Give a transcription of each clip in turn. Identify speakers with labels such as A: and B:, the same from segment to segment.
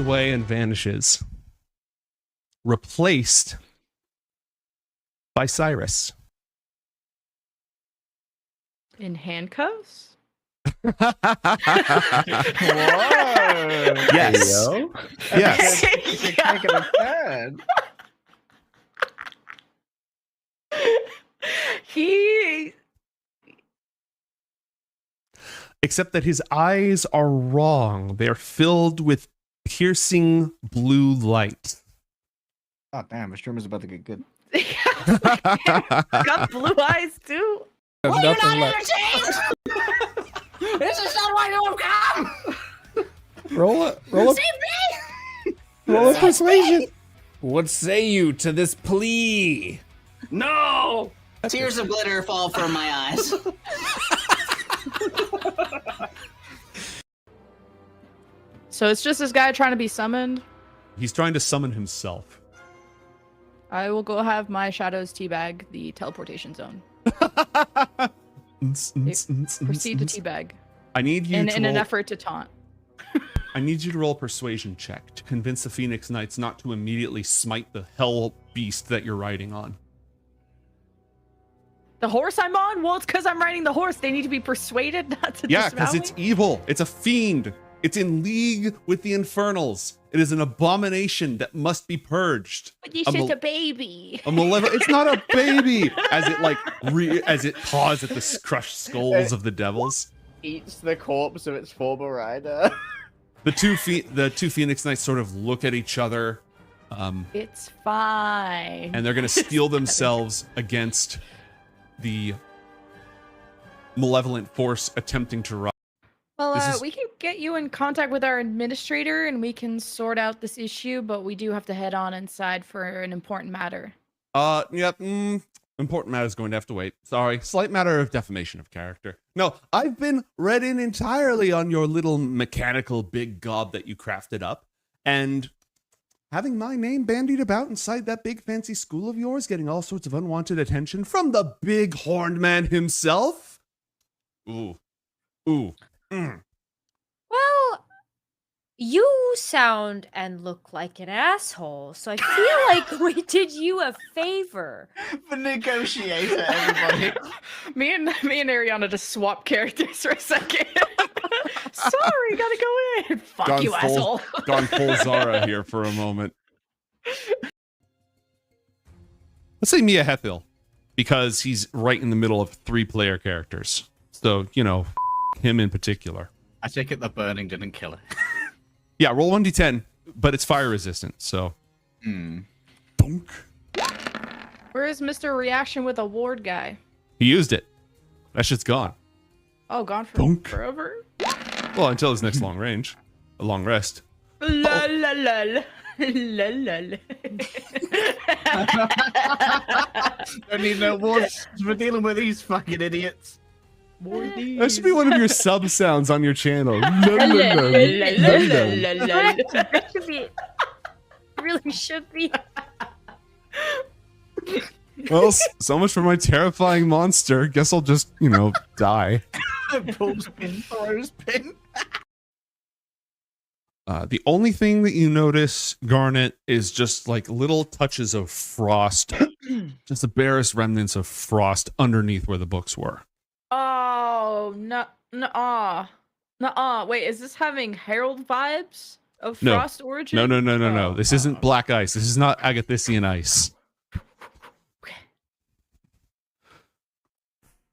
A: away and vanishes, replaced by Cyrus.
B: In handcuffs?
C: Whoa.
A: Yes.
C: Hey, yo.
A: Yes.
C: It's taking a turn.
B: He...
A: Except that his eyes are wrong. They're filled with piercing blue light.
C: Oh, damn. This room is about to get good.
B: got blue eyes too?
D: There's
E: Will you
D: nothing
E: not
D: left.
E: entertain? This is not why you have come.
D: Roll a persuasion. What say you to this plea?
E: No. Tears of glitter fall from my eyes.
B: So it's just this guy trying to be summoned.
A: He's trying to summon himself.
B: I will go have my shadows teabag the teleportation zone. Proceed to teabag.
A: I need you
B: In
A: to
B: an
A: roll,
B: effort to taunt.
A: I need you to roll a persuasion check to convince the Phoenix Knights not to immediately smite the hell beast that you're riding on.
B: The horse I'm on? Well, it's because I'm riding the horse. They need to be persuaded not to
A: Yeah,
B: dismount
A: because
B: me?
A: it's evil. It's a fiend. It's in league with the Infernals. It is an abomination that must be purged.
B: But it's just a baby.
A: A malevolent. It's not a baby. As it as it paws at the crushed skulls of the devils.
C: Eats the corpse of its former rider.
A: The two Phoenix Knights sort of look at each other.
B: It's fine.
A: And they're going to steel themselves against the malevolent force attempting to rise.
B: Well, we can get you in contact with our administrator and we can sort out this issue, but we do have to head on inside for an important matter.
A: Yep. Important matter is going to have to wait. Sorry. Slight matter of defamation of character. No, I've been read in entirely on your little mechanical big gob that you crafted up. And having my name bandied about inside that big fancy school of yours, getting all sorts of unwanted attention from the big horned man himself. Ooh. Ooh.
F: Well, you sound and look like an asshole, so I feel like we did you a favor.
C: The negotiator, everybody.
B: Me and Arianna just swap characters for a second. Sorry, gotta go in. Fuck you, asshole.
A: Gone full Zara here for a moment. Let's say Mia Hethil, because he's right in the middle of 3-player characters. So, you know, him in particular.
C: I take it the burning didn't kill it.
A: Yeah, roll 1d10, but it's fire resistant, so. Bonk.
B: Where is Mr. Reaction with a ward guy?
A: He used it. That shit's gone.
B: Oh, gone for
A: Bonk.
B: forever?
A: Well, until his next long range. A long rest.
B: La la la la. La la la.
C: Don't need no words. We're dealing with these fucking idiots.
A: That should be one of your sub sounds on your channel.
F: That should be. Really should be.
A: Well, so much for my terrifying monster. Guess I'll just, you know, die.
C: Pulls pin, throws pin.
A: The only thing that you notice, Garnet, is just like little touches of frost. Just the barest remnants of frost underneath where the books were.
B: Oh, no. Wait, is this having Herald vibes of
A: No.
B: Frost origin?
A: No. This isn't black ice. This is not Agathisian ice.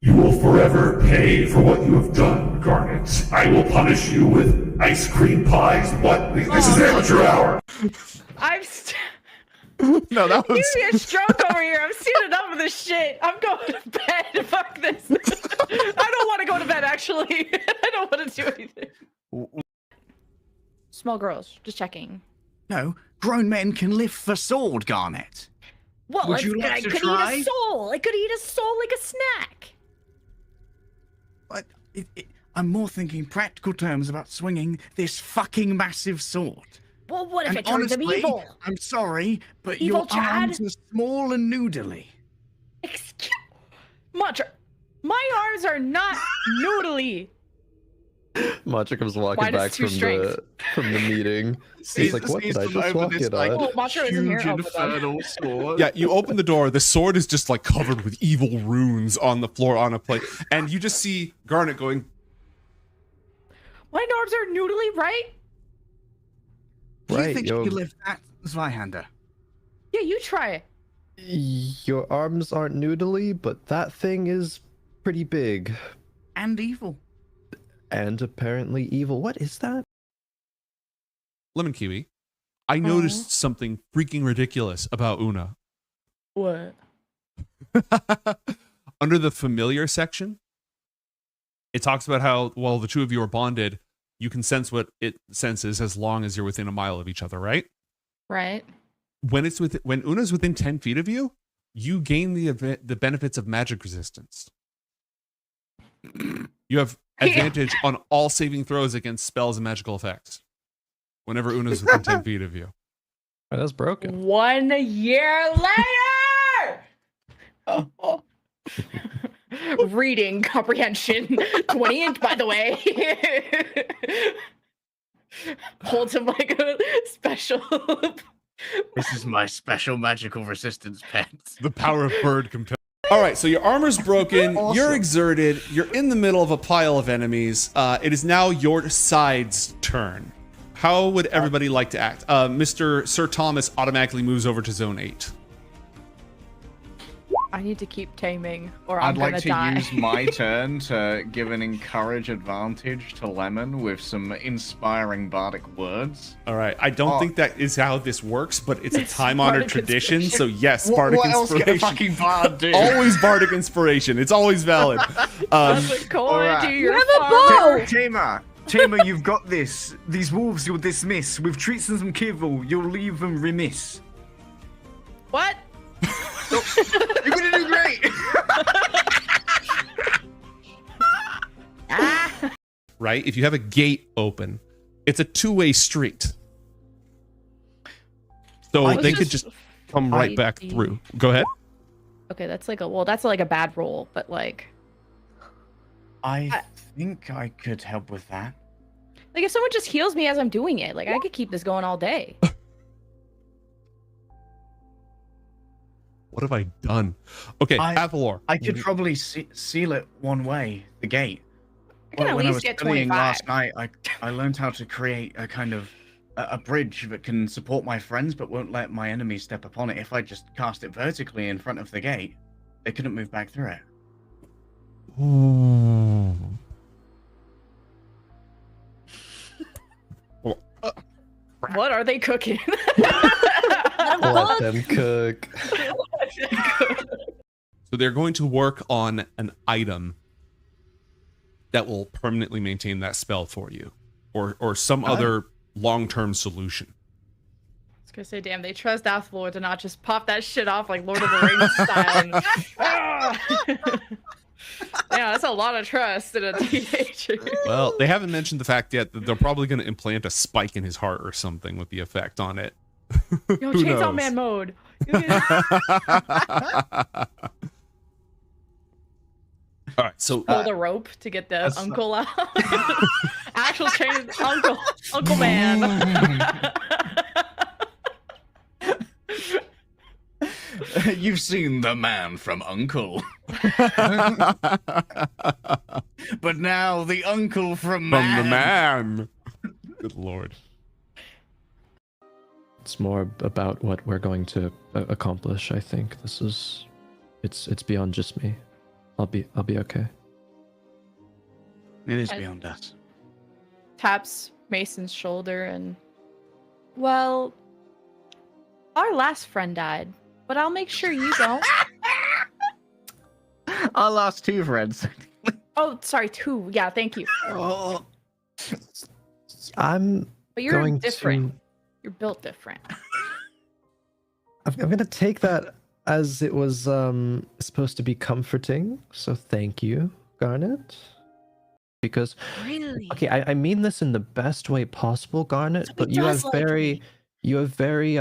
G: You will forever pay for what you have done, Garnet. I will punish you with ice cream pies. What? This is amateur hour.
A: No, that was.
B: Give me a stroke over here. I'm seeing enough of this shit. I'm going to bed. Fuck this. I don't want to go to bed, actually. I don't want to do anything. Small girls, just checking.
C: No, grown men can live for sword, Garnet.
B: Well,
C: Would you like
B: I
C: to
B: could
C: try?
B: eat a soul. I could eat a soul like a snack.
C: But I'm more thinking practical terms about swinging this fucking massive sword.
B: Well, what if
C: And
B: it turns them
C: honestly,
B: evil?
C: I'm sorry, but
B: Evil
C: your
B: Chad?
C: arms are small and noodly.
B: Excuse... Mantra, my arms are not noodly.
H: Matcha comes walking
B: Minus
H: back
B: 2 strength.
H: from the meeting. He's like, what did I just walk in on?
B: Oh, Matcha isn't here.
C: Huge
B: Oh, but then-
C: infernal sword.
A: Yeah, you open the door. The sword is just like covered with evil runes on the floor on a plate, and you just see Garnet going,
B: My arms are noodly, right?
C: Do you
H: Right,
C: think you lift that, Zweihander?
B: Yeah, you try it.
H: Your arms aren't noodly, but that thing is pretty big.
C: And evil.
H: And apparently evil. What is that?
A: Lemon Kiwi, I noticed something freaking ridiculous about Una.
B: What?
A: Under the familiar section, it talks about how, while the two of you are bonded, you can sense what it senses as long as you're within a mile of each other, right?
B: Right.
A: When Una's within 10 feet of you, you gain the benefits of magic resistance. You have advantage on all saving throws against spells and magical effects whenever Una's within 10 feet of you.
H: Oh, that's broken.
B: 1 year later! Reading comprehension 20 inch, by the way. Holds him like a special.
C: This is my special magical resistance pet.
A: The power of bird compel. All right, so your armor's broken, you're exerted, you're in the middle of a pile of enemies. It is now your side's turn. How would everybody like to act? Mr. Sir Thomas automatically moves over to zone 8.
B: I need to keep taming, or I'm
C: I'd
B: gonna
C: like to
B: die.
C: use my turn to give an encourage advantage to Lemon with some inspiring bardic words.
A: All right, I don't think that is how this works, but it's a time-honored
B: Bardic
A: tradition, so
B: inspiration.
A: yes, bardic
C: What else can a
A: inspiration.
C: fucking bard do?
A: Always bardic inspiration. It's always valid.
C: Alright.
B: to
F: You
B: your
F: have a
B: farm.
F: bow!
C: Tamer, you've got this. These wolves you'll dismiss. With treats and some kibble, you'll leave them remiss.
B: What?
C: You're gonna do great!
A: Right? If you have a gate open, it's a two-way street. So they could just come right back through. Go ahead.
B: Okay, that's like a bad roll, but like
C: I think I could help with that.
B: if someone just heals me as I'm doing it, like I could keep this going all day.
A: What have I done? Okay, Avalor.
C: I could probably seal it one way, the gate.
B: I can at
C: When I
B: least
C: was
B: get
C: studying
B: 25.
C: last night, I learned how to create a kind of a bridge that can support my friends but won't let my enemies step upon it. If I just cast it vertically in front of the gate, they couldn't move back through it.
A: Ooh.
B: What are they cooking?
H: Let them cook.
A: So they're going to work on an item that will permanently maintain that spell for you, or some other long-term solution.
B: I was gonna say, damn, they trust Avalor to not just pop that shit off like Lord of the Rings style. Yeah, that's a lot of trust in a teenager.
A: Well, they haven't mentioned the fact yet that they're probably going to implant a spike in his heart or something with the effect on it.
B: Yo,
A: Who
B: Chainsaw
A: knows?
B: Man mode.
A: All right, so
B: Pull the rope to get the
C: that's
B: uncle out. Actual chain, Uncle Man.
C: You've seen the man from Uncle. But now the uncle from
A: from
C: man.
A: the man. Good lord.
H: It's more about what we're going to accomplish. I think this is, it's beyond just me. I'll be okay.
C: It is beyond us.
B: Taps Mason's shoulder and, well, our last friend died, but I'll make sure you don't.
C: Our last two friends.
B: Oh, sorry, 2. Yeah, thank you.
C: Oh.
H: I'm
B: But you're
H: going
B: different.
H: to.
B: You're built different.
H: I'm gonna take that as it was supposed to be comforting. So thank you, Garnet. Because
F: Really?
H: okay, I mean this in the best way possible, Garnet.
F: So
H: But
F: he
H: you have
F: does like
H: very,
F: me.
H: you have very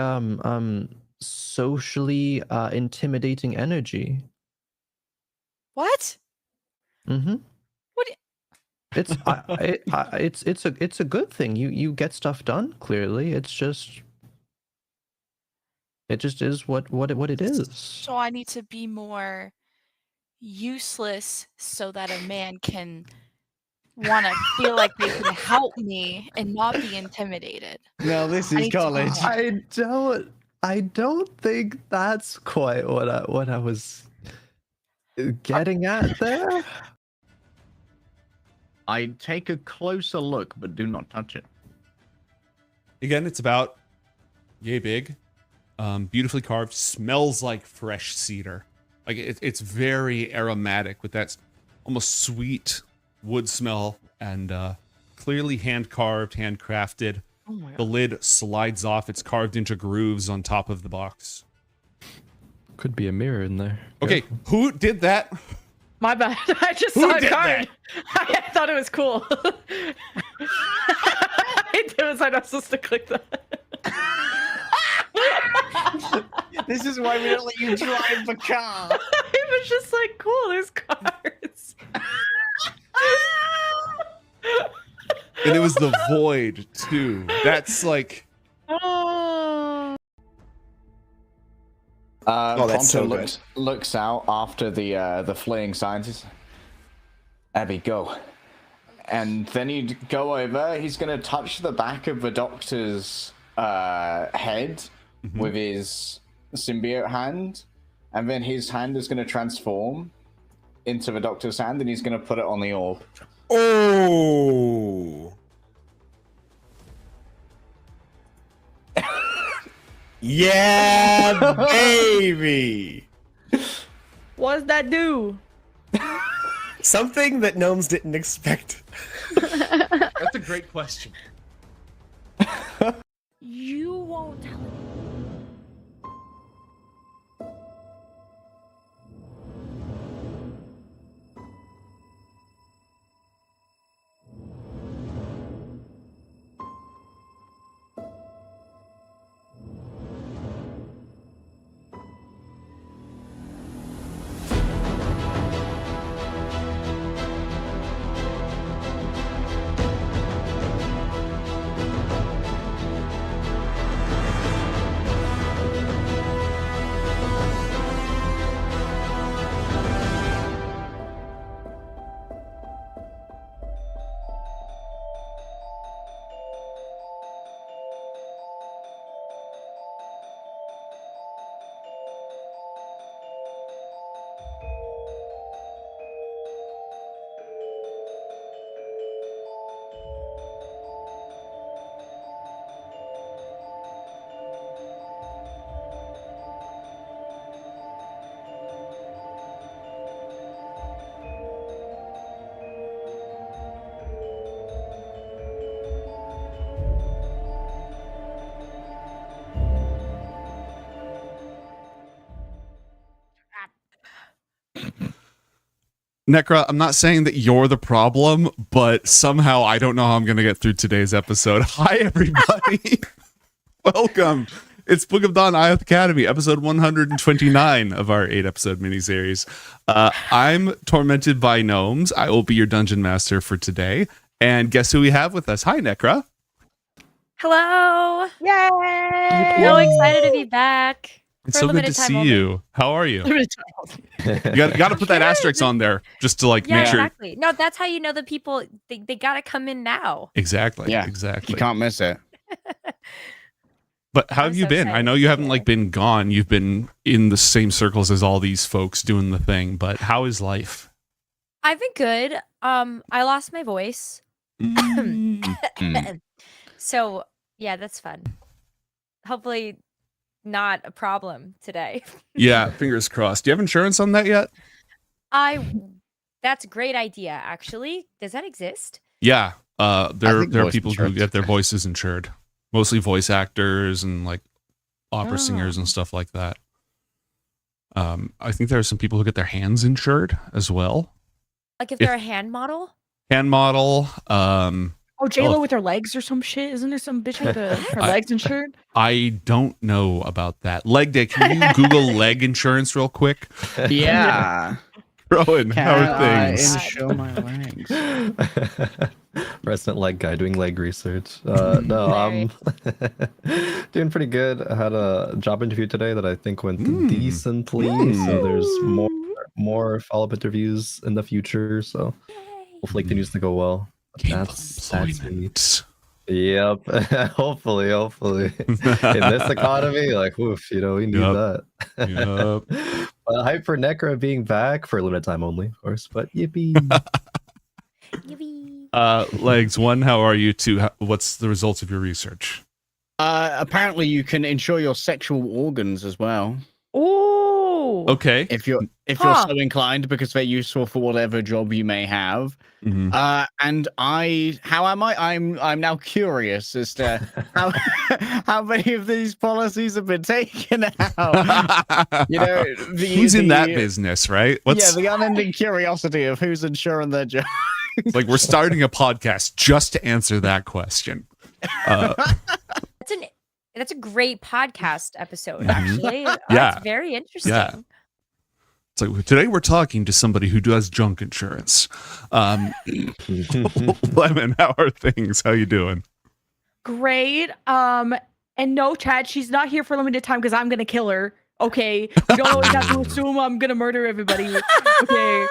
H: socially intimidating energy.
F: What?
H: Mm-hmm. It's a good thing. You get stuff done. Clearly, it just is what it is.
I: So I need to be more useless so that a man can want to feel like they can help me and not be intimidated.
C: No, this
I: I
C: is
I: need to-
C: college.
H: I don't think that's quite what I was getting at there.
C: I take a closer look, but do not touch it.
A: Again, it's about yay big, beautifully carved, smells like fresh cedar. Like it's very aromatic with that almost sweet wood smell, and clearly hand carved, handcrafted.
B: Oh my
A: The lid slides off. It's carved into grooves on top of the box.
H: Could be a mirror in there.
A: Okay, who did that?
B: My bad. I just
A: Who
B: saw a
A: did
B: card. I thought it was cool. It was I not supposed to click that.
C: This is why we don't let you drive the car.
B: It was just like cool. There's cards.
A: And it was the void too. That's like
B: Oh.
J: That's so
E: looks out after the fleeing scientist. Abby, go. And then you go over. He's gonna touch the back of the doctor's head with his symbiote hand, and then his hand is gonna transform into the doctor's hand, and he's gonna put it on the orb.
J: Oh. Yeah, baby.
B: What does that do?
J: Something that gnomes didn't expect.
A: that's a great question.
I: You won't tell me.
A: Necra, I'm not saying that you're the problem, but somehow I don't know how I'm going to get through today's episode. Hi, everybody. Welcome. It's Book of Dawn, Ioth Academy, episode 129 of our 8-episode miniseries. I'm tormented by gnomes. I will be your dungeon master for today. And guess who we have with us? Hi, Necra.
F: Hello.
B: Yay!
F: So excited to be back.
A: It's
F: For a
A: so good
F: limited
A: to
F: time
A: see
F: only.
A: you. How are you? You got to put that asterisk on there just to like
F: Yeah,
A: make sure.
F: exactly. No, that's how you know the people, they got to come in now.
A: Exactly.
C: Yeah,
A: Exactly.
C: You can't miss it.
A: But how
F: I'm
A: have you
F: so
A: been? I
F: excited
A: know
F: to
A: you
F: be
A: haven't
F: here.
A: like been gone. You've been in the same circles as all these folks doing the thing, but how is life?
F: I've been good. I lost my voice. So, yeah, that's fun. Hopefully not a problem today.
A: Yeah, fingers crossed. Do you have insurance on that yet?
F: That's a great idea, actually. Does that exist?
A: Yeah. There
C: think
A: are
C: voice
A: people who
C: insurance.
A: get their voices insured. Mostly voice actors and like opera singers and stuff like that. I think there are some people who get their hands insured as well.
F: Like if they're a hand model?
A: Hand model.
B: Oh, J-Lo with her legs or some shit. Isn't there some bitch with her legs insured?
A: I don't know about that. Leg day. Can you Google leg insurance real quick?
C: Yeah.
A: Rowan, how
C: Can
A: are
C: I
A: things?
C: insure my legs?
H: Resident leg guy doing leg research. No, I'm doing pretty good. I had a job interview today that I think went decently. So there's more follow-up interviews in the future. So hopefully it continues to go well. That's me. Yep. hopefully. In this economy, like, oof, we need that. But hype for Necra being back for a limited time only, of course. But yippee.
A: Legs 1, how are you? 2, what's the results of your research?
C: Apparently, you can insure your sexual organs as well.
B: Oh.
A: Okay.
C: If you're so inclined, because they're useful for whatever job you may have. And how am I? I'm now curious as to how many of these policies have been taken out.
A: Who's in that business, right?
C: The unending curiosity of who's insuring their job.
A: Like, we're starting a podcast just to answer that question.
F: That's a great podcast episode, actually.
A: Yeah.
F: It's very interesting.
A: Yeah. It's like, today we're talking to somebody who does junk insurance. Lemon, how are things? How you doing?
B: Great. And no, Chad, she's not here for limited time because I'm gonna kill her. Okay, we don't always have to assume I'm gonna murder everybody. Okay,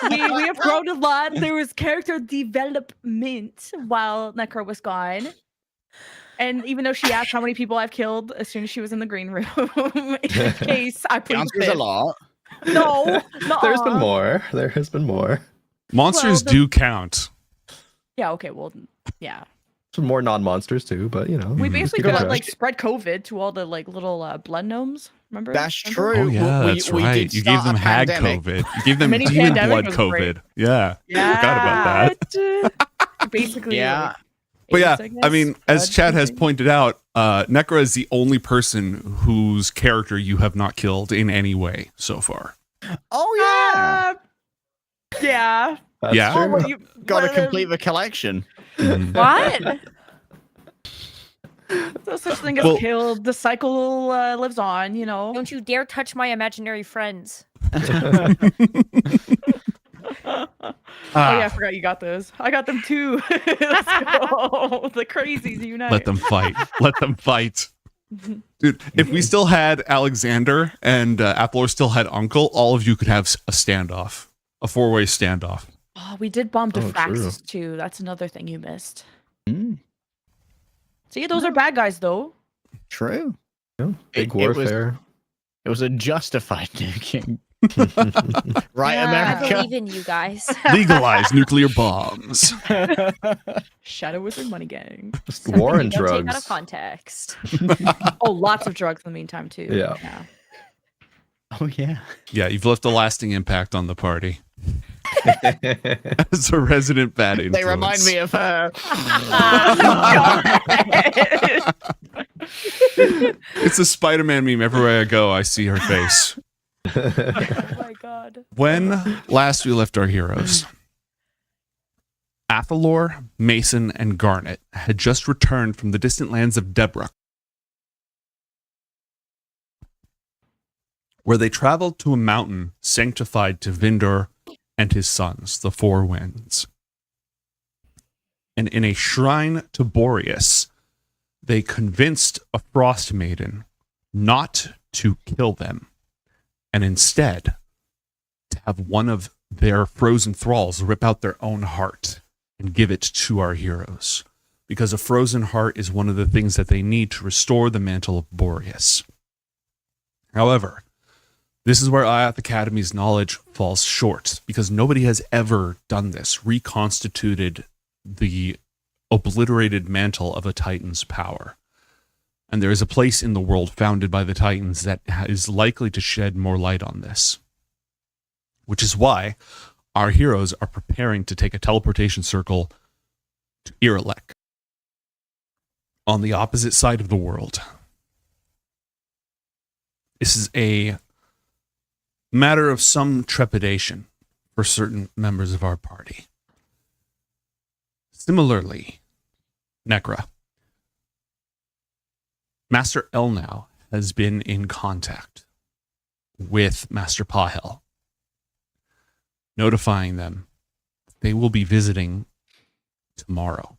B: we have grown a lot. There was character development while Necro was gone. And even though she asked how many people I've killed as soon as she was in the green room, in case I plead
C: the answer is a lot.
B: No,
H: There's been more. There has been more.
A: Monsters do count.
B: Yeah. Okay. Well. Yeah.
H: Some more non-monsters too, but
B: we basically got spread COVID to all the little blood gnomes. Remember?
C: That's true.
A: Oh yeah, that's right. You gave them hag COVID. You gave them demon blood COVID. Yeah. Forgot about that.
B: Basically.
C: Yeah.
A: But yeah, I mean, as Chad has pointed out, Necra is the only person whose character you have not killed in any way so far.
C: Oh yeah.
B: Yeah.
H: That's
A: yeah.
H: true.
C: Well, you got to complete the collection.
F: What?
B: No such thing as killed. The cycle lives on,
F: Don't you dare touch my imaginary friends.
B: Oh yeah, I forgot you got those. I got them too. Let's go. The crazies unite.
A: Let them fight. Let them fight. Dude, if we still had Alexander and Applor still had Uncle, all of you could have a standoff. A 4-way standoff.
B: Oh, we did bomb Defraxis too. That's another thing you missed. See, those are bad guys though.
C: True.
H: Big warfare.
C: It was a justified nuking. Right,
F: I
C: America?
F: believe in you guys.
A: Legalize nuclear bombs.
B: Shadow Wizard Money Gang.
H: Just war and
F: Don't take
H: drugs.
F: out of context.
B: Oh, lots of drugs in the meantime too.
H: Yeah.
C: Oh yeah.
A: Yeah, you've left a lasting impact on the party. As a resident bad influence.
C: They remind me of her.
A: It's a Spider-Man meme. Everywhere I go, I see her face.
B: Oh my god.
A: When last we left our heroes, Athalor, Mason, and Garnet had just returned from the distant lands of Deborah, where they traveled to a mountain sanctified to Vindor and his sons, the Four Winds. And in a shrine to Boreas, they convinced a frost maiden not to kill them, and instead to have one of their frozen thralls rip out their own heart and give it to our heroes. Because a frozen heart is one of the things that they need to restore the mantle of Boreas. However, this is where Ioth Academy's knowledge falls short, because nobody has ever done this, reconstituted the obliterated mantle of a Titan's power. And there is a place in the world founded by the Titans that is likely to shed more light on this. Which is why our heroes are preparing to take a teleportation circle to Irelek, on the opposite side of the world. This is a matter of some trepidation for certain members of our party. Similarly, Necra, Master Elnow has been in contact with Master Pahel. notifying them they will be visiting tomorrow.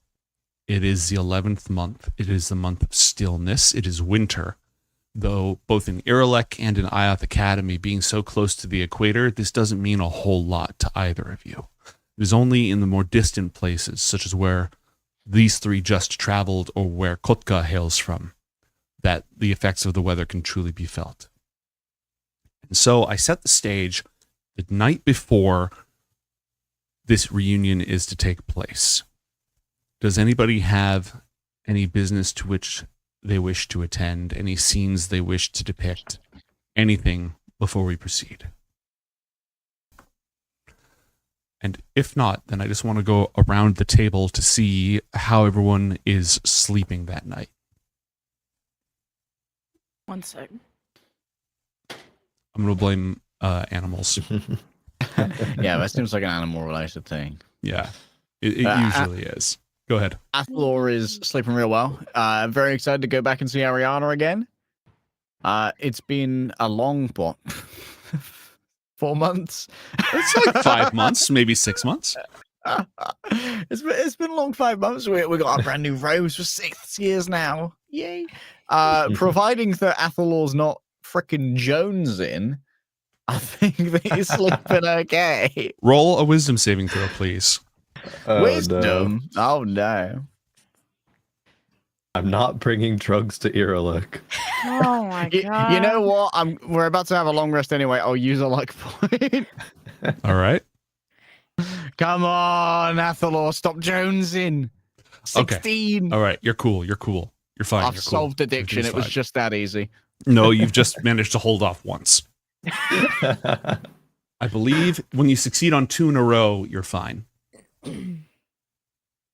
A: It is the 11th month. It is the month of stillness. It is winter. Though both in Irilek and in Ioth Academy being so close to the equator, this doesn't mean a whole lot to either of you. It is only in the more distant places, such as where these three just traveled or where Kotka hails from, that the effects of the weather can truly be felt. And so I set the stage the night before this reunion is to take place. Does anybody have any business to which they wish to attend, any scenes they wish to depict, anything before we proceed? And if not, then I just want to go around the table to see how everyone is sleeping that night.
B: 1 second.
A: I'm going to blame animals.
C: Yeah, that seems like an animal-related thing.
A: Yeah, it usually is. Go ahead.
C: Athlor is sleeping real well. I'm very excited to go back and see Arianna again. It's been a long, 4 months?
A: It's like 5 months, maybe 6 months.
C: It's been a long 5 months. We got a brand new rose for 6 years now. Yay. Providing that Athelor's not frickin' jonesing, I think that he's sleeping okay.
A: Roll a wisdom saving throw, please.
C: Wisdom? No. Oh, no.
H: I'm not bringing drugs to Irilek.
B: Oh my god.
C: You know what? We're about to have a long rest anyway. I'll use a luck point.
A: All right.
C: Come on, Athelor, stop jonesing. 16.
A: Okay. All right. You're cool. You're cool. You're fine.
C: I've
A: You're cool.
C: solved addiction. It was
A: fine.
C: just that easy.
A: No, you've just managed to hold off once. I believe when you succeed on 2 in a row, you're fine.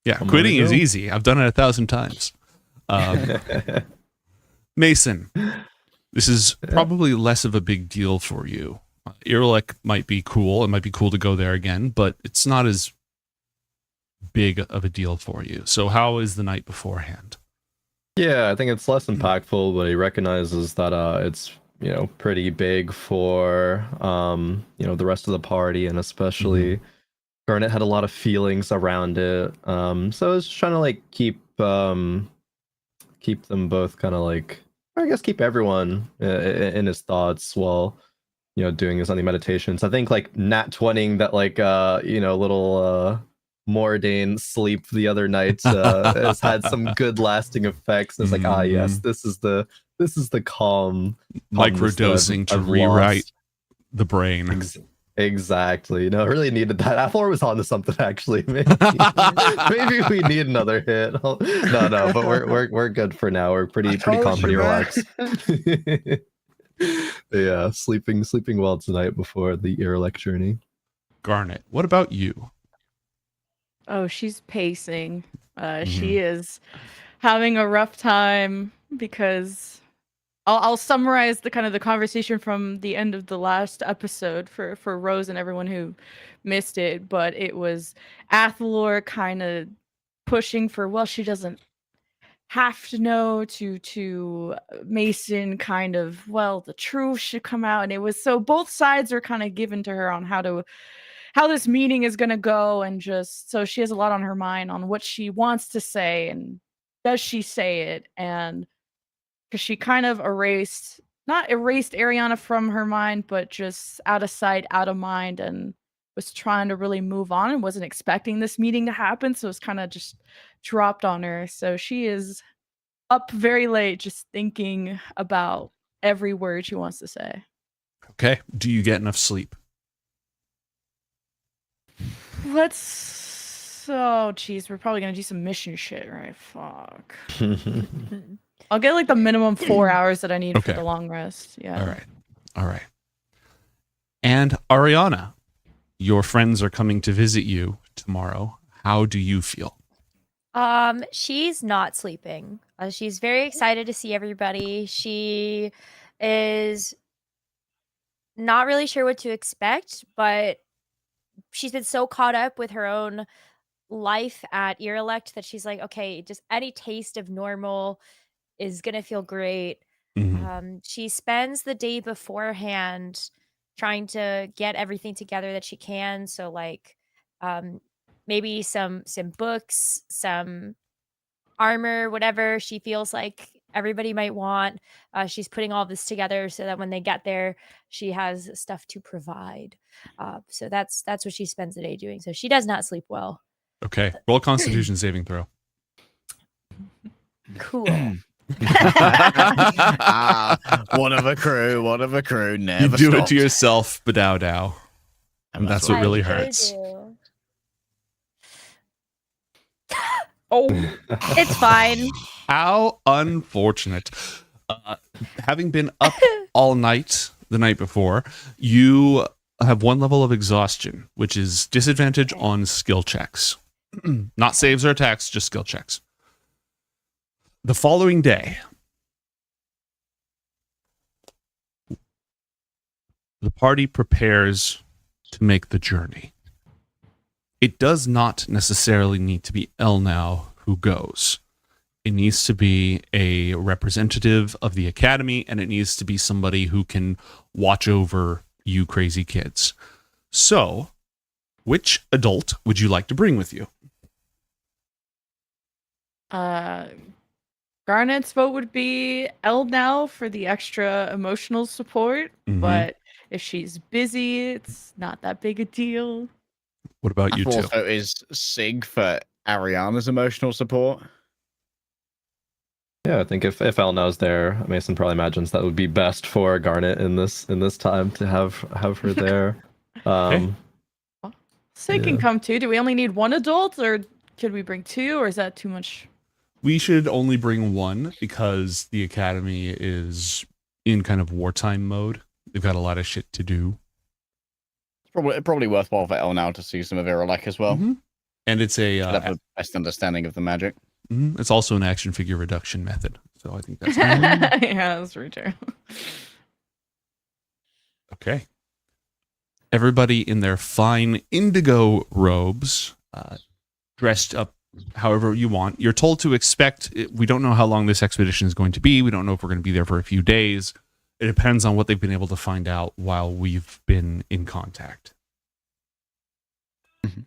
A: Yeah, quitting is easy. I've done it 1,000 times. Mason, this is probably less of a big deal for you. Irilek might be cool. It might be cool to go there again, but it's not as big of a deal for you. So how is the night beforehand?
H: Yeah, I think it's less impactful, but he recognizes that it's pretty big for the rest of the party, and especially Garnet had a lot of feelings around it. So it's trying to like keep them both kind of like, I guess, keep everyone in his thoughts while doing his Sunday meditations. I think like nat 20ing that like little Mordain sleep the other night has had some good lasting effects. It's like, yes, this is the calm
A: microdosing to rewrite the brain.
H: Exactly. No, I really needed that. Athlor was onto something actually. Maybe we need another hit. No, but we're good for now. We're pretty calm, pretty relaxed. Yeah, sleeping well tonight before the Irilek journey.
A: Garnet, what about you?
B: Oh, she's pacing. She is having a rough time because I'll summarize the conversation from the end of the last episode for Rose and everyone who missed it. But it was Athelor kind of pushing for, well, she doesn't have to know, to Mason kind of, well, the truth should come out. And it was so both sides are kind of given to her on how this meeting is going to go, and just so she has a lot on her mind on what she wants to say and does she say it. And because she kind of not erased Arianna from her mind, but just out of sight, out of mind, and was trying to really move on and wasn't expecting this meeting to happen. So it's kind of just dropped on her. So she is up very late just thinking about every word she wants to say.
A: Okay. Do you get enough sleep?
B: Oh, geez, we're probably gonna do some mission shit, right? Fuck. I'll get like the minimum 4 hours that I need for the long rest. Yeah.
A: All right. And Arianna, your friends are coming to visit you tomorrow. How do you feel?
F: She's not sleeping. She's very excited to see everybody. She is not really sure what to expect, but she's been so caught up with her own life at Irilek that she's like, okay, just any taste of normal is gonna feel great. She spends the day beforehand trying to get everything together that she can. So like maybe some books, some armor, whatever she feels like everybody might want. She's putting all this together so that when they get there, she has stuff to provide. So that's what she spends the day doing. So she does not sleep well.
A: Okay. Roll a Constitution saving throw.
F: Cool.
C: One of a crew, never
A: You do it
C: stops.
A: to yourself, Badow Dow. And that's what really hurts.
B: Oh,
F: It's fine.
A: How unfortunate. Having been up all night the night before, you have 1 level of exhaustion, which is disadvantage on skill checks. Not saves or attacks, just skill checks. The following day, the party prepares to make the journey. It does not necessarily need to be Elnau who goes. It needs to be a representative of the academy, and it needs to be somebody who can watch over you crazy kids. So, which adult would you like to bring with you?
B: Garnet's vote would be Elnau for the extra emotional support,
A: Mhm.
B: but if she's busy, it's not that big a deal.
A: What about you two?
C: Also, is Sig for Arianna's emotional support?
H: Yeah, I think if Elnau's there, Mason probably imagines that would be best for Garnet in this time to have her there.
B: Sig can
H: Yeah.
B: come too. Do we only need 1 adult, or could we bring 2, or is that too much?
A: We should only bring 1 because the academy is in kind of wartime mode. They've got a lot of shit to do.
C: It's probably worthwhile for Elnau to see some of Irelek as well.
A: Mhm. And it's a
C: Have the best understanding of the magic.
A: it's also an action figure reduction method. So I think that's
B: Yeah, that's very true.
A: okay. Everybody in their fine indigo robes, dressed up however you want. You're told to expect, we don't know how long this expedition is going to be. We don't know if we're going to be there for a few days. It depends on what they've been able to find out while we've been in contact.
C: Mhm.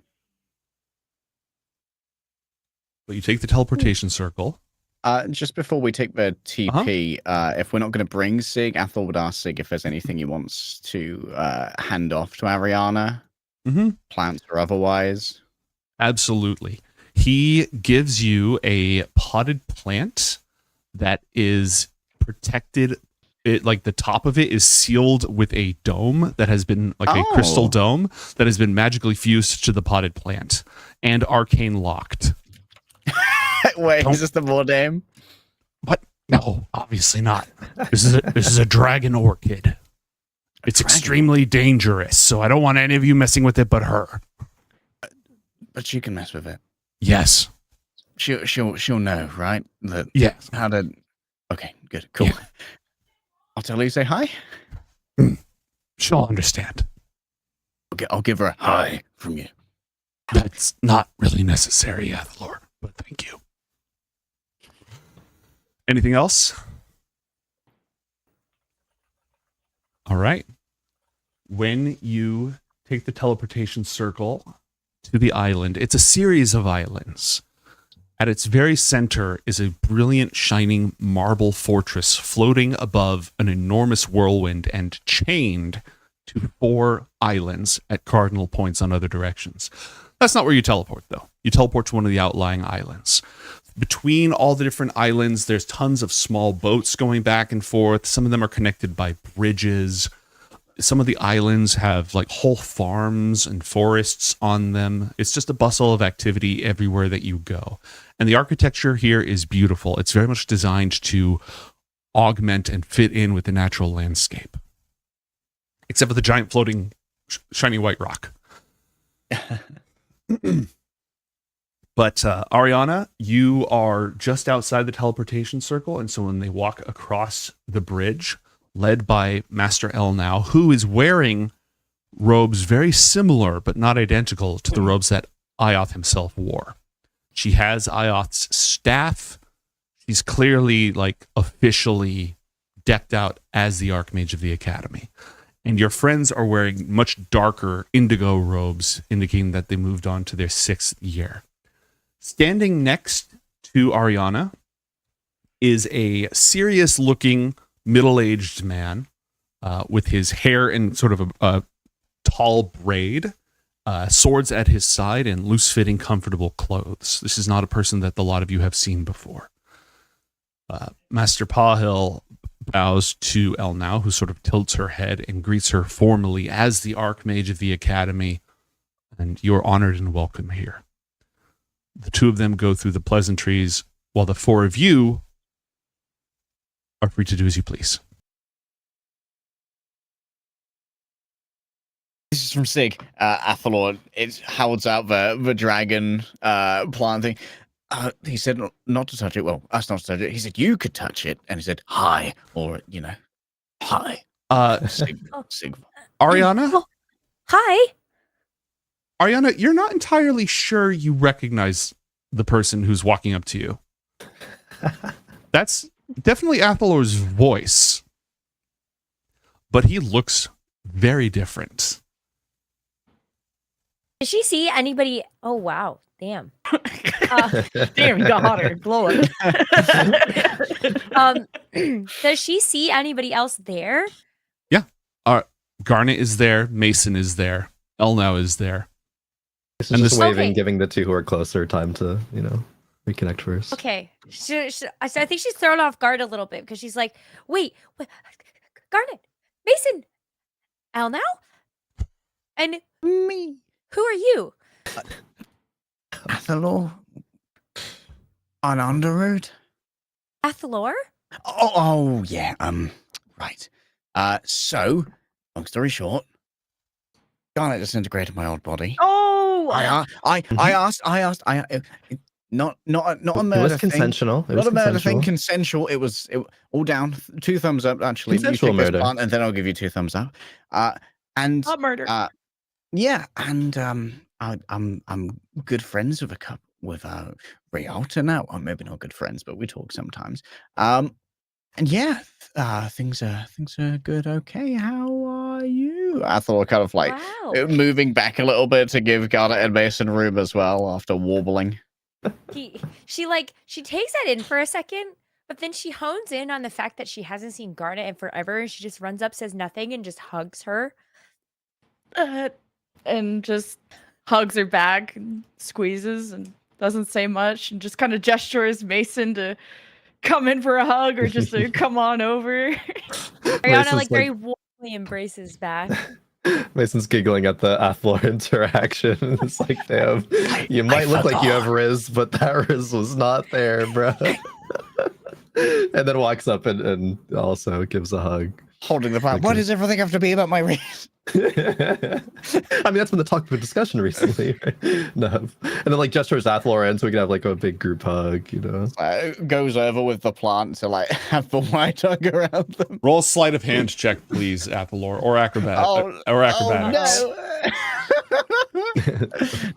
A: But you take the teleportation circle.
C: Just before we take the TP, if we're not going to bring Sig, Athel would ask Sig if there's anything he wants to hand off to Arianna, plants or otherwise.
A: Absolutely. He gives you a potted plant that is protected. It, like the top of it is sealed with a dome that has been like a crystal dome that has been magically fused to the potted plant and arcane locked.
C: Wait, is this the more name?
A: What? No, obviously not. This is a dragon orchid. It's extremely dangerous, so I don't want any of you messing with it but her.
C: But she can mess with it.
A: Yes.
C: She'll know, right? That
A: Yes.
C: how to. Okay, good, cool.
A: Yeah.
C: I'll tell her you say hi.
A: She'll understand.
C: Okay, I'll give her a hi from you.
A: That's not really necessary, Athlor, but thank you. Anything else? All right. When you take the teleportation circle to the island, it's a series of islands. At its very center is a brilliant, shining marble fortress floating above an enormous whirlwind and chained to 4 islands at cardinal points on other directions. That's not where you teleport, though. You teleport to one of the outlying islands. Between all the different islands, there's tons of small boats going back and forth. Some of them are connected by bridges. Some of the islands have like whole farms and forests on them. It's just a bustle of activity everywhere that you go. And the architecture here is beautiful. It's very much designed to augment and fit in with the natural landscape. Except for the giant floating shiny white rock. But Arianna, you are just outside the teleportation circle, and so when they walk across the bridge, led by Master Elnau, who is wearing robes very similar but not identical to the robes that Ioth himself wore. She has Ioth's staff. She's clearly like officially decked out as the Archmage of the Academy. and your friends are wearing much darker indigo robes, indicating that they moved on to their 6th year. Standing next to Arianna is a serious-looking, middle-aged man with his hair in sort of a tall braid, swords at his side, and loose-fitting, comfortable clothes. This is not a person that a lot of you have seen before. Master Pahil bows to Elnau, who sort of tilts her head and greets her formally as the Archmage of the Academy, and you're honored and welcome here. The two of them go through the pleasantries, while the 4 of you are free to do as you please.
C: This is from Sig. Athalor, it holds out the dragon plant thing. He said not to touch it. Well, us not to touch it. He said you could touch it, and he said hi, or hi. Sig.
A: Arianna?
F: Oh, hi.
A: Arianna, you're not entirely sure you recognize the person who's walking up to you. That's definitely Athalor's voice, but he looks very different.
F: Did she see anybody? Oh, wow. Damn.
B: Damn, he got hotter. Glowing.
F: Does she see anybody else there?
A: Yeah. Garnet is there. Mason is there. Elnau is there.
H: This is just waving,
F: Okay.
H: giving the two who are closer time to, reconnect first.
F: Okay. I think she's thrown off guard a little bit because she's like, wait, Garnet, Mason, Elnau? And
C: Me.
F: who are you?
C: Athalor. On Underwood.
F: Athalor?
C: Oh, yeah. Right. So, long story short, Garnet disintegrated my old body.
B: Oh,
C: I asked. Not a murder
H: It was
C: thing.
H: consensual. It was
C: Not a murder thing.
H: consensual.
C: Consensual. It was all down. 2 thumbs up. Actually,
H: Consensual
C: you take this
H: murder.
C: plant, and then I'll give you 2 thumbs up. And
B: not murder.
C: yeah, and I'm good friends with Rialta now. Well, maybe not good friends, but we talk sometimes. And yeah, things are good. Okay, how are you? I thought kind of like
F: Wow.
C: moving back a little bit to give Garnet and Mason room as well after warbling.
F: She takes that in for a second, but then she hones in on the fact that she hasn't seen Garnet in forever, and she just runs up, says nothing, and just hugs her.
B: And just hugs her back and squeezes and doesn't say much and just kind of gestures Mason to come in for a hug or just to come on over.
F: Arianna
H: Mason's
F: very warmly embraces back.
H: Mason's giggling at the Athalor interaction. It's like, damn, you might look like you have Riz, but that Riz was not there, bro. And then walks up and also gives a hug.
C: Holding the plant.
H: Okay.
C: Why does everything have to be about my race?
H: I mean, that's been the topic of discussion recently, right? No. And then gestures Athalor in so we can have a big group hug,
C: Goes over with the plant to have the white hug around them.
A: Roll a sleight of hand check, please, Athalor, or acrobatics.
C: Oh, no.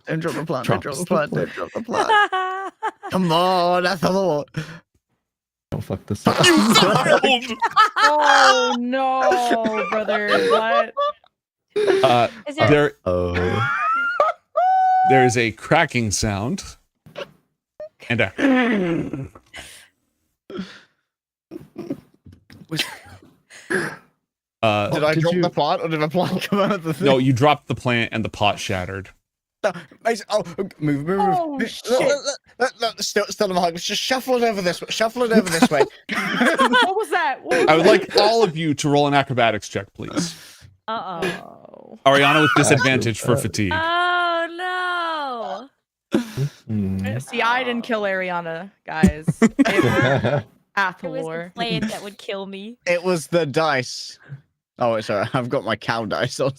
C: Don't drop the plant. Don't drop the plant. Don't drop the plant. Come on, Athalor.
H: Don't fuck this up.
B: Oh no, brother. What?
F: Is there-
A: There is a cracking sound and a
C: Did I drop the plant or did the plant come out of the thing?
A: no, you dropped the plant and the pot shattered.
C: No, move.
B: Oh, shit.
C: Look, still in the hug. Just shuffle it over this way. Shuffle it over this way.
B: What was that?
A: I would like all of you to roll an acrobatics check, please.
B: Uh-oh.
A: Arianna with disadvantage for fatigue.
F: Oh no!
B: See, I didn't kill Arianna, guys. It was
F: It was the
B: Athalor.
F: plant that would kill me.
C: It was the dice. Oh, sorry. I've got my cow dice on.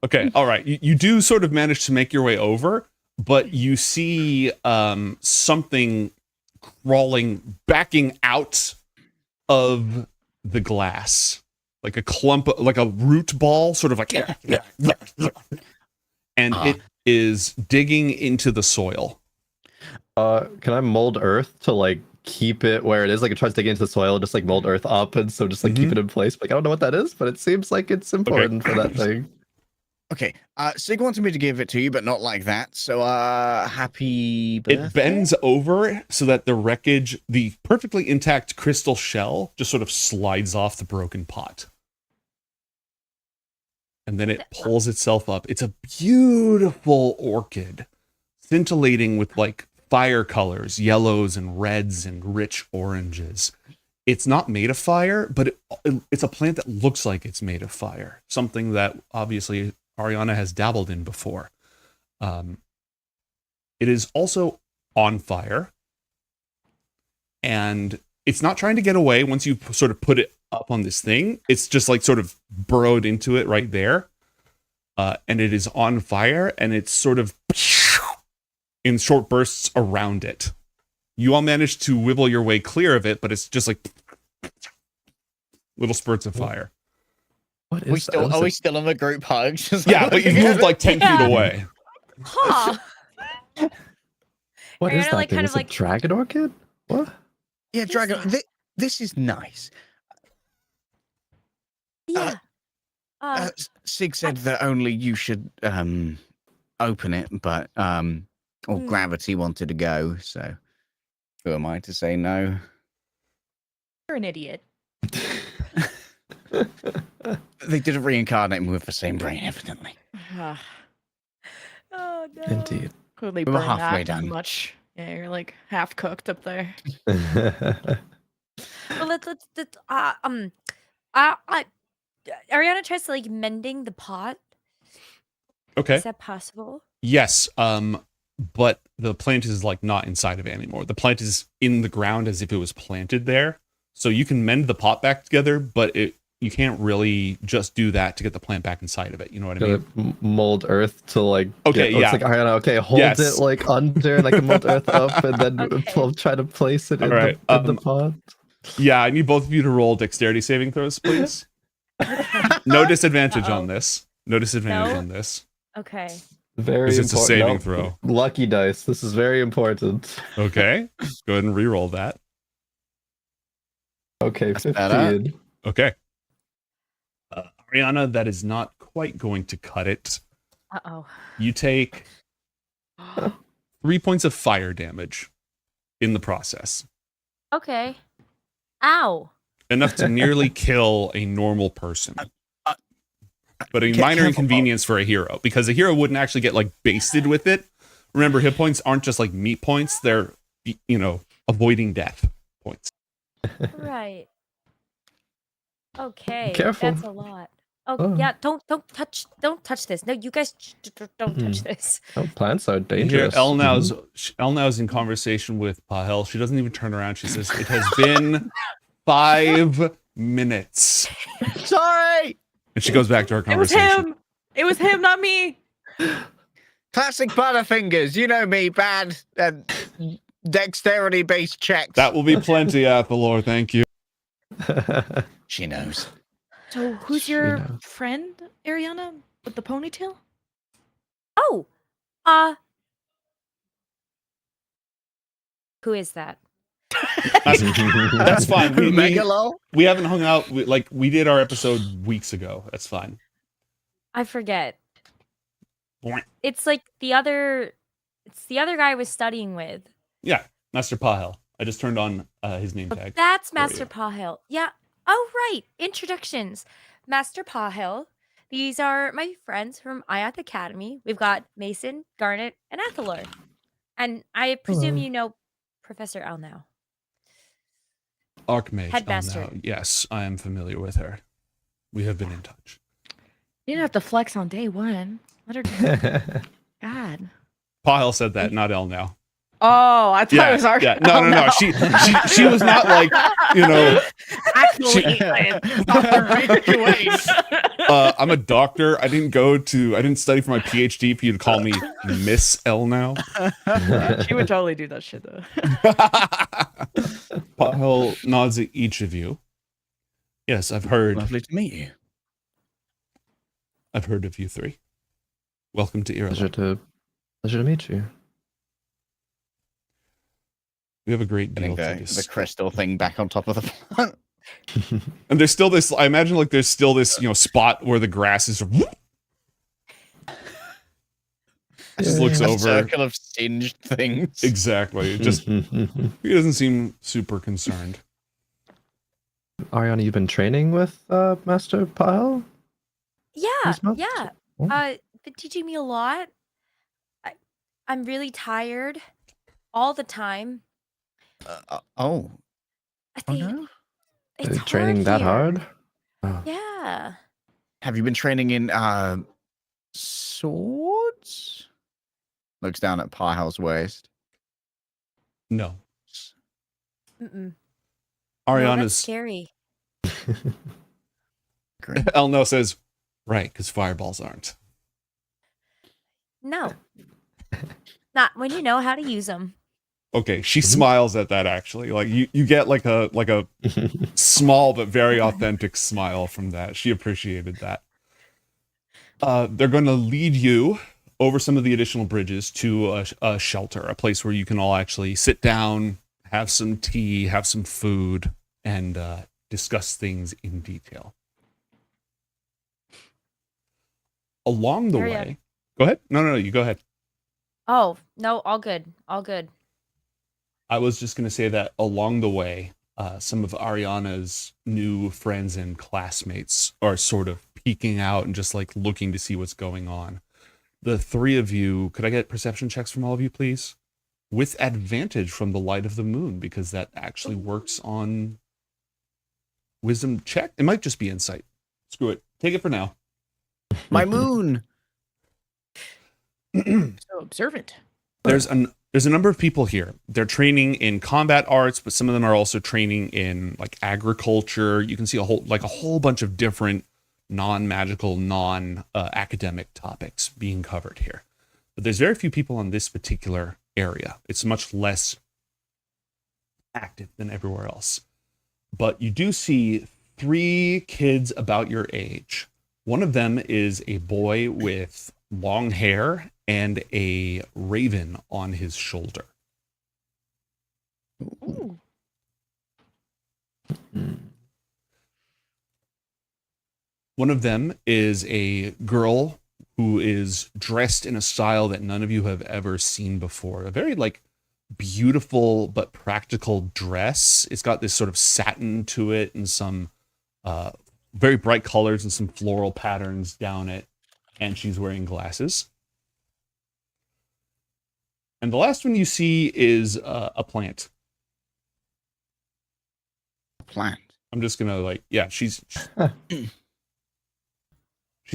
A: Okay, all right. You do sort of manage to make your way over, but you see something crawling, backing out of the glass, like a clump, like a root ball, sort of and it is digging into the soil.
H: Can I mold earth to keep it where it is. Like it tries to dig into the soil, just like mold earth up, and so just like keep it in place. Like I don't know what that is, but it seems like it's important for that thing.
C: Okay, Sig wanted me to give it to you, but not like that. So, happy birthday.
A: It bends over so that the wreckage, the perfectly intact crystal shell, just sort of slides off the broken pot. And then it pulls itself up. It's a beautiful orchid, scintillating with like fire colors, yellows and reds and rich oranges. It's not made of fire, but it's a plant that looks like it's made of fire. Something that obviously Arianna has dabbled in before. It is also on fire. And it's not trying to get away once you sort of put it up on this thing. It's just like sort of burrowed into it right there. And it is on fire, and it's sort of in short bursts around it. You all managed to wibble your way clear of it, but it's just like little spurts of fire.
H: What is
C: Are we still in the group hug?
A: Yeah, but you've moved like 10 feet away.
F: Huh.
H: What is
F: Arianna,
H: that
F: like,
H: thing?
F: kind
H: Is
F: of
H: it
F: like-
H: dragon orchid? What?
C: Yeah, Dragon. This is nice.
F: Yeah.
C: Sig said that only you should open it, but Gravity wanted to go, so who am I to say no?
B: You're an idiot.
C: They didn't reincarnate me with the same brain, evidently.
B: Oh no.
H: Indeed.
B: Clearly
C: We were
B: burned
C: halfway
B: that too
C: done.
B: much. Yeah, you're like half cooked up there.
F: Well, let's Ariana tries to like mending the pot.
A: Okay.
F: Is that possible?
A: Yes. But the plant is like not inside of it anymore. The plant is in the ground as if it was planted there. So you can mend the pot back together, but you can't really just do that to get the plant back inside of it. You know what I mean?
H: Gotta mold earth to like.
A: Okay,
H: It's
A: yeah.
H: like Ariana. Okay, hold
A: Yes.
H: it like under, like mold earth up, and then
F: Okay.
H: try to place it in,
A: Alright,
H: in the pot.
A: Yeah, I need both of you to roll dexterity saving throws, please. No disadvantage on this. No disadvantage
F: No?
A: on this.
F: Okay.
H: Very
A: Because it's a saving
H: Nope.
A: throw.
H: Lucky dice. This is very important.
A: Okay. Go ahead and re-roll that.
H: Okay,
C: That's better.
H: 15.
A: Okay. Arianna, that is not quite going to cut it.
F: Uh-oh.
A: You take 3 points of fire damage in the process.
F: Okay. Ow.
A: Enough to nearly kill a normal person. But a minor
C: careful.
A: inconvenience for a hero, because a hero wouldn't actually get like basted with it. Remember, hit points aren't just like meat points, they're, avoiding death points.
F: Right. Okay.
H: Careful.
F: That's a lot. Oh,
H: Oh.
F: yeah, don't touch this. No, you guys don't touch this.
H: Oh, plants are
A: Here,
H: dangerous.
A: Elnow's in conversation with Pahel. She doesn't even turn around. She says, "It has been 5 minutes."
C: Sorry!
A: And she goes back to her
B: It was
A: conversation.
B: him. It was him, not me.
C: Classic Butterfingers, you know me, bad dexterity-based checks.
A: That will be plenty, Athalor. Thank you.
C: She knows.
B: So who's
H: She
B: your
H: knows.
B: friend, Arianna, with the ponytail?
F: Oh. Who is that?
A: That's fine.
C: Megalo?
A: We haven't hung out. We did our episode weeks ago. That's fine.
F: I forget.
A: Boing.
F: It's like the other guy I was studying with.
A: Yeah, Master Pahel. I just turned on his name
F: Oh,
A: tag.
F: that's
A: for
F: Master
A: you.
F: Pahel. Yeah. Oh, right. Introductions. Master Pahel. These are my friends from Ioth Academy. We've got Mason, Garnet, and Athalor. And I presume
H: Hello.
F: you know Professor Al now.
A: Archmage.
F: Headmaster.
A: Elnau. Yes, I am familiar with her. We have been in touch.
B: You didn't have to flex on day one. Let her do God.
A: Pahel said that, not Elnau.
B: Oh, I thought it was our.
A: Yeah. No,
B: oh,
A: no, no. She was not like,
B: Actually,
A: I'm a doctor. I didn't study for my PhD for you to call me Miss Elnau.
B: she would totally do that shit though.
A: Pahel nods at each of you. Yes, I've heard.
C: Lovely to meet you.
A: I've heard of you three. Welcome to
H: Pleasure
A: Ireland.
H: to meet you.
A: We have a great deal
C: Getting
A: to
C: the
A: discuss.
C: crystal thing back on top of the plant.
A: And there's still this, I imagine like there's still this, spot where the grass is just looks
C: A
A: over.
C: circle of singed things.
A: Exactly. It just he doesn't seem super concerned.
H: Arianna, you've been training with Master Pyle?
F: Yeah,
H: These months?
F: yeah.
H: Oh.
F: Been teaching me a lot. I'm really tired all the time.
C: Oh.
F: I
C: Oh
F: think
C: no.
F: it's
H: Training
F: hard
H: that
F: here.
H: hard? Oh.
F: Yeah.
C: Have you been training in swords? Looks down at Pyle's waist.
A: No.
F: Mm-mm. No, that's
A: Ariana's
F: scary.
A: Elno says, right, because fireballs aren't.
F: No. Not when you know how to use them.
A: Okay, she smiles at that actually. Like you get like a small but very authentic smile from that. She appreciated that. They're going to lead you over some of the additional bridges to a shelter, a place where you can all actually sit down, have some tea, have some food, and discuss things in detail. Along the
F: Arianna.
A: way, go ahead. No, you go ahead.
F: Oh, no, all good. All good.
A: I was just going to say that along the way, some of Ariana's new friends and classmates are sort of peeking out and just like looking to see what's going on. The three of you, could I get perception checks from all of you, please? With advantage from the light of the moon, because that actually works on wisdom check. It might just be insight. Screw it. Take it for now.
C: My moon.
B: So observant.
A: There's a number of people here. They're training in combat arts, but some of them are also training in like agriculture. You can see a whole bunch of different non-magical, non-academic topics being covered here. But there's very few people on this particular area. It's much less active than everywhere else. But you do see 3 kids about your age. One of them is a boy with long hair and a raven on his shoulder.
F: Ooh.
A: One of them is a girl who is dressed in a style that none of you have ever seen before. A very like beautiful but practical dress. It's got this sort of satin to it and some very bright colors and some floral patterns down it. And she's wearing glasses. And the last one you see is a plant.
C: Plant.
A: I'm just gonna like, yeah, she's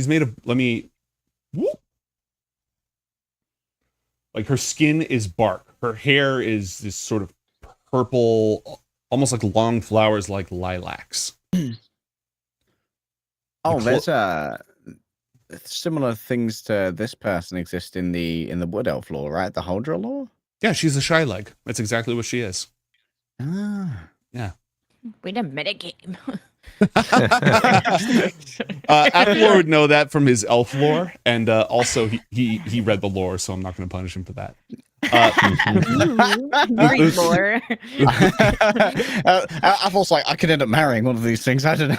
A: made of, like her skin is bark. Her hair is this sort of purple, almost like long flowers like lilacs.
C: Oh, there's similar things to this person exist in the wood elf lore, right? The Huldra lore?
A: Yeah, she's a shy leg. That's exactly what she is.
C: Ah.
A: Yeah.
B: Wait a minute,
A: Athlor would know that from his elf lore, and also he read the lore, so I'm not going to punish him for that.
B: Great lore.
C: Athel's like, I could end up marrying one of these things. I don't know.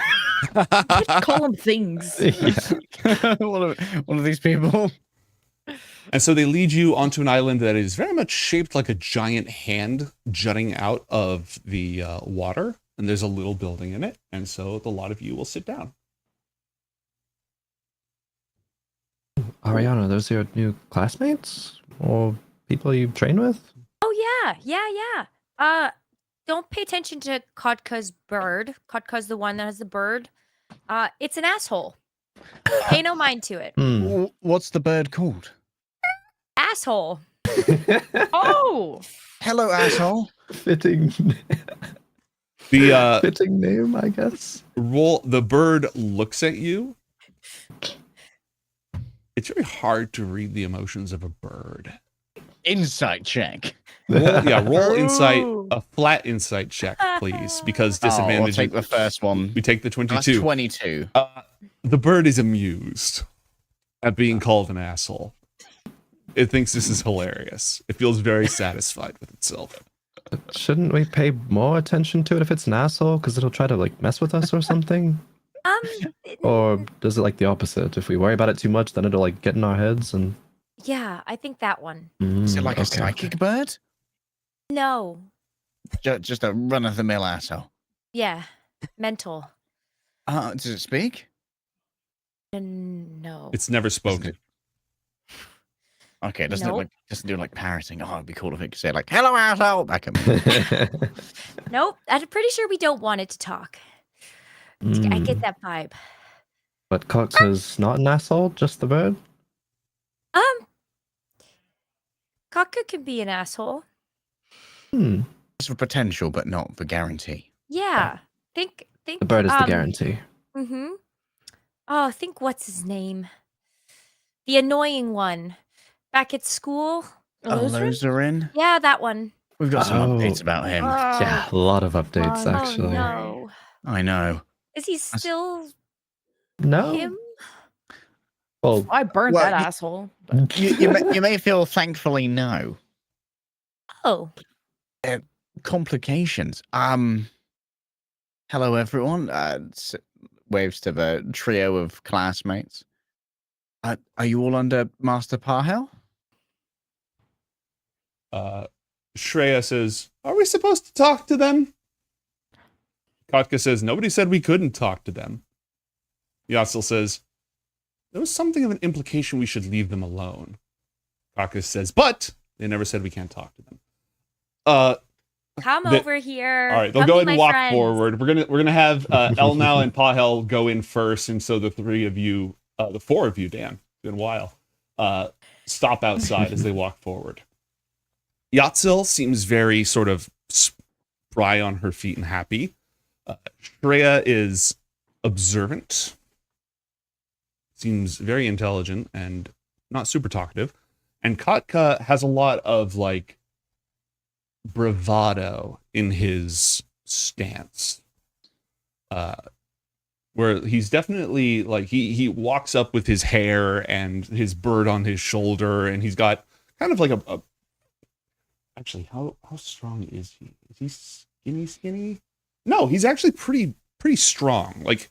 B: Call them things.
C: one of these people.
A: And so they lead you onto an island that is very much shaped like a giant hand jutting out of the water. And there's a little building in it. And so a lot of you will sit down.
H: Arianna, those are your new classmates? Or people you train with?
F: Oh, yeah. Don't pay attention to Kodka's bird. Kodka's the one that has the bird. It's an asshole. Pay no mind to it.
C: What's the bird called?
F: Asshole.
B: Oh!
C: Hello, asshole.
H: Fitting.
A: The
H: fitting name, I guess.
A: the bird looks at you. It's very hard to read the emotions of a bird.
C: Insight check.
A: Roll insight, a flat insight check, please, because disadvantage.
C: We'll take the first one.
A: We take the 22.
C: That's 22.
A: The bird is amused at being called an asshole. It thinks this is hilarious. It feels very satisfied with itself.
H: Shouldn't we pay more attention to it if it's an asshole? Because it'll try to like mess with us or something? Or does it like the opposite? If we worry about it too much, then it'll like get in our heads and.
F: Yeah, I think that one.
C: Is it like a
H: Okay,
C: psychic bird?
F: No.
C: Just a run-of-the-mill asshole.
F: Yeah. Mental.
C: Does it speak?
F: No.
A: It's never spoken.
C: Okay, doesn't
F: Nope.
C: it doesn't do like parroting? Oh, it'd be cool if it could say like "Hello, asshole" back at me.
F: Nope. I'm pretty sure we don't want it to talk. I get that vibe.
H: But Cox is not an asshole, just the bird?
F: Kaka can be an asshole.
C: It's for potential, but not for guarantee.
F: Yeah. Think.
H: The bird is the guarantee.
F: Mm-hmm. Oh, think what's his name? The annoying one. Back at school.
C: Lozarin?
F: Yeah, that one.
C: We've got some
H: Oh.
C: updates about him.
H: Yeah, a lot of updates
B: Oh,
H: actually.
F: No.
C: I know.
F: Is he still
H: No?
F: him?
H: Well,
B: I burned
C: Well,
B: that
C: y-
B: asshole. But
C: You may feel thankfully no.
F: Oh.
C: Complications. Hello everyone. Waves to the trio of classmates. Are you all under Master Parhel?
A: Shreya says, "Are we supposed to talk to them?" Kotka says, "Nobody said we couldn't talk to them." Yassel says, "There was something of an implication we should leave them alone." Kotka says, "But they never said we can't talk to them."
F: Come over here.
A: All right, they'll
F: Come
A: go
F: be
A: ahead and
F: my
A: walk
F: friends.
A: forward. We're gonna have Elnal and Pahel go in first, and so the three of you, the four of you, Dan, it's been a while, stop outside as they walk forward. Yatzil seems very sort of spry on her feet and happy. Shreya is observant, seems very intelligent and not super talkative, and Kotka has a lot of like bravado in his stance, where he's definitely like he walks up with his hair and his bird on his shoulder, and he's got kind of like a actually how strong is he? Is he skinny? No, he's actually pretty strong. Like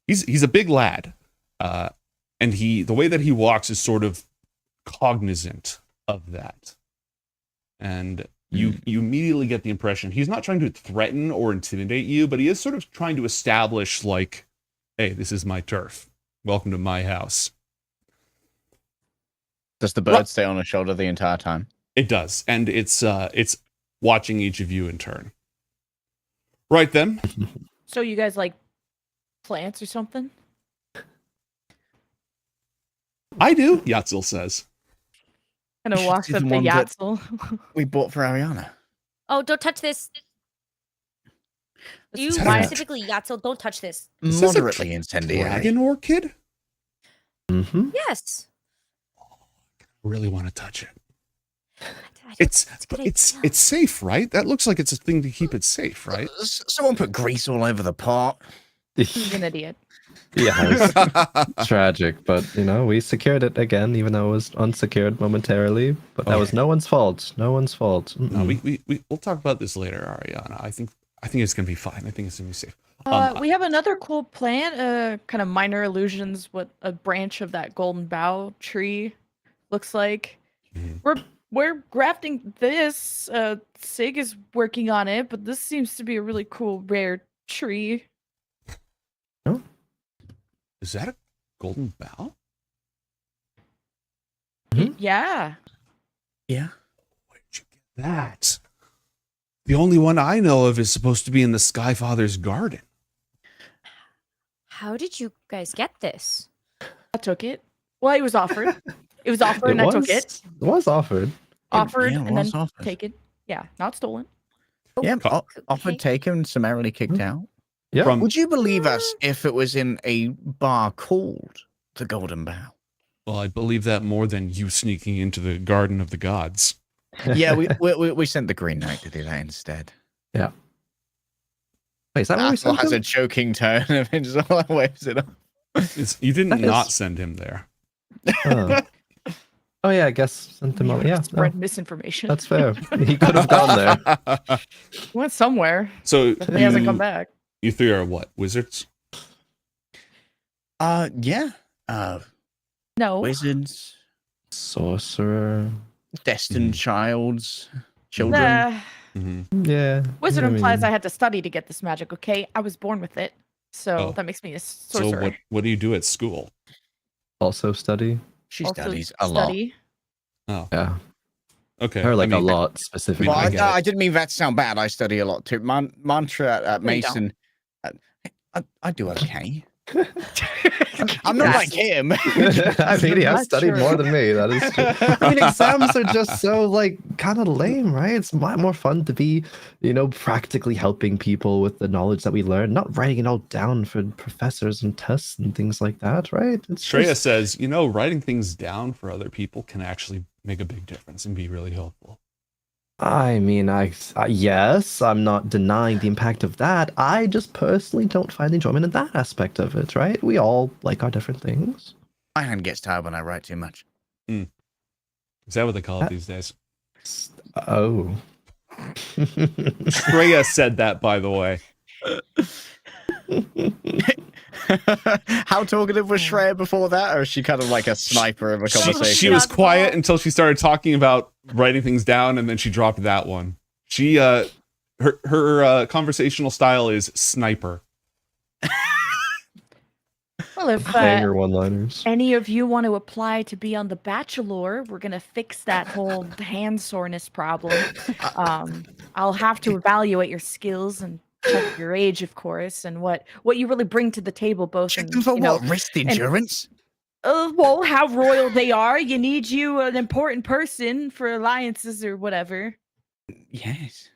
A: he's a big lad, and the way that he walks is sort of cognizant of that, and you immediately get the impression he's not trying to threaten or intimidate you, but he is sort of trying to establish like, hey, this is my turf. Welcome to my house.
C: Does the bird stay on his shoulder the entire time?
A: It does, and it's watching each of you in turn. Right then.
B: so you guys like plants or something?
A: I do, Yatzil says.
B: Kind of
C: should
B: walks
C: see
B: up
C: the
B: to
C: one that-
B: Yatzil.
C: We bought for Arianna.
F: Oh, don't touch this. You
A: Is that a-
F: specifically, Yatzel, don't touch this.
A: Is this a
C: Moderately incendiary.
A: Dragon orchid?
H: Mm-hmm.
F: Yes.
A: I really want to touch it.
F: I don't-
A: It's
F: a good
A: it's
F: idea.
A: safe, right? That looks like it's a thing to keep it safe, right?
C: Someone put grease all over the pot.
B: He's an idiot.
H: Yeah, it's tragic, but you know, we secured it again, even though it was unsecured momentarily. But that was no one's fault. No one's fault.
A: No, we'll talk about this later, Ariana. I think it's gonna be fine. I think it's gonna be safe.
B: We have another cool plant, kind of minor illusions, what a branch of that golden bough tree looks like.
A: Mhm.
B: We're grafting this. Sig is working on it, but this seems to be a really cool rare tree.
A: Is that a golden bough?
B: Yeah.
C: Yeah.
A: Where'd you get that? The only one I know of is supposed to be in the Skyfather's garden.
F: How did you guys get this?
B: I took it. Well, it was offered. It was offered and I took it.
H: It was offered.
B: Offered
C: yeah, it
B: and then
C: was offered.
B: taken. Yeah, not stolen.
C: Yeah,
A: Co-
C: offered, taken, summarily kicked out.
H: Yeah.
A: From
C: Would you believe us if it was in a bar called the Golden Bough?
A: well, I believe that more than you sneaking into the garden of the gods.
C: Yeah, we sent the Green Knight to do that instead.
H: Wait, is that what we
C: Apple
H: sent
C: has
H: him?
C: a choking tone and then just like waves it off.
A: You didn't
H: That is-
A: not send him there.
H: Oh. Oh yeah, I guess sent him out. Yeah,
B: Spread
H: no,
B: misinformation.
H: that's fair. He could have gone there.
B: He went somewhere.
A: So
B: He hasn't come back.
A: you three are what? Wizards?
C: Yeah.
B: No.
C: Wizards,
H: Sorcerer.
C: destined children.
H: Yeah.
B: Wizard
H: I
B: implies
H: mean,
B: I had to study to get this magic, okay? I was born with it. So
A: Oh.
B: that makes me a
A: So
B: sorcerer.
A: what do you do at school?
H: also study.
C: She
B: Also
C: studies a lot.
B: study.
A: Oh,
H: Yeah.
A: okay.
H: Or like
A: I mean,
H: a lot specifically.
C: Well,
A: I get it.
C: I didn't mean that to sound bad. I study a lot too. Mantra at
B: No, you don't.
C: Mason. I do okay. I'm not like him.
H: I mean, he has
B: Not
H: studied
B: sure.
H: more than me. That is true. I mean, exams are just so like kind of lame, right? It's more fun to be, practically helping people with the knowledge that we learn, not writing it all down for professors and tests and things like that, right? It's
A: Shreya
H: just-
A: says, writing things down for other people can actually make a big difference and be really helpful.
H: I mean, yes, I'm not denying the impact of that. I just personally don't find enjoyment in that aspect of it, right? We all like our different things.
C: My hand gets tired when I write too much.
A: Is that what they call it these days?
H: Oh.
A: Shreya said that, by the way.
C: How talkative was Shreya before that, or is she kind of like a sniper of a conversation?
A: She was
F: Not at
A: quiet
F: all.
A: until she started talking about writing things down, and then she dropped that one. She her conversational style is sniper.
B: Well, if
H: Banger one-liners.
B: any of you want to apply to be on The Bachelor, we're gonna fix that whole hand soreness problem. I'll have to evaluate your skills and check your age, of course, and what you really bring to the table, both
C: Check
B: in,
C: them for
B: you know,
C: what? Wrist endurance?
B: well, how royal they are. You need an important person for alliances or whatever.
C: Yes.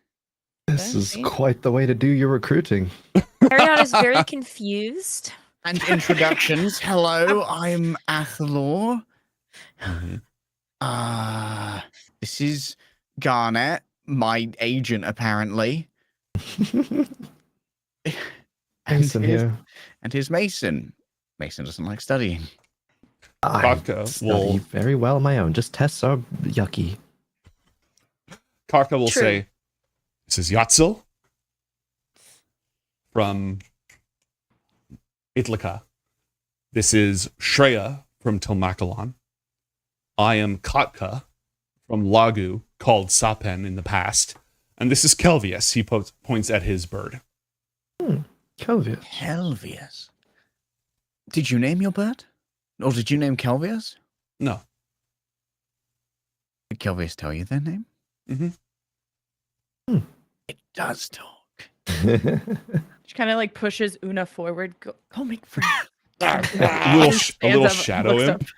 H: This is
B: Okay.
H: quite the way to do your recruiting.
F: Arianna is very confused.
C: And introductions. Hello, I'm Athalor. This is Garnet, my agent, apparently.
H: Mason
C: here's,
H: here.
C: and here's Mason. Mason doesn't like studying.
H: I
A: Kafka
H: study
A: will-
H: very well on my own. Just tests are yucky.
A: Karka will
B: True.
A: say, "This is Yatsil from Itlika. This is Shreya from Tilmakalon. I am Katka from Lagu, called Sapen in the past. And this is Kelvius." He points at his bird.
H: Kelvia.
C: Kelvius. Did you name your bird? Or did you name Kelvius?
A: No.
C: Did Kelvius tell you their name?
A: Mm-hmm.
C: It does talk.
B: She kind of like pushes Una forward. Go make friends.
A: A little
B: Stands up,
A: shadow
B: looks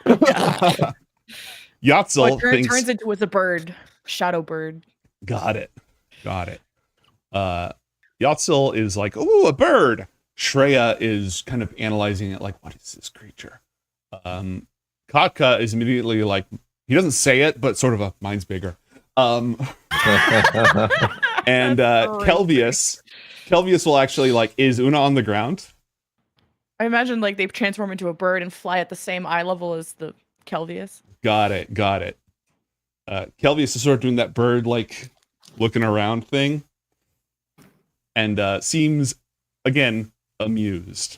A: him.
B: up.
A: Yatsil
B: What
A: thinks...
B: turns into a bird, shadow bird.
A: Got it. Yatsil is like, "Ooh, a bird." Shreya is kind of analyzing it like, what is this creature? Katka is immediately like, he doesn't say it, but sort of mine's bigger. And Kelvius will actually like, "Is Una on the ground?"
B: I imagine like they transform into a bird and fly at the same eye level as the Kelvius.
A: Got it. Kelvius is sort of doing that bird like looking around thing, and seems again amused.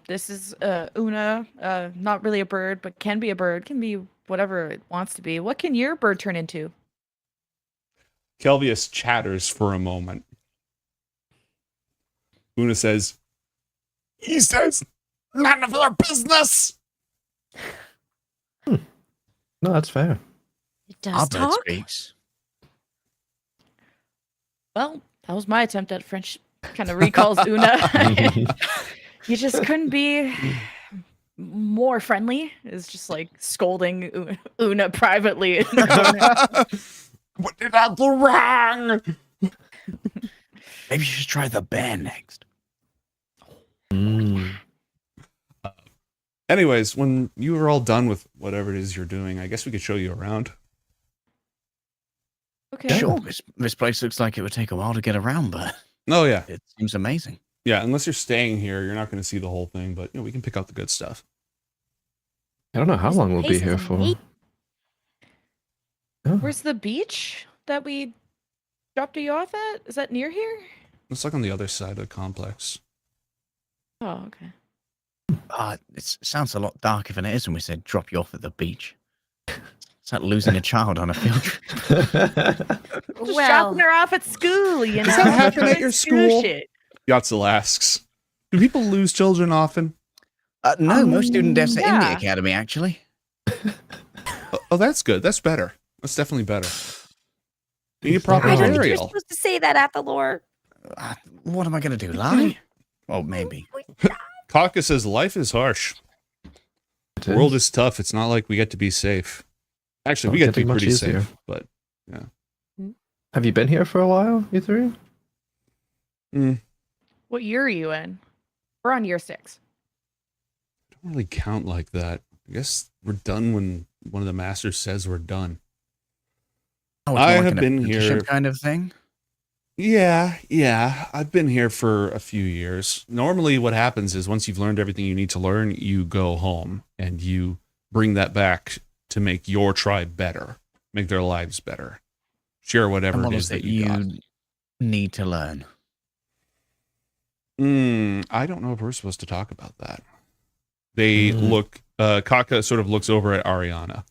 B: This is Una. Not really a bird, but can be a bird. Can be whatever it wants to be. What can your bird turn into?
A: Kelvius chatters for a moment. Una says, "He says none of your business."
H: No, that's fair.
F: It
C: Our
F: does
C: bird
F: talk.
C: speaks.
B: Well, that was my attempt at French. Kind of recalls Una. You just couldn't be more friendly. It's just like scolding Una privately. In the corner.
A: What did I do wrong?
C: Maybe you should try the bear next.
A: Anyways, when you are all done with whatever it is you're doing, I guess we could show you around.
B: Okay.
C: Sure, this place looks like it would take a while to get around, but
A: Oh yeah,
C: it seems amazing.
A: yeah. Unless you're staying here, you're not going to see the whole thing. But we can pick out the good stuff.
H: I don't know how
F: Use the
H: long we'll be
F: pace
H: here
F: of
H: for.
F: nature.
H: Oh,
B: Where's the beach that we dropped you off at? Is that near here?
A: It's like on the other side of the complex.
B: Oh, okay.
C: It sounds a lot darker than it is when we said drop you off at the beach. It's like losing a child on a field trip.
B: Just
F: Well,
B: dropping her off at school, you know?
A: Does that happen at your school?
B: Shit.
A: Yatzel asks. Do people lose children often?
C: No, most student deaths are in the
B: yeah.
C: academy, actually.
A: Oh, that's good. That's better. That's definitely better. You need proper
F: I don't think you're
A: burial.
F: supposed to say that at the lore.
C: What am I going to do, lie? Well, maybe.
A: Kaka says life is harsh.
H: it
A: The world is tough. It's not like we get to be safe. Actually,
H: Not
A: we get to be
H: getting much
A: pretty
H: easier.
A: safe, but
H: Have you been here for a while, you three?
B: What year are you in? We're on year 6.
A: don't really count like that. I guess we're done when one of the masters says we're done.
C: Oh, it's
A: I
C: more like
A: have
C: an
A: been
C: apprenticeship
A: here-
C: kind of thing.
A: Yeah. I've been here for a few years. Normally what happens is once you've learned everything you need to learn, you go home and you bring that back to make your tribe better, make their lives better. Share whatever
C: And
A: it
C: what
A: is
C: is
A: that
C: it
A: you got.
C: you need to learn?
A: I don't know if we're supposed to talk about that. They look, Kaka sort of looks over at Arianna.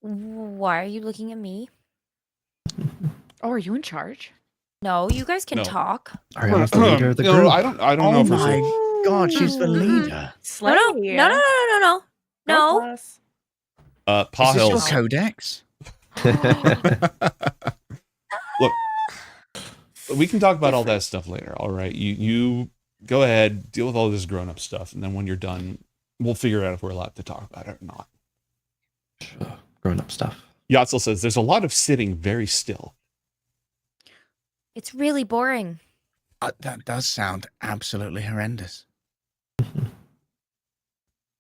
F: Why are you looking at me?
B: Oh, are you in charge?
F: No, you guys can
A: No.
F: talk.
H: Ariana's the leader of the group.
A: No, I don't know
C: Oh
A: if we're
C: my
A: supposed
C: god, she's the
B: Ooh.
C: leader.
F: No,
B: Slay.
F: no. No.
B: Boss.
A: Pa
C: Is this your
A: Hills.
C: codex?
A: Look, we can talk about all that stuff later. All right, you go ahead, deal with all this grown-up stuff, and then when you're done, we'll figure out if we're allowed to talk about it or not.
H: Sure. Grown-up stuff.
A: Yatzel says there's a lot of sitting very still.
F: It's really boring.
C: That does sound absolutely horrendous.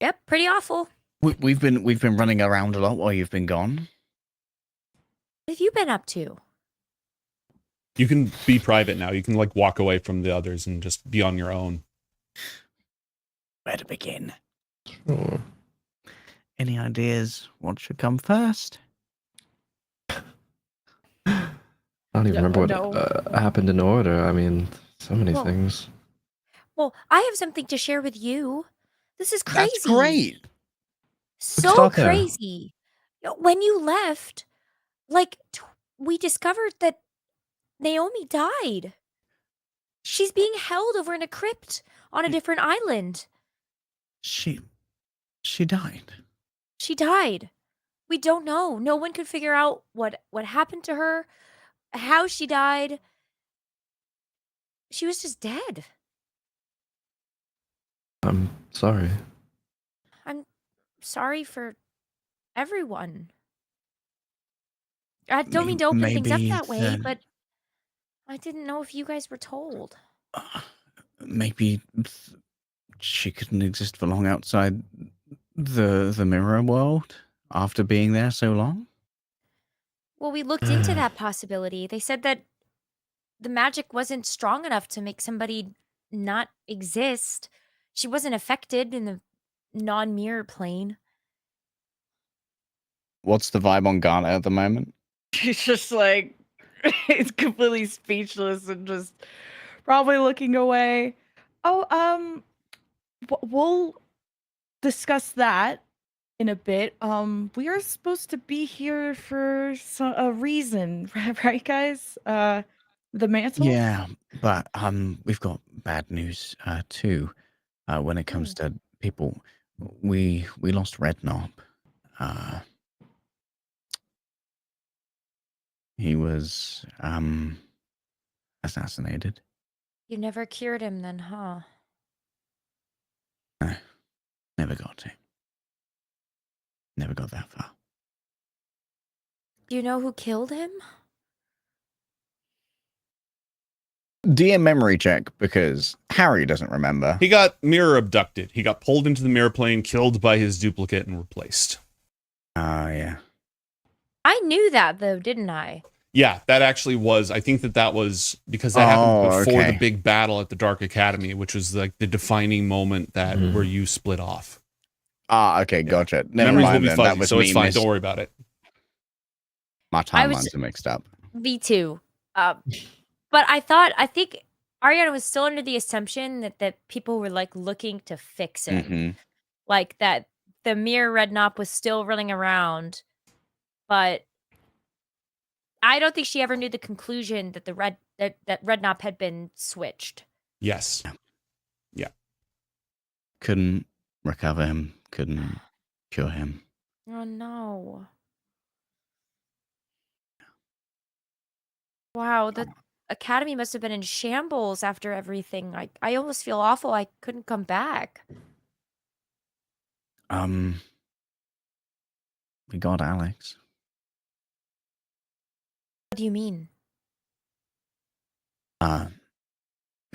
F: Yep, pretty awful.
C: We've been running around a lot while you've been gone.
F: What have you been up to?
A: You can be private now. You can like walk away from the others and just be on your own.
C: Where to begin?
H: Sure.
C: Any ideas? What should come first?
H: I don't even remember what happened in order. I mean, so many
F: Well,
H: things.
F: Well, I have something to share with you. This is crazy.
C: That's great.
F: So
H: start there.
F: crazy. When you left, we discovered that Naomi died. She's being held over in a crypt on a different island.
C: She died.
F: She died. We don't know. No one could figure out what happened to her, how she died. She was just dead.
H: I'm sorry.
F: I'm sorry for everyone. I don't mean to open things up
C: Maybe
F: that way,
C: then-
F: but I didn't know if you guys were told.
C: Maybe she couldn't exist for long outside the mirror world after being there so long.
F: Well, we looked into that possibility. They said that the magic wasn't strong enough to make somebody not exist. She wasn't affected in the non-mirror plane.
C: What's the vibe on Garnet at the moment?
B: She's just like, it's completely speechless and just probably looking away. Oh, we'll discuss that in a bit. We are supposed to be here for a reason, right, guys? The mantle.
C: Yeah, but we've got bad news too. When it comes to people, we lost Red Knob. He was assassinated.
F: You never cured him then, huh?
C: No, never got to. Never got that far.
F: Do you know who killed him?
C: DM memory check, because Harry doesn't remember.
A: He got mirror abducted. He got pulled into the mirror plane, killed by his duplicate, and replaced.
C: Yeah.
F: I knew that though, didn't I?
A: Yeah, that actually was. I think that was because that happened before the
C: okay.
A: big battle at the Dark Academy, which was like the defining moment that where you split off.
C: Okay, gotcha. Never
A: Memories will
C: mind
A: be
C: then.
A: fuzzy,
C: That was
A: so it's
C: me
A: fine. Don't worry about it.
C: My
F: I was-
C: timelines are mixed up.
F: Me too. But I think Arianna was still under the assumption that people were like looking to fix him.
C: Mm-hmm.
F: Like that the mere Red Knop was still running around, but I don't think she ever knew the conclusion that that Red Knop had been switched.
A: Yes. Yeah.
C: Couldn't recover him. Couldn't cure him.
F: Oh no. Wow, the academy must have been in shambles after everything. I almost feel awful I couldn't come back.
C: We got Alex.
F: What do you mean?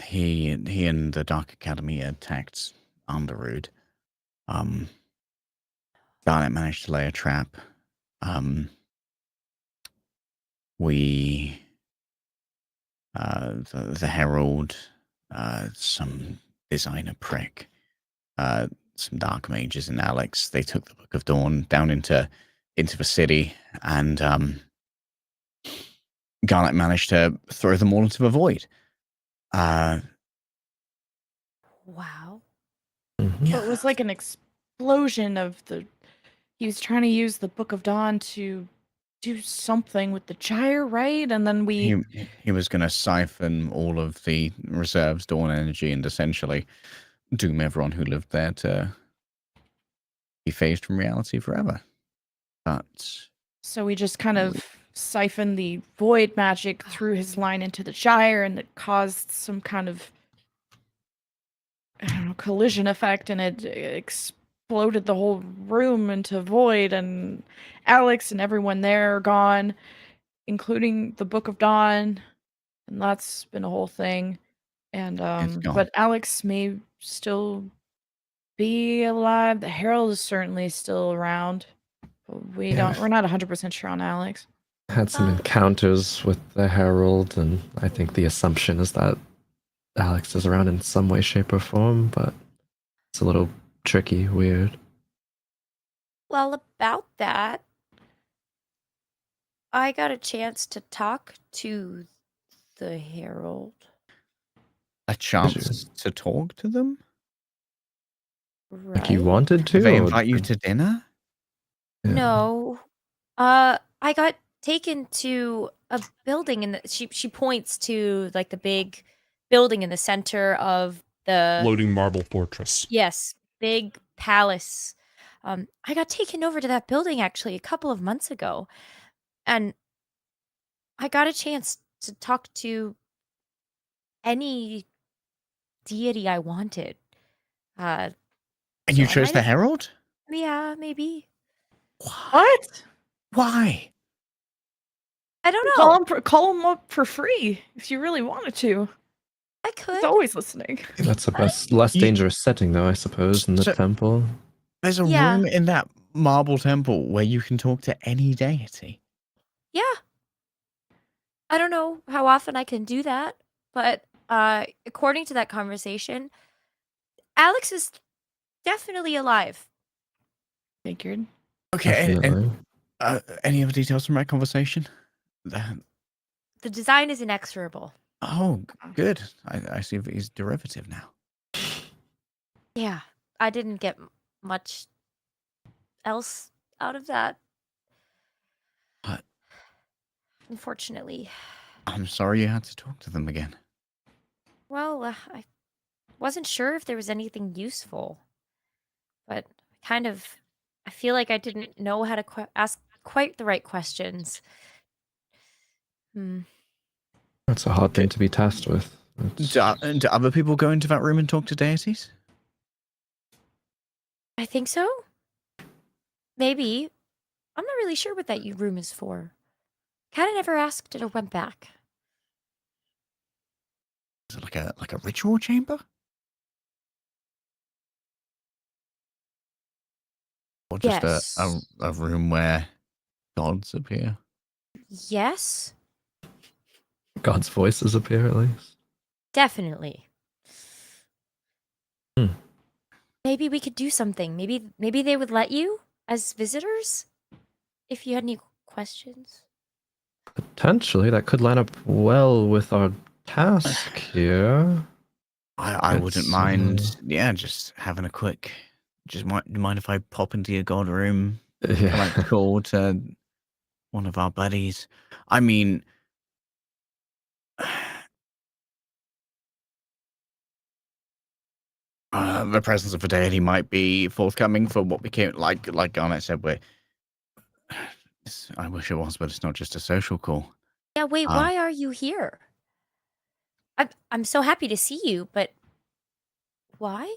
C: He and the Dark Academy attacked Underwood. Garnet managed to lay a trap. We the Herald, some designer prick, some dark mages and Alex, they took the Book of Dawn down into the city, and Garnet managed to throw them all into the void.
F: Wow.
B: It was like an explosion of the. He was trying to use the Book of Dawn to do something with the Gyre, right? And then
C: He was going to siphon all of the reserves Dawn energy and essentially doom everyone who lived there to be phased from reality forever. But
B: So we just kind of siphoned the void magic through his line into the Gyre, and it caused some kind of, I don't know, collision effect, and it exploded the whole room into void, and Alex and everyone there are gone, including the Book of Dawn, and that's been a whole thing. And
C: gone.
B: but Alex may still be alive. The Herald is certainly still around. But we're not 100% sure on Alex.
H: Had some encounters with the Herald, and I think the assumption is that Alex is around in some way, shape, or form, but it's a little tricky, weird.
F: Well, about that, I got a chance to talk to the Herald.
C: a chance to talk to them?
F: Right?
H: Like you wanted to?
C: Did they
H: or
C: invite you
H: did-
C: to dinner?
H: Yeah.
F: No. I got taken to a building and she points to like the big building in the center of the
A: Floating marble fortress.
F: Yes, big palace. I got taken over to that building actually a couple of months ago, and I got a chance to talk to any deity I wanted.
C: And
F: So
C: you
F: I
C: chose
F: might
C: the
F: have-
C: Herald?
F: Yeah, maybe.
B: What?
C: Why?
F: I don't know.
B: Call him up for free if you really wanted to.
F: I could.
B: He's always listening.
H: That's the best, less dangerous setting, though, I suppose, in the
C: So-
H: temple.
C: There's a
F: Yeah.
C: room in that marble temple where you can talk to any deity.
F: Yeah. I don't know how often I can do that, but according to that conversation, Alex is definitely alive.
B: Figured.
C: Okay,
H: Definitely.
C: any other details from that conversation?
F: The design is inexorable.
C: Oh, good. I see that he's derivative now.
F: Yeah, I didn't get much else out of that.
C: What?
F: Unfortunately.
C: I'm sorry you had to talk to them again.
F: Well, I wasn't sure if there was anything useful, but I feel like I didn't know how to ask quite the right questions.
H: That's a hard thing to be tasked with.
C: Do other people go into that room and talk to deities?
F: I think so. Maybe. I'm not really sure what that room is for. Kinda never asked it or went back.
C: Is it like a ritual chamber? Or just
F: Yes.
C: a room where gods appear?
F: Yes.
H: God's voices appear at least.
F: Definitely.
H: Hmm.
F: Maybe we could do something. Maybe they would let you as visitors if you had any questions.
H: Potentially, that could line up well with our task here.
C: I wouldn't
H: It's,
C: mind. Yeah, just having a quick. Just mind if I pop into your god room,
H: Yeah.
C: collect a call to one of our buddies? I mean, the presence of a deity might be forthcoming for what became like Garnet said. I wish it was, but it's not just a social call.
F: Yeah, wait, why are you here? I'm so happy to see you, but why?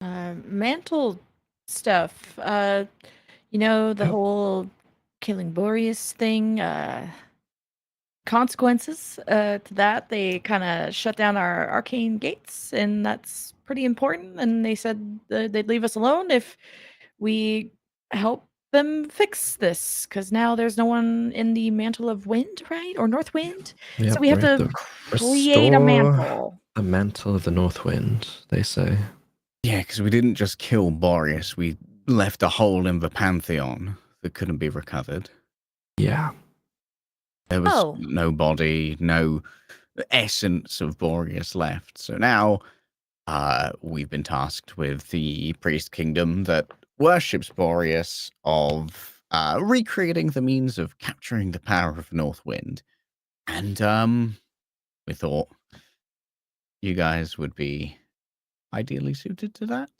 B: Mantle stuff. The whole killing Boreas thing. Consequences to that. They kind of shut down our arcane gates, and that's pretty important. And they said they'd leave us alone if we help them fix this, because now there's no one in the Mantle of Wind, right? Or North Wind.
H: Yep,
B: So we have to create a
H: restore
B: mantle.
H: the mantle of the North Wind, they say.
C: Yeah, because we didn't just kill Boreas, we left a hole in the Pantheon that couldn't be recovered.
H: Yeah.
C: There was no body, no essence of Boreas left. So now we've been tasked with the priest kingdom that worships Boreas of recreating the means of capturing the power of North Wind. And we thought you guys would be ideally suited to that.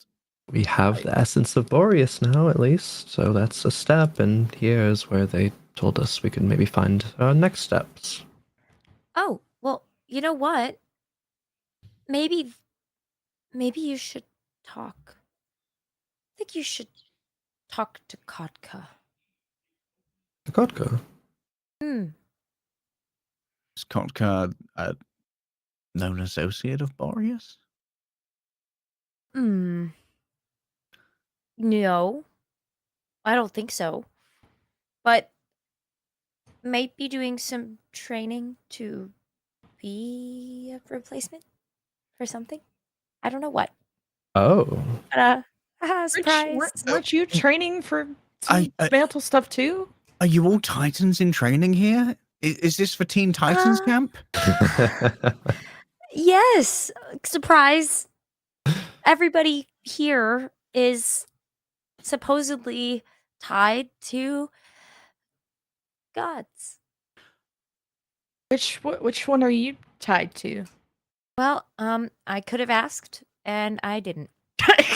H: We have the essence of Boreas now, at least, so that's a step, and here's where they told us we could maybe find our next steps.
F: Oh, well, you know what? Maybe you should talk. I think you should talk to Kotka.
H: The Kotka?
C: Is Kotka a known associate of Boreas?
F: No, I don't think so. But might be doing some training to be a replacement for something. I don't know what.
H: Oh.
F: Surprise.
B: Weren't you training for some mantle stuff too?
C: Are you all Titans in training here? Is this for Teen Titans camp?
F: Yes. Surprise. Everybody here is supposedly tied to gods.
B: Which one are you tied to?
F: Well, I could have asked, and I didn't.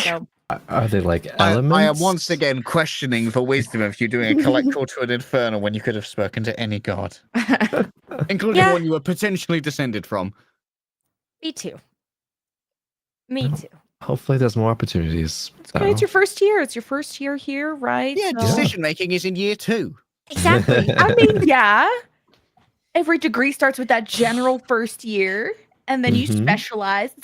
F: So
H: Are they like elements?
C: I am once again questioning the wisdom of you doing a collect call to an inferno when you could have spoken to any god, including one you were potentially descended from.
F: Me too. Me too.
H: Hopefully there's more opportunities.
B: Okay, it's your first year. It's your first year here, right?
C: Yeah, decision making is in year 2.
F: Exactly.
B: I mean, yeah. Every degree starts with that general first year, and then you specialize.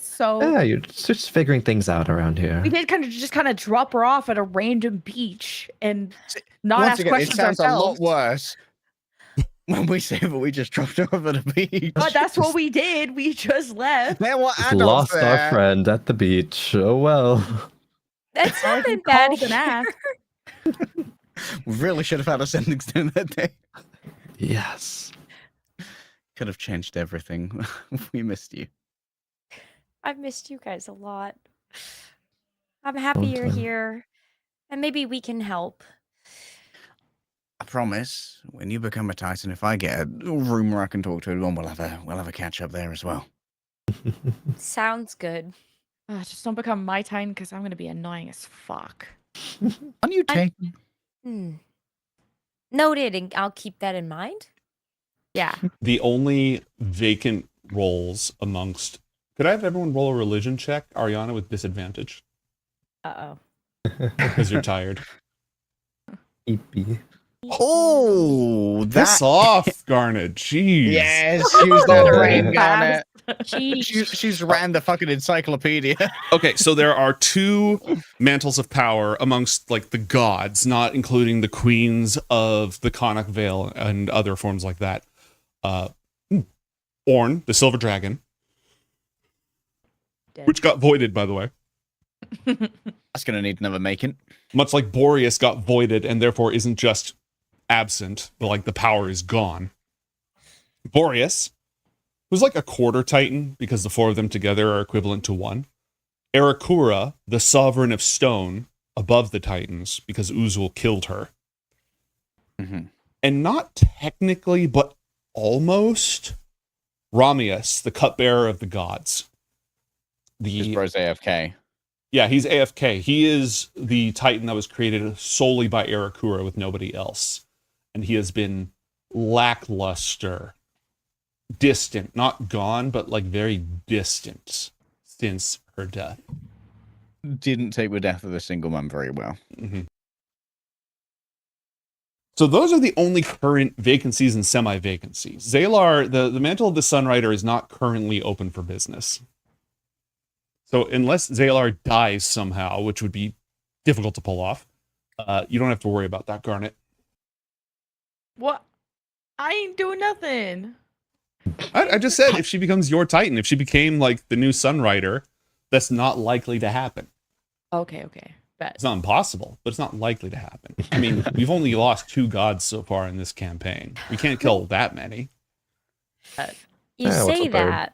B: So
H: yeah, you're just figuring things out around here.
B: we did kind of drop her off at a random beach and not
C: Once
B: ask
C: again,
B: questions
C: it sounds
B: ourselves.
C: a lot worse when we say that we just dropped her off at a beach.
B: But that's what we did. We just left.
C: There were
H: Just
C: adults
H: lost
C: there.
H: our friend at the beach. Oh well.
F: That's not been
B: Called
F: bad
B: and asked.
C: We really should have had a sending stone that day.
H: Yes.
C: Could have changed everything. We missed you.
F: I've missed you guys a lot. I'm happy you're here, and maybe we can help.
C: I promise, when you become a Titan, if I get a room where I can talk to everyone, we'll have a catch up there as well.
F: Sounds good.
B: Just don't become my Titan, because I'm gonna be annoying as fuck.
C: Aren't you taking?
F: Noted, and I'll keep that in mind.
B: Yeah.
A: The only vacant roles amongst... Could I have everyone roll a religion check? Arianna with disadvantage.
F: Uh-oh.
A: Because you're tired.
H: EP.
C: Oh,
A: Piss off, Garnet. Jeez.
C: Yes, use that rain, Garnet.
F: Jeez.
C: She's ran the fucking encyclopedia.
A: Okay, so there are 2 mantles of power amongst like the gods, not including the queens of the Connacht Vale and other forms like that. Orn, the silver dragon, which got voided, by the way.
C: That's going to need another making.
A: Much like Boreas got voided and therefore isn't just absent, but like the power is gone. Boreas, who's like a quarter titan because the four of them together are equivalent to one. Arakura, the sovereign of stone, above the titans because Uzul killed her.
C: Mm-hmm.
A: And not technically, but almost, Ramius, the cupbearer of the gods.
C: This bro's AFK.
A: Yeah, he's AFK. He is the titan that was created solely by Arakura with nobody else. And he has been lackluster, distant, not gone, but like very distant since her death.
C: Didn't take the death of the single man very well.
A: Mm-hmm. So those are the only current vacancies and semi-vacancies. Zalar, the Mantle of the Sunrider is not currently open for business. So unless Zalar dies somehow, which would be difficult to pull off, you don't have to worry about that, Garnet.
B: What? I ain't doing nothing.
A: I just said if she becomes your Titan, if she became like the new Sunrider, that's not likely to happen.
B: Okay. Bet.
A: It's not impossible, but it's not likely to happen. I mean, we've only lost 2 gods so far in this campaign. We can't kill that many.
F: You say that.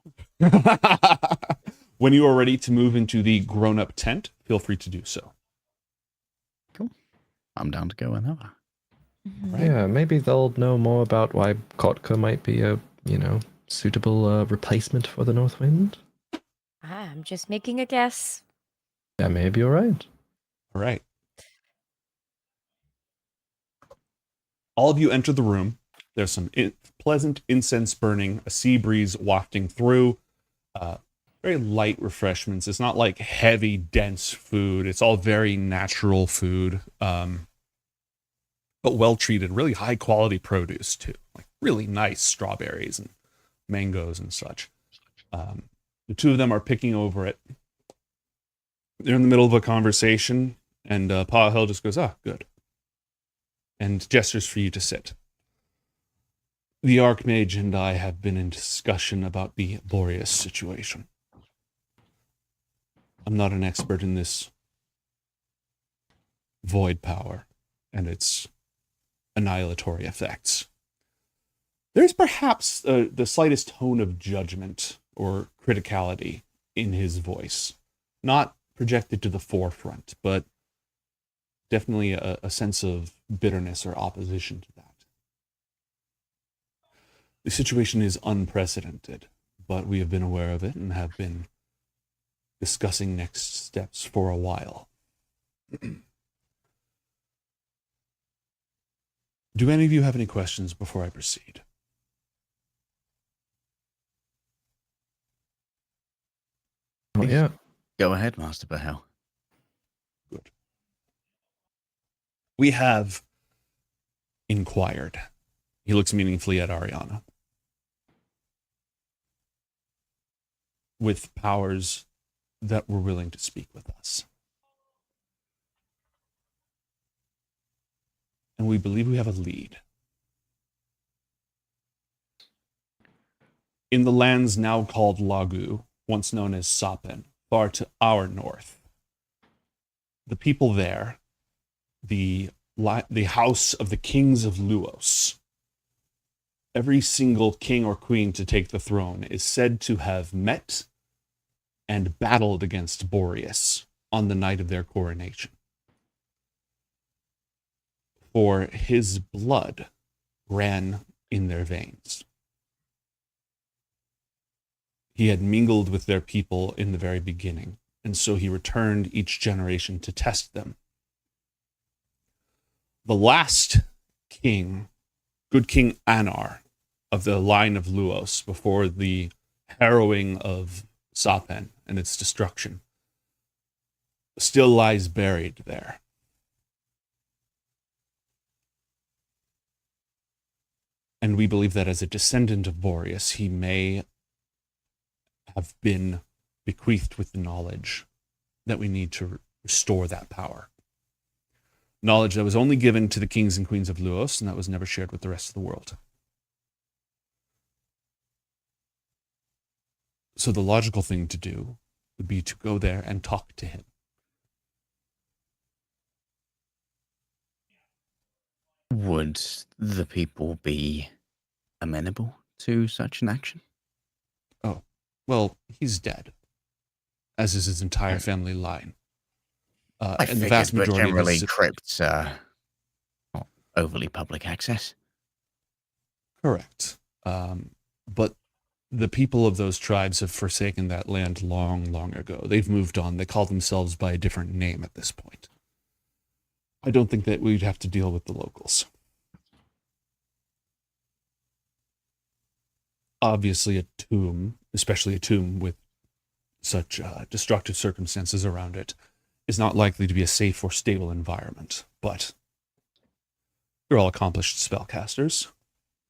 A: When you are ready to move into the grown-up tent, feel free to do so.
C: Cool. I'm down to go whenever.
H: Right. Yeah, maybe they'll know more about why Kotka might be a, suitable replacement for the North Wind.
F: I'm just making a guess.
H: Yeah, maybe you're right.
A: All right. All of you enter the room. There's some pleasant incense burning, a sea breeze wafting through, very light refreshments. It's not like heavy, dense food. It's all very natural food, but well treated, really high quality produce too. Like really nice strawberries and mangoes and such. The 2 of them are picking over it. They're in the middle of a conversation, and Pahel just goes, good. And gestures for you to sit. The Archmage and I have been in discussion about the Boreas situation. I'm not an expert in this void power and its annihilatory effects. There's perhaps the slightest tone of judgment or criticality in his voice. Not projected to the forefront, but definitely a sense of bitterness or opposition to that. The situation is unprecedented, but we have been aware of it and have been discussing next steps for a while. Do any of you have any questions before I proceed?
H: Oh, yeah.
C: Go ahead, Master Bahel.
A: Good. We have inquired. He looks meaningfully at Arianna. With powers that were willing to speak with us. And we believe we have a lead. In the lands now called Lagu, once known as Sapen, far to our north, the people there, the house of the kings of Luos, every single king or queen to take the throne is said to have met and battled against Boreas on the night of their coronation. For his blood ran in their veins. He had mingled with their people in the very beginning, and so he returned each generation to test them. The last king, good King Anar, of the line of Luos, before the harrowing of Sapen and its destruction, still lies buried there. And we believe that as a descendant of Boreas, he may have been bequeathed with the knowledge that we need to restore that power. Knowledge that was only given to the kings and queens of Luos, and that was never shared with the rest of the world. So the logical thing to do would be to go there and talk to him.
C: Would the people be amenable to such an action?
A: Oh, well, he's dead, as is his entire family line.
C: I
A: And the
C: figured,
A: vast
C: but
A: majority of
C: generally
A: his...
C: crypts are not overly public access.
A: Correct. But the people of those tribes have forsaken that land long, long ago. They've moved on. They call themselves by a different name at this point. I don't think that we'd have to deal with the locals. Obviously, a tomb, especially a tomb with such destructive circumstances around it, is not likely to be a safe or stable environment. But you're all accomplished spellcasters.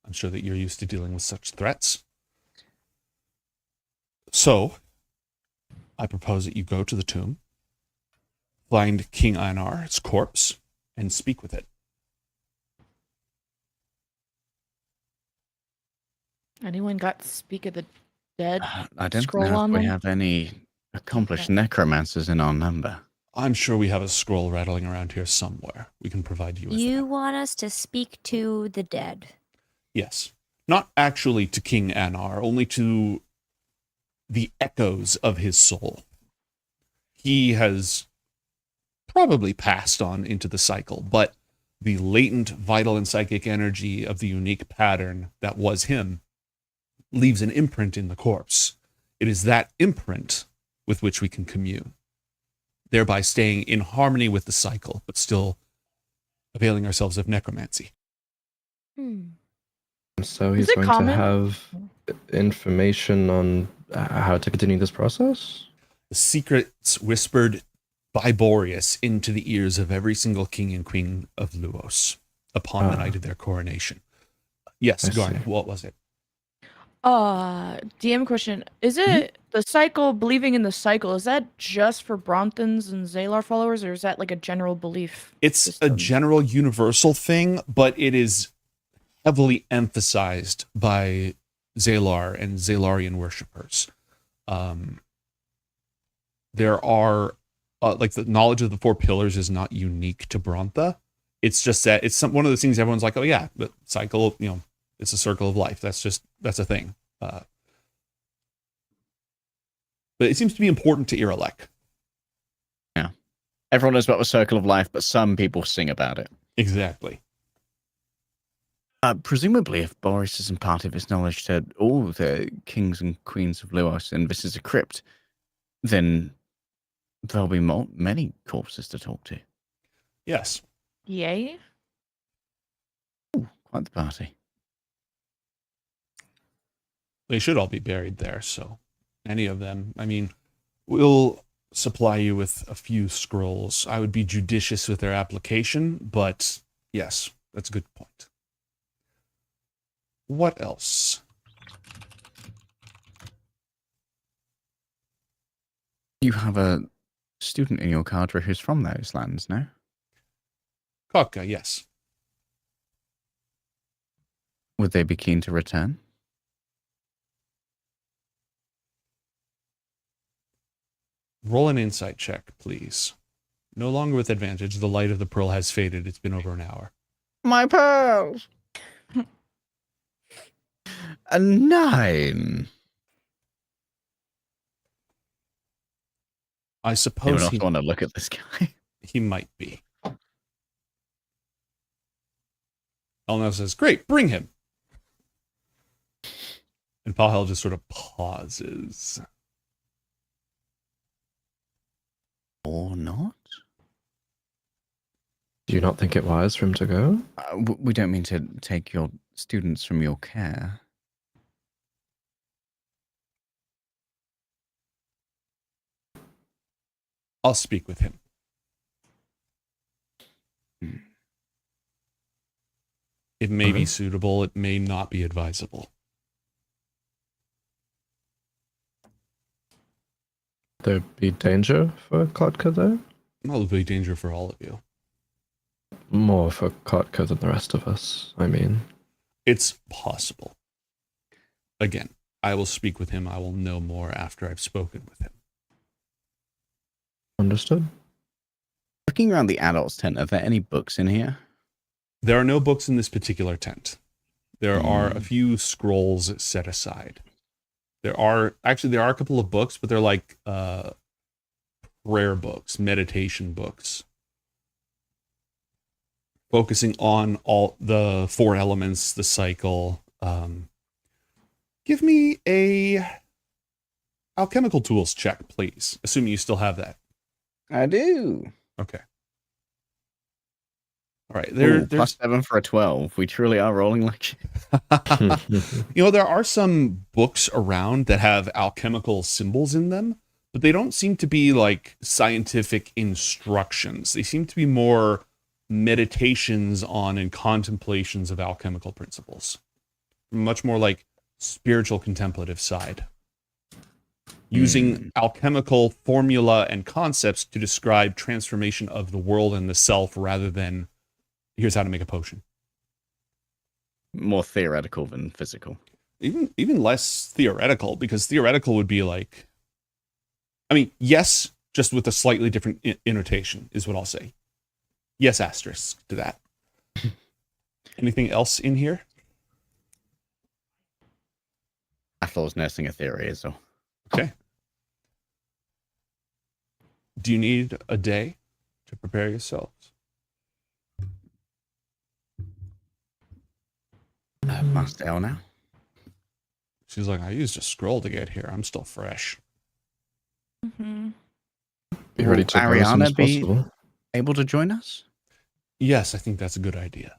A: I'm sure that you're used to dealing with such threats. So, I propose that you go to the tomb, find King Einar's corpse, and speak with it.
B: Anyone got Speak of the Dead?
C: I don't
B: Scroll
C: know if
B: on
C: we
B: them?
C: have any accomplished necromancers in our number.
A: I'm sure we have a scroll rattling around here somewhere. We can provide you with
F: You
A: that.
F: want us to speak to the dead?
A: Yes. Not actually to King Anar, only to the echoes of his soul. He has probably passed on into the cycle, but the latent vital and psychic energy of the unique pattern that was him leaves an imprint in the corpse. It is that imprint with which we can commune, thereby staying in harmony with the cycle, but still availing ourselves of necromancy.
H: So
B: Is
H: he's
B: it
H: going
B: common?
H: to have information on how to continue this process?
A: The secrets whispered by Boreas into the ears of every single king and queen of Luos upon the night of their coronation. Yes,
H: I
A: Garnet,
H: see.
A: what was it?
B: DM question. Is it the cycle, believing in the cycle, is that just for Bronthans and Zalar followers, or is that like a general belief?
A: It's
B: system?
A: a general universal thing, but it is heavily emphasized by Zalar and Zalarian worshippers. There are, like, the knowledge of the four pillars is not unique to Brontha. It's just that it's one of those things everyone's like, oh yeah, the cycle, it's a circle of life. That's a thing. But it seems to be important to Irelek.
C: Yeah. Everyone knows about the circle of life, but some people sing about it.
A: Exactly.
C: Presumably, if Boris isn't part of his knowledge to all the kings and queens of Luos, and this is a crypt, then there'll be many corpses to talk to.
A: Yes.
B: Yay.
C: Ooh, quite the party.
A: They should all be buried there, so any of them. I mean, we'll supply you with a few scrolls. I would be judicious with their application, but yes, that's a good point. What else?
C: You have a student in your cadre who's from those lands, no?
A: Kotka, yes.
C: Would they be keen to return?
A: Roll an insight check, please. No longer with advantage. The light of the pearl has faded. It's been over an hour.
C: My pearls! A 9.
A: I suppose
C: Anyone else want to look at this guy?
A: he might be. Elnor says, great, bring him. And Pahel just sort of pauses.
C: Or not?
H: Do you not think it wise for him to go?
C: We don't mean to take your students from your care.
A: I'll speak with him. It may be suitable. It may not be advisable.
H: There be danger for Kotka there?
A: Well, there'll be danger for all of you.
H: More for Kotka than the rest of us, I mean.
A: It's possible. Again, I will speak with him. I will know more after I've spoken with him.
H: Understood.
C: Looking around the adults tent, are there any books in here?
A: There are no books in this particular tent. There are a few scrolls set aside. There are a couple of books, but they're like prayer books, meditation books, focusing on all the 4 elements, the cycle. Give me a alchemical tools check, please. Assuming you still have that.
C: I do.
A: Okay. All right.
C: There's
A: There's
C: +7 for a 12. We truly are rolling like.
A: there are some books around that have alchemical symbols in them, but they don't seem to be like scientific instructions. They seem to be more meditations on and contemplations of alchemical principles. Much more like spiritual contemplative side. Using alchemical formula and concepts to describe transformation of the world and the self rather than here's how to make a potion.
C: More theoretical than physical.
A: Even less theoretical, because theoretical would be like, I mean, yes, just with a slightly different innotation is what I'll say. Yes, asterisk to that. Anything else in here?
C: Athel's nursing a theory, so.
A: Okay. Do you need a day to prepare yourselves?
C: Master L now.
A: She's like, I used a scroll to get here. I'm still fresh.
H: Be ready to go as soon as
C: Arianna be
H: possible.
C: able to join us?
A: Yes, I think that's a good idea.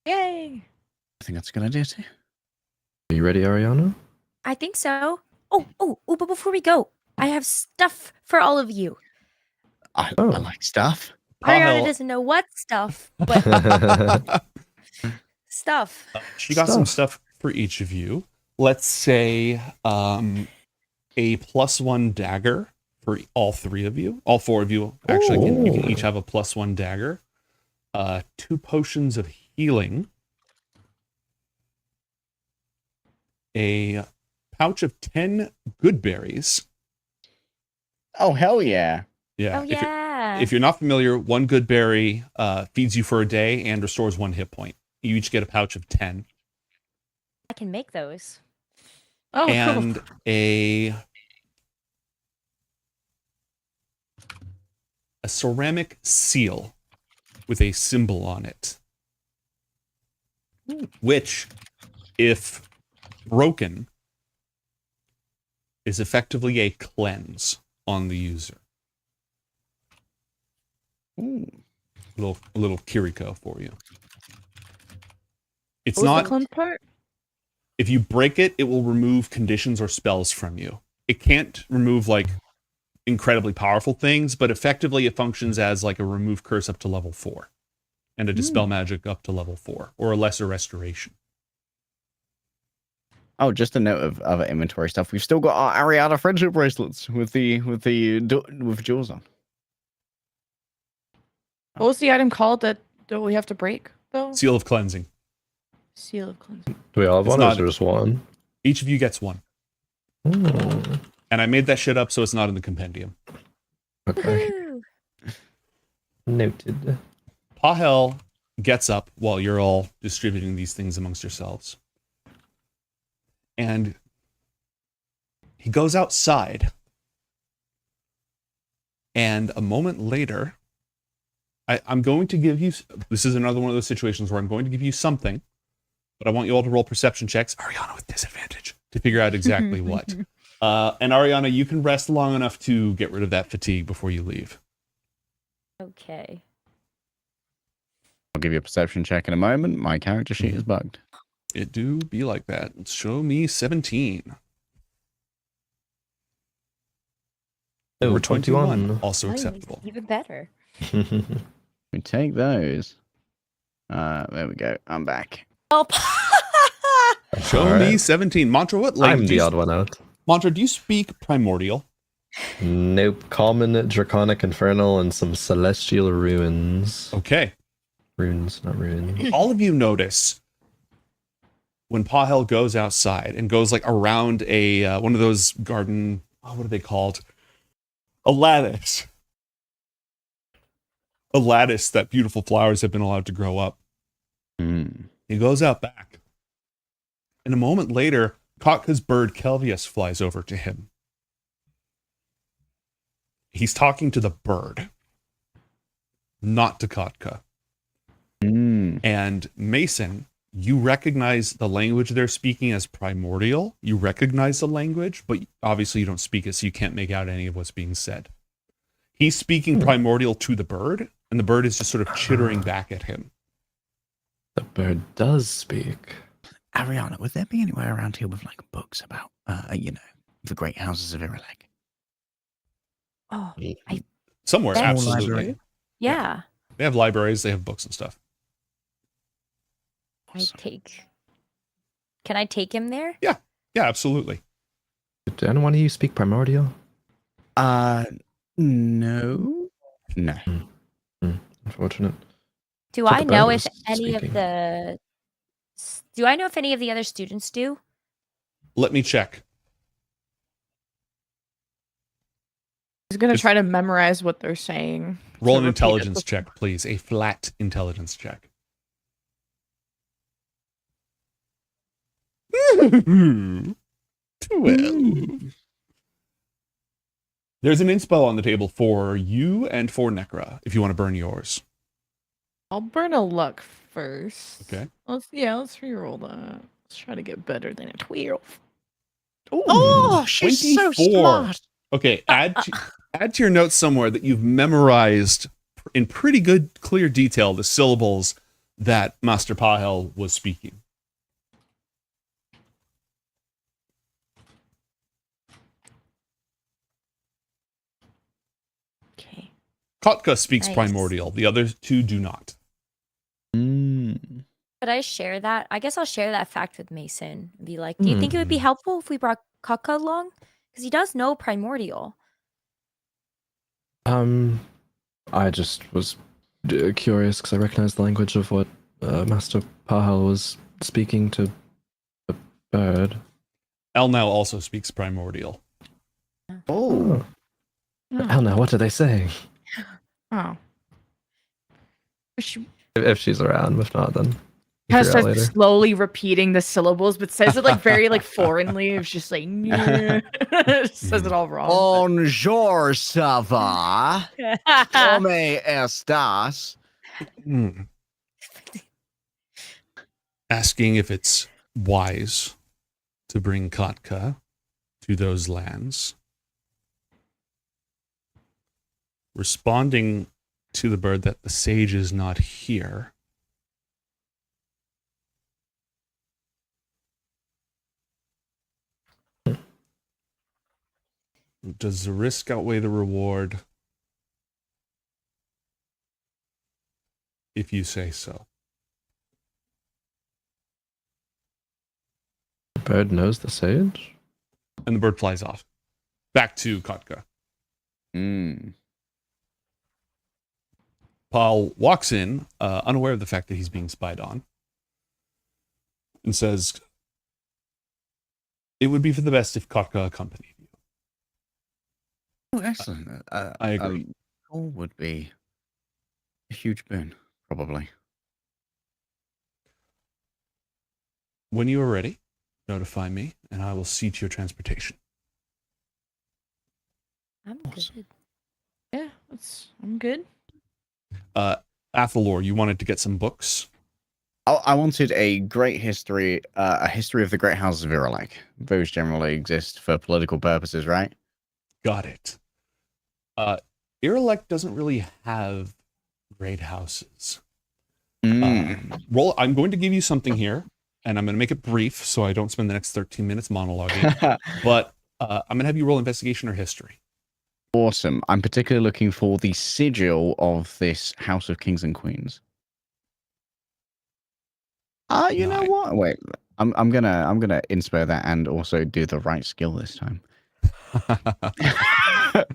F: Yay!
C: I think that's a good idea too.
H: Are you ready, Arianna?
F: I think so. Oh, but before we go, I have stuff for all of you.
C: I
H: Oh.
C: like stuff.
F: Ariana doesn't know what stuff, but stuff.
A: She got some stuff for each of you. Let's say a +1 dagger for all 3 of you. All 4 of you actually you can each have a +1 dagger. 2 potions of healing. A pouch of 10 good berries.
C: Oh, hell yeah.
A: Yeah.
F: Oh, yeah.
A: If you're not familiar, 1 good berry feeds you for a day and restores 1 hit point. You each get a pouch of 10.
F: I can make those.
B: Oh,
A: And
B: cool.
A: a ceramic seal with a symbol on it. Which, if broken, is effectively a cleanse on the user.
C: Ooh.
A: A little Kiriko for you. It's
B: What was
A: not.
B: the cleanse part?
A: If you break it, it will remove conditions or spells from you. It can't remove like incredibly powerful things, but effectively it functions as like a remove curse up to level 4 and a dispel magic up to level 4 or a lesser restoration.
C: Oh, just a note of other inventory stuff. We've still got our Arianna friendship bracelets with jewels on.
B: What was the item called that we have to break, though?
A: Seal of cleansing.
B: Seal of cleansing.
H: Do we all have
A: It's
H: one or
A: not-
H: is there just one?
A: Each of you gets 1.
H: Ooh.
A: And I made that shit up so it's not in the compendium.
H: Okay.
F: Woohoo!
H: Noted.
A: Pahel gets up while you're all distributing these things amongst yourselves. And he goes outside. And a moment later, I'm going to give you... This is another one of those situations where I'm going to give you something, but I want you all to roll perception checks. Arianna with disadvantage to figure out exactly what. And Arianna, you can rest long enough to get rid of that fatigue before you leave.
F: Okay.
C: I'll give you a perception check in a moment. My character sheet is bugged.
A: It do be like that. Show me 17.
H: Oh,
A: Or
H: 21.
A: also
F: Mine is
A: acceptable.
F: Even better.
C: We take those. There we go. I'm back.
F: Oh,
A: Show
H: All
A: me
H: right.
A: 17. Mantra, what
H: I'm
A: language?
H: the odd one out.
A: Mantra, do you speak Primordial?
H: Nope. Common, Draconic, Infernal, and some Celestial Ruins.
A: Okay.
H: Runes, not runes.
A: All of you notice when Pahel goes outside and goes like around a one of those garden, what are they called? A lattice. A lattice that beautiful flowers have been allowed to grow up. He goes out back. And a moment later, Kotka's bird Kelvius flies over to him. He's talking to the bird, not to Kotka. And Mason, you recognize the language they're speaking as primordial. You recognize the language, but obviously you don't speak it, so you can't make out any of what's being said. He's speaking primordial to the bird, and the bird is just sort of chittering back at him.
H: The bird does speak.
C: Arianna, would there be anywhere around here with like books about, the great houses of Irelek?
F: Oh,
A: Somewhere,
F: Small
A: absolutely.
C: library?
F: yeah.
A: They have libraries, they have books and stuff.
F: Can I take him there?
A: Yeah, absolutely.
H: Do anyone of you speak primordial?
C: No.
H: Unfortunate.
F: Do
H: Thought
F: I
H: the bird
F: know if
H: was
F: any
H: speaking.
F: of the Do I know if any of the other students do?
A: Let me check.
B: He's gonna try to memorize what they're saying.
A: Roll
B: to
A: an
B: repeat it
A: intelligence
B: before-
A: check, please. A flat intelligence check. 12. There's an inspo on the table for you and for Necra, if you want to burn yours.
B: I'll burn a luck first.
A: Okay.
B: Let's reroll that. Let's try to get better than a 12.
C: Oh, she's so
A: 24.
C: smart.
A: Okay, add to your notes somewhere that you've memorized in pretty good, clear detail the syllables that Master Pahel was speaking.
F: Okay.
A: Kotka speaks
F: Nice.
A: primordial. The other two do not.
F: Could I share that? I guess I'll share that fact with Mason and be like, do you think it would be helpful if we brought Kaka along? Because he does know primordial.
H: I just was curious because I recognized the language of what Master Pahel was speaking to the bird.
A: Elnau also speaks primordial.
H: Oh. Elna, what are they saying?
B: Oh.
H: If she's around, if not, then
B: Kind of
H: figure out
B: starts
H: later.
B: slowly repeating the syllables, but says it like very like foreignly. It's just like says it all wrong.
C: Bonjour, ça va? ¿Cómo estás?
A: Asking if it's wise to bring Kotka to those lands. Responding to the bird that the sage is not here. Does the risk outweigh the reward? If you say so.
H: The bird knows the sage?
A: And the bird flies off. Back to Kotka. Paul walks in, unaware of the fact that he's being spied on, and says, it would be for the best if Kotka accompanied you.
C: Oh, excellent.
A: I agree.
C: All would be a huge boon, probably.
A: When you are ready, notify me, and I will see to your transportation.
F: I'm good.
B: Yeah, I'm good.
A: Athalor, you wanted to get some books?
C: I wanted a great history, a history of the great houses of Irelek. Those generally exist for political purposes, right?
A: Got it. Irelek doesn't really have great houses. Roll. I'm going to give you something here, and I'm going to make it brief so I don't spend the next 13 minutes monologuing. But I'm going to have you roll investigation or history.
C: Awesome. I'm particularly looking for the sigil of this House of Kings and Queens. You know what? Wait, I'm gonna inspire that and also do the right skill this time.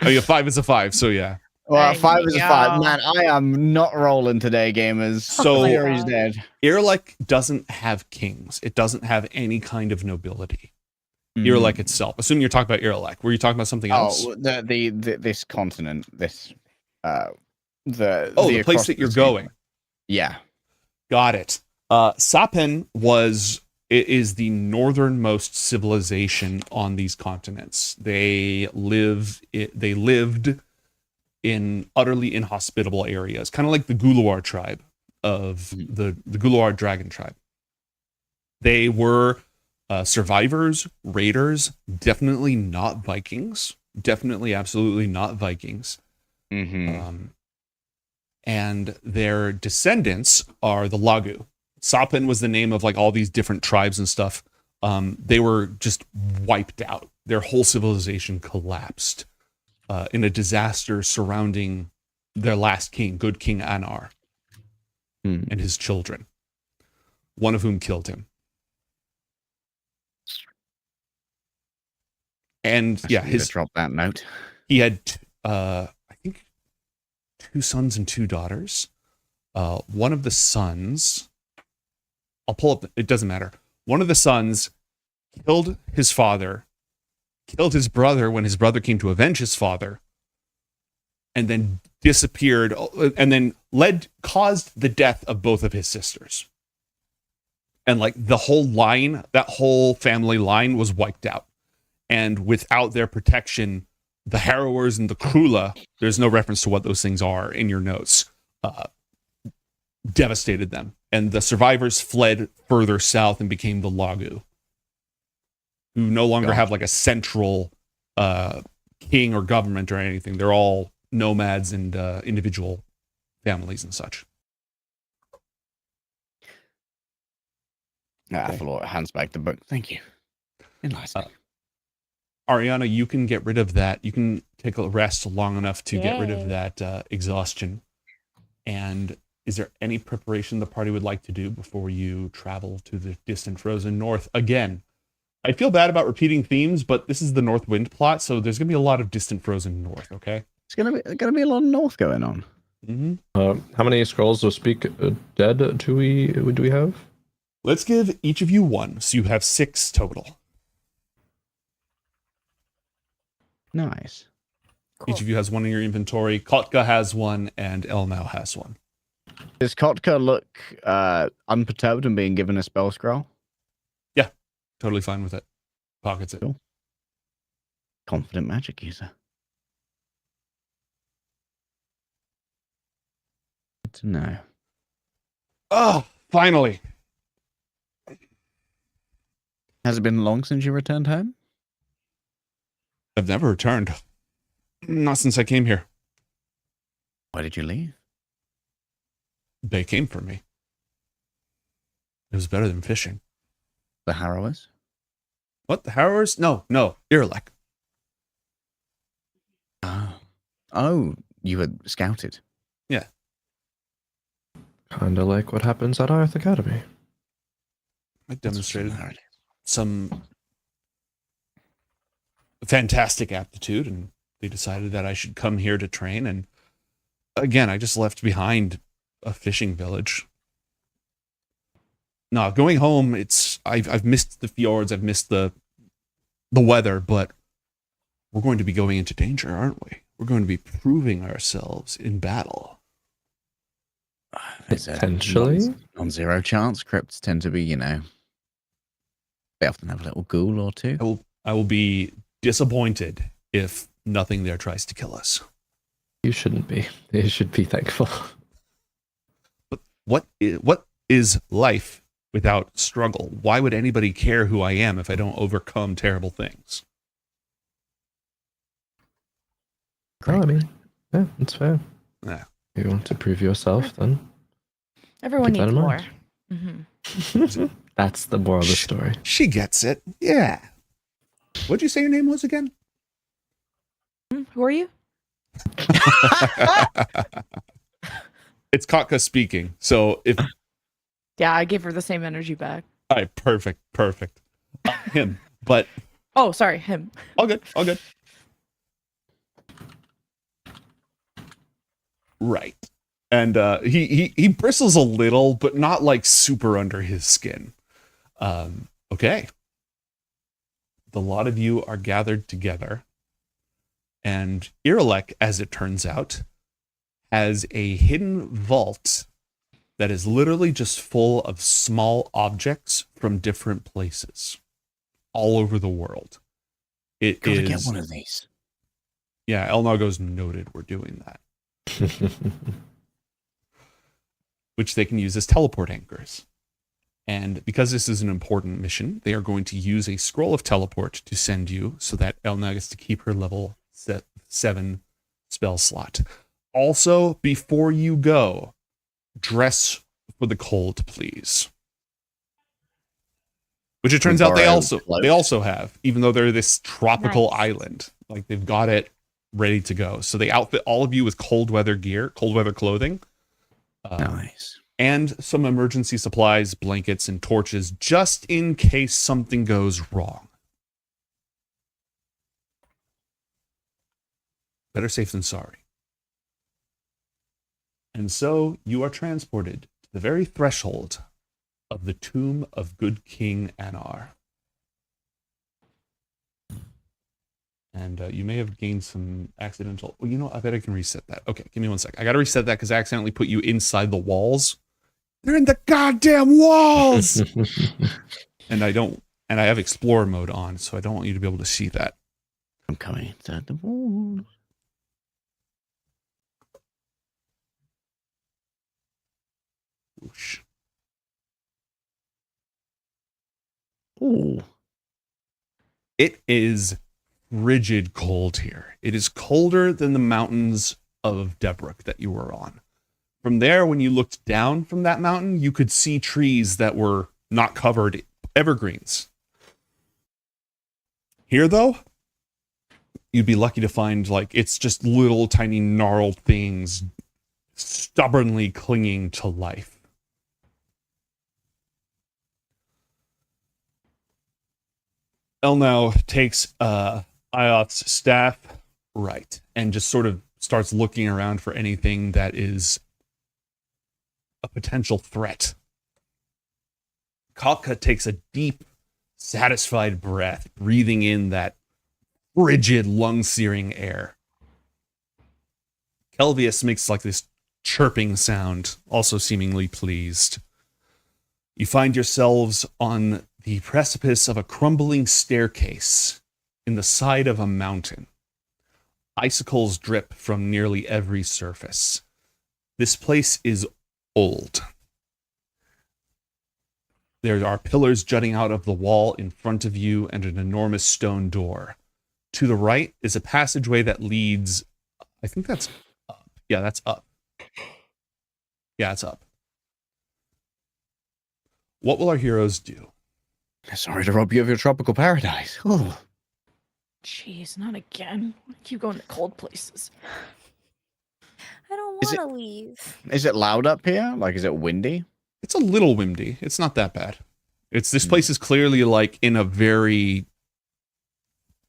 A: Oh, yeah, 5 is a 5, so yeah.
C: Well,
B: There
C: 5
B: you
C: is a 5.
B: go.
C: Man, I am not rolling today, gamers.
A: So-
C: Fury's dead.
A: Irlek doesn't have kings. It doesn't have any kind of nobility. Irlek itself. Assume you're talking about Irlek. Were you talking about something else?
C: Oh, this continent, the
A: The place that you're going.
C: Yeah.
A: Got it. Sapen is the northernmost civilization on these continents. They lived in utterly inhospitable areas, kind of like the Guluar tribe of the Guluar dragon tribe. They were survivors, raiders, definitely not Vikings. Definitely, absolutely not Vikings.
C: Mm-hmm.
A: And their descendants are the Lagu. Sapen was the name of like all these different tribes and stuff. They were just wiped out. Their whole civilization collapsed in a disaster surrounding their last king, good King Anar, and his children, one of whom killed him. And
C: drop that note.
A: He had, I think, 2 sons and 2 daughters. One of the sons, I'll pull up, it doesn't matter. One of the sons killed his father, killed his brother when his brother came to avenge his father, and then disappeared, and then caused the death of both of his sisters. And like the whole line, that whole family line was wiped out. And without their protection, the Harrowers and the Krula, there's no reference to what those things are in your notes, devastated them. And the survivors fled further south and became the Lagu, who no longer have like a central king or government or anything. They're all nomads and individual families and such.
C: Athalor hands back the book. Thank you. Enlightening.
A: Arianna, you can get rid of that. You can take a rest long enough to get rid of
F: Yay.
A: that exhaustion. And is there any preparation the party would like to do before you travel to the distant frozen north? Again, I feel bad about repeating themes, but this is the North Wind plot, so there's going to be a lot of distant frozen north, okay?
C: It's gonna be a lot of north going on.
A: Mm-hmm.
H: How many scrolls of speak dead do we have?
A: Let's give each of you 1, so you have 6 total.
C: Nice.
A: Each of you has 1 in your inventory. Kotka has 1, and Elmau has 1.
C: Does Kotka look unperturbed and being given a spell scroll?
A: Yeah, totally fine with it. Pockets it.
C: Cool. Confident magic user. Good to know.
A: Oh, finally.
C: Has it been long since you returned home?
A: I've never returned. Not since I came here.
C: Why did you leave?
A: They came for me. It was better than fishing.
C: The Harrowers?
A: What? The Harrowers? No. Irlek.
C: Oh, you were scouted.
A: Yeah.
H: Kinda like what happens at Ioth Academy.
A: I demonstrated some fantastic aptitude, and they decided that I should come here to train. And again, I just left behind a fishing village. No, going home, I've missed the fjords, I've missed the weather, but we're going to be going into danger, aren't we? We're going to be proving ourselves in battle.
H: Potentially.
C: Non-zero chance. Crypts tend to be, they often have a little ghoul or two.
A: I will be disappointed if nothing there tries to kill us.
H: You shouldn't be. You should be thankful.
A: But what is life without struggle? Why would anybody care who I am if I don't overcome terrible things?
H: Oh, I mean, yeah, it's fair.
A: Yeah.
H: You want to prove yourself, then
B: Everyone
H: keep that
B: needs
H: in
B: more.
H: mind.
B: Mm-hmm.
H: That's the moral of the story.
A: She gets it. Yeah. What'd you say your name was again?
B: Who are you?
A: It's Kotka speaking. So if
B: Yeah, I gave her the same energy back.
A: all right, perfect. Him. But
B: Oh, sorry, him.
A: all good. Right. And he bristles a little, but not like super under his skin. Okay. The lot of you are gathered together. And Irilek, as it turns out, has a hidden vault that is literally just full of small objects from different places all over the world. It
C: Gotta
A: is,
C: get one of these.
A: yeah, Elnago's noted we're doing that. Which they can use as teleport anchors. And because this is an important mission, they are going to use a scroll of teleport to send you so that Elna gets to keep her level 7 spell slot. Also, before you go, dress for the cold, please. Which it turns out they also have, even though they're this tropical island. Like they've got it ready to go. So they outfit all of you with cold weather gear, cold weather clothing.
C: Nice.
A: And some emergency supplies, blankets, and torches, just in case something goes wrong. Better safe than sorry. And so you are transported to the very threshold of the tomb of good King Anar. And you may have gained some accidental... Well, you know, I bet I can reset that. Okay, give me 1 sec. I got to reset that because I accidentally put you inside the walls. They're in the goddamn walls! And I have Explorer mode on, so I don't want you to be able to see that.
C: I'm coming inside the wall.
A: Whoosh.
C: Ooh.
A: It is frigid cold here. It is colder than the mountains of Debruk that you were on. From there, when you looked down from that mountain, you could see trees that were not covered, evergreens. Here, though, you'd be lucky to find, like, it's just little tiny gnarled things stubbornly clinging to life. Elnau takes Ioth's staff, right, and just sort of starts looking around for anything that is a potential threat. Kalka takes a deep, satisfied breath, breathing in that frigid, lung-searing air. Kelvius makes like this chirping sound, also seemingly pleased. You find yourselves on the precipice of a crumbling staircase in the side of a mountain. Icicles drip from nearly every surface. This place is old. There are pillars jutting out of the wall in front of you and an enormous stone door. To the right is a passageway that leads, I think that's up. Yeah, that's up. Yeah, it's up. What will our heroes do?
C: Sorry to rob you of your tropical paradise. Oh.
B: Jeez, not again. I keep going to cold places.
F: I don't want to leave.
C: Is it loud up here? Like, is it windy?
A: It's a little windy. It's not that bad. This place is clearly like in a very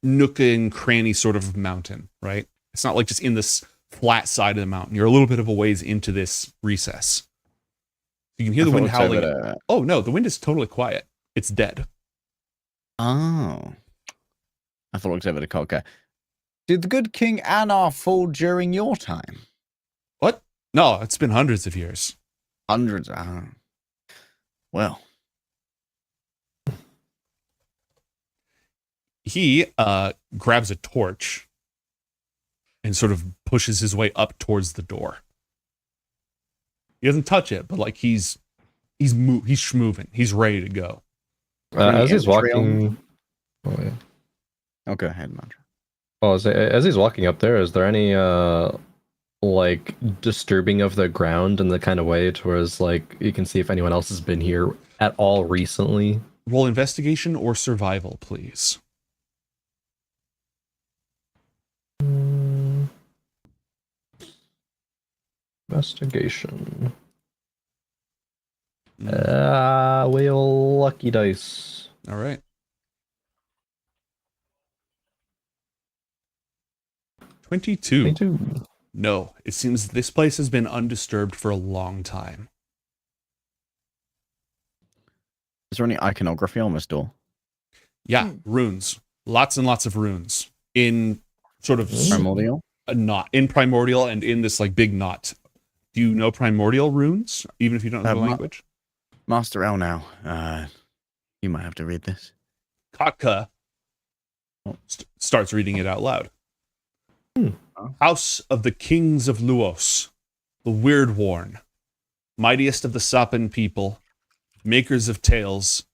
A: nook and cranny sort of mountain, right? It's not like just in this flat side of the mountain. You're a little bit of a ways into this recess. You can hear the wind howling. Oh no, the wind is totally quiet. It's dead.
C: Oh. I thought it was over the Kalka. Did the good King Anar fall during your time?
A: What? No, it's been hundreds of years.
C: Hundreds. Well.
A: He grabs a torch and sort of pushes his way up towards the door. He doesn't touch it, but like he's schmoving. He's ready to go.
H: As he's walking... Oh, yeah.
C: Oh, go ahead, Mantra.
H: Oh, as he's walking up there, is there any like disturbing of the ground in the kind of way towards like you can see if anyone else has been here at all recently?
A: Roll investigation or survival, please.
H: Investigation. Whale lucky dice.
A: All right. 22. No, it seems this place has been undisturbed for a long time.
C: Is there any iconography on this door?
A: Yeah, runes. Lots and lots of runes. In sort of
C: Primordial?
A: a knot. In Primordial and in this like big knot. Do you know Primordial runes? Even if you don't know the language?
C: Master L now. You might have to read this.
A: Katka starts reading it out loud. House of the Kings of Luos, the Weirdworn, mightiest of the Sapan people, makers of tales,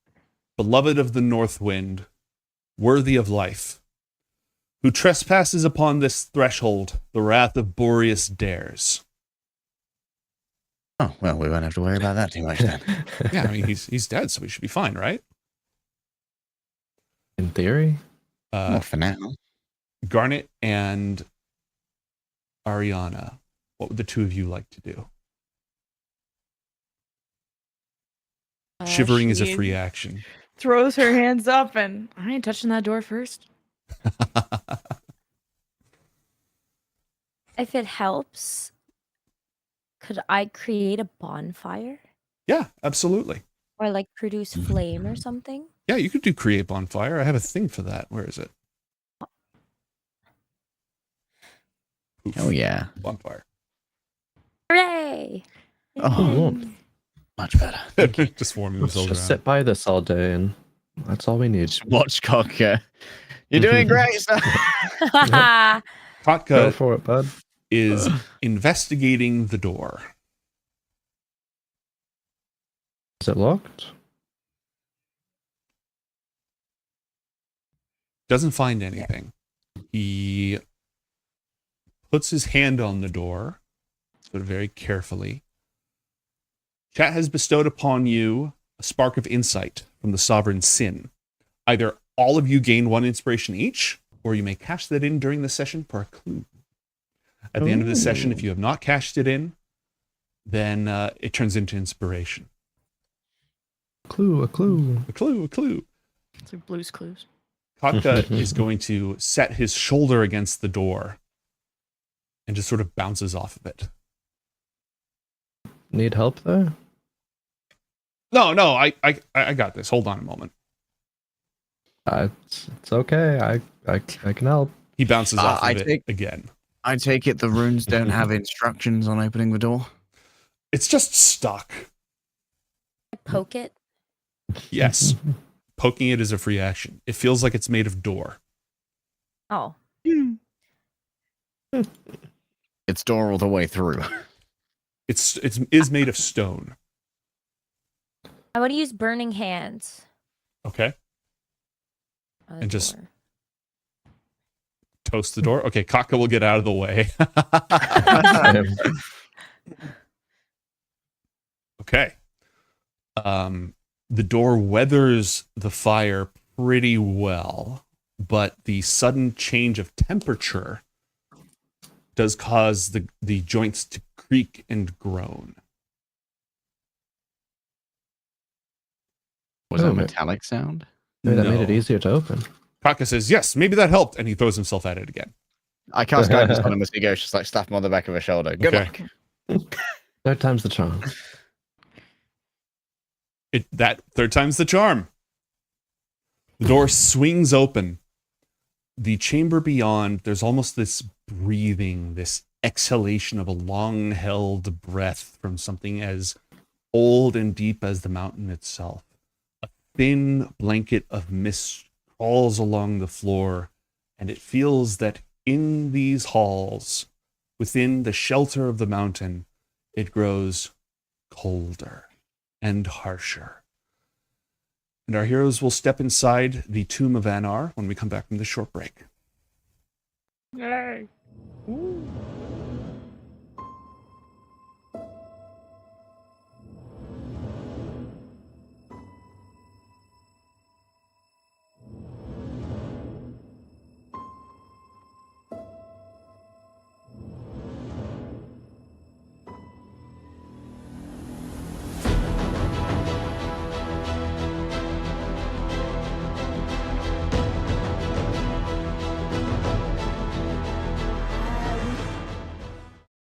A: beloved of the North Wind, worthy of life. Who trespasses upon this threshold, the wrath of Boreas dares.
C: Oh, well, we won't have to worry about that too much then.
A: Yeah, I mean, he's dead, so we should be fine, right?
H: In theory?
C: Not for now.
A: Garnet and Arianna, what would the two of you like to do? Shivering is a
B: she
A: free action.
B: Throws her hands up and I ain't touching that door first.
F: If it helps, could I create a bonfire?
A: Yeah, absolutely.
F: Or like produce flame or something?
A: Yeah, you could do create bonfire. I have a thing for that. Where is it? Oof.
C: Oh, yeah.
A: Bonfire.
F: Hooray!
C: Oh, much better.
A: Just warming
H: Let's
A: themselves
H: just
A: around.
H: sit by this all day, and that's all we need.
C: Just watch Cocker. You're doing great, sir.
H: Go
A: Katka
H: for it, bud.
A: is investigating the door.
H: Is it locked?
A: Doesn't find anything. He puts his hand on the door, but very carefully. Chat has bestowed upon you a spark of insight from the Sovereign Sin. Either all of you gain 1 inspiration each, or you may cash that in during the session for a clue. At the end of the session, if you have not cashed it in, then it turns into inspiration.
H: A clue.
A: A clue.
B: It's like Blue's Clues.
A: Katka is going to set his shoulder against the door and just sort of bounces off of it.
H: Need help there?
A: No, I got this. Hold on a moment.
H: It's okay. I can help.
A: He bounces off
C: I
A: of it again.
C: I take it the runes don't have instructions on opening the door?
A: It's just stuck.
F: Poke it?
A: Yes. Poking it is a free action. It feels like it's made of door.
F: Oh.
C: It's door all the way through.
A: It is made of stone.
F: I want to use burning hands.
A: Okay.
F: on the
A: And just
F: door.
A: toast the door. Okay, Katka will get out of the way. Okay. The door weathers the fire pretty well, but the sudden change of temperature does cause the joints to creak and groan.
C: Was that a
H: Oh,
C: metallic sound?
H: Maybe that made it
A: No.
H: easier to open.
A: Katka says, yes, maybe that helped, and he throws himself at it again.
C: I cast guidance on him as he goes, just like slap him on the back of his shoulder. Good
A: Okay.
C: luck.
H: Third time's the charm.
A: That third time's the charm. The door swings open. The chamber beyond, there's almost this breathing, this exhalation of a long-held breath from something as old and deep as the mountain itself. A thin blanket of mist crawls along the floor, and it feels that in these halls, within the shelter of the mountain, it grows colder and harsher. And our heroes will step inside the Tomb of Anar when we come back from this short break.
B: Yay.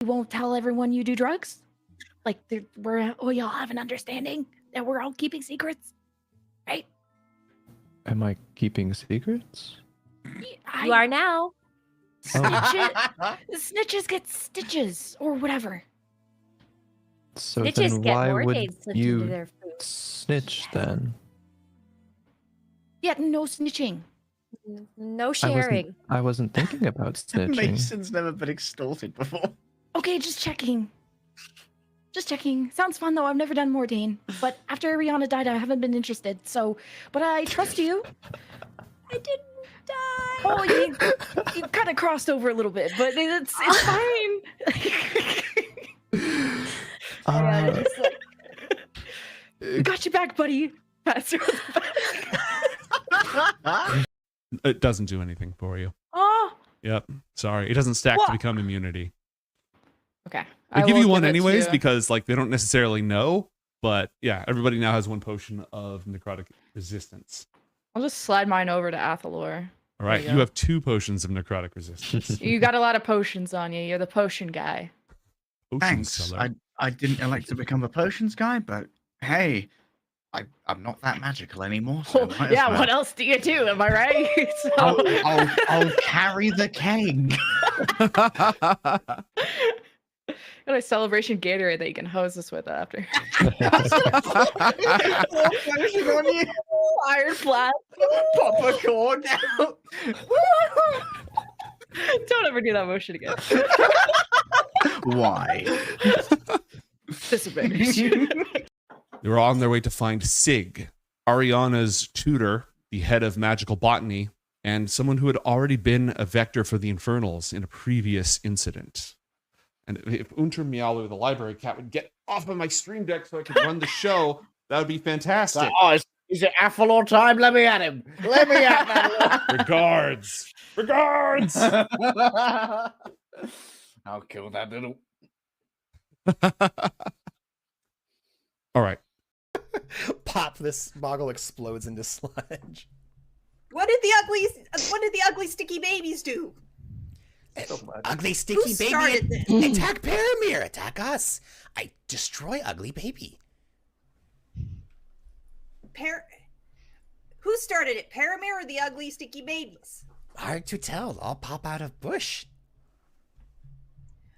B: You won't tell everyone you do drugs? Like, we all have an understanding that we're all keeping secrets, right?
H: Am I keeping secrets?
F: You are now.
B: Snitches get stitches or whatever.
H: So
F: Snitches
H: then
F: get
H: why
F: more
H: would
F: days slipped into
H: you
F: their food.
H: snitch then?
B: Yeah, no snitching.
F: No sharing.
H: I wasn't thinking about snitching.
C: Mason's never been extorted before.
B: Okay, just checking. Just checking. Sounds fun though. I've never done Mordain, but after Arianna died, I haven't been interested. So, but I trust you.
F: I didn't die.
B: Oh, you kind of crossed over a little bit, but it's fine. Just like, got you back, buddy. Pass her the back.
A: It doesn't do anything for you.
B: Oh,
A: Yep. Sorry. It doesn't stack
B: What?
A: to become immunity.
B: okay.
A: They
B: I
A: give you
B: will
A: one
B: give it
A: anyways
B: to-
A: because like they don't necessarily know, but yeah, everybody now has one potion of necrotic resistance.
B: I'll just slide mine over to Athalor.
A: All right,
B: you
A: you
B: go.
A: have 2 potions of necrotic resistance.
B: You got a lot of potions on you. You're the potion guy.
A: Potion
C: Thanks.
A: seller.
C: I didn't elect to become a potions guy, but hey, I'm not that magical anymore. So might as
B: Yeah,
C: well.
B: what else do you do? Am I right? So-
C: I'll carry the keg.
B: Got a celebration Gatorade that you can hose us with after. Iron flask.
C: Pop a cork out.
B: Don't ever do that motion again.
C: Why?
B: Disadvantage.
A: They were on their way to find Sig, Arianna's tutor, the head of magical botany, and someone who had already been a vector for the Infernals in a previous incident. And if Unter Meowler, the library cat, would get off of my stream deck so I could run the show, that would be fantastic.
C: Is it Athalor time? Let me at him. Let me at that.
A: Regards. Regards.
E: I'll kill that little.
A: All right.
J: Pop! This boggle explodes into sludge.
K: What did the ugly sticky babies do?
J: Ugly sticky
K: Who
J: baby.
K: started this?
J: Attack Paramir. Attack us. I destroy ugly baby.
K: Who started it? Paramir or the ugly sticky babies?
J: Hard to tell. I'll pop out of bush.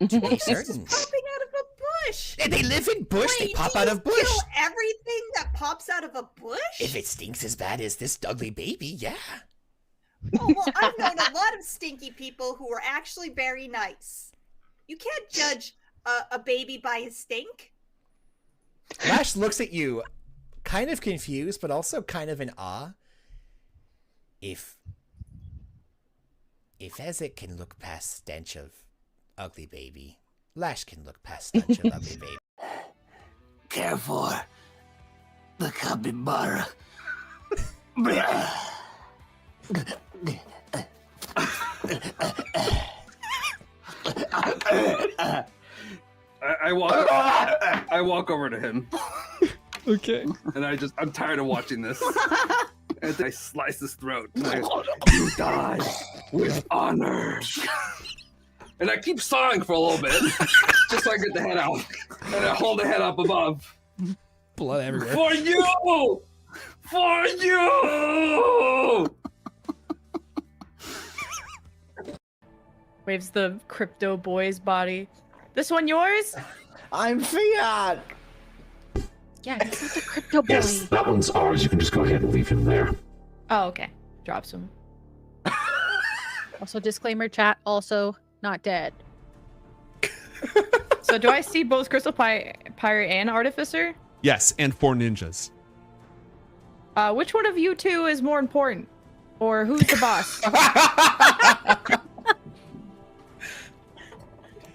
K: It's
J: To be
K: just
J: certain.
K: popping out of a bush.
J: They live in bush. They
K: Wait,
J: pop
K: do
J: out
K: you
J: of bush.
K: kill everything that pops out of a bush?
J: If it stinks as bad as this ugly baby, yeah.
K: Oh, well, I've known a lot of stinky people who are actually very nice. You can't judge a baby by his stink.
J: Lash looks at you, kind of confused, but also kind of in awe. If Ezek can look past stench of ugly baby, Lash can look past stench of ugly baby.
L: Care for the capybara.
M: I walk over to him.
A: Okay.
M: And I'm tired of watching this. And I slice his throat. You die with honor. And I keep sawing for a little bit, just so I get the head out. And I hold the head up above.
J: Blood everywhere.
M: For you! For you!
B: Waves the crypto boy's body. This one yours?
E: I'm Fiat.
B: Yeah, it's not the crypto boy.
G: Yes, that one's ours. You can just go ahead and leave him there.
B: Oh, okay. Drops him.
N: Also, disclaimer, chat, also not dead.
B: So do I see both Crystal Pirate and Artificer?
A: Yes, and 4 ninjas.
B: Which one of you two is more important? Or who's the boss?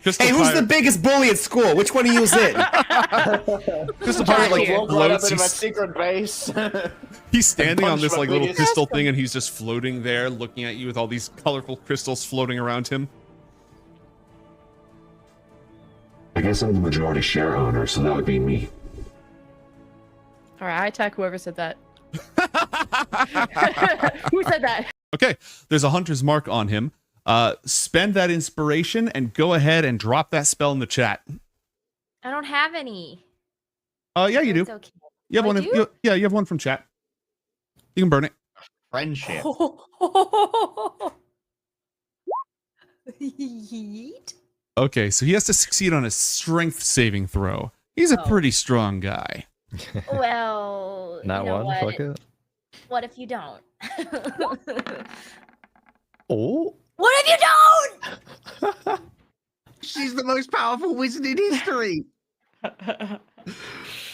A: Crystal
J: Hey, who's
A: Pirate-
J: the biggest bully at school? Which one of you is it?
A: Crystal Pirate like
E: Walk right up
A: floats.
E: into my
A: He's,
E: secret base.
A: he's standing on
E: punch
A: this
E: my
A: like little
E: biggest-
A: crystal thing, and he's just floating there, looking at you with all these colorful crystals floating around him.
G: I guess I'm the majority share owner, so that would be me.
B: All right, I attack whoever said that. Who said that?
A: Okay, there's a hunter's mark on him. spend that inspiration and go ahead and drop that spell in the chat.
F: I don't have any.
A: Yeah, you do.
F: It's okay.
A: You have
F: Oh, I
A: one.
F: do?
A: You have one from chat. You can burn it.
C: Friendship.
B: Yeet.
A: Okay, so he has to succeed on a strength saving throw. He's a pretty strong guy.
F: Well,
H: Not
F: you know
H: one.
F: what?
H: Fuck it.
F: What if you don't?
H: Oh.
F: What if you don't?
C: She's the most powerful wizard in history.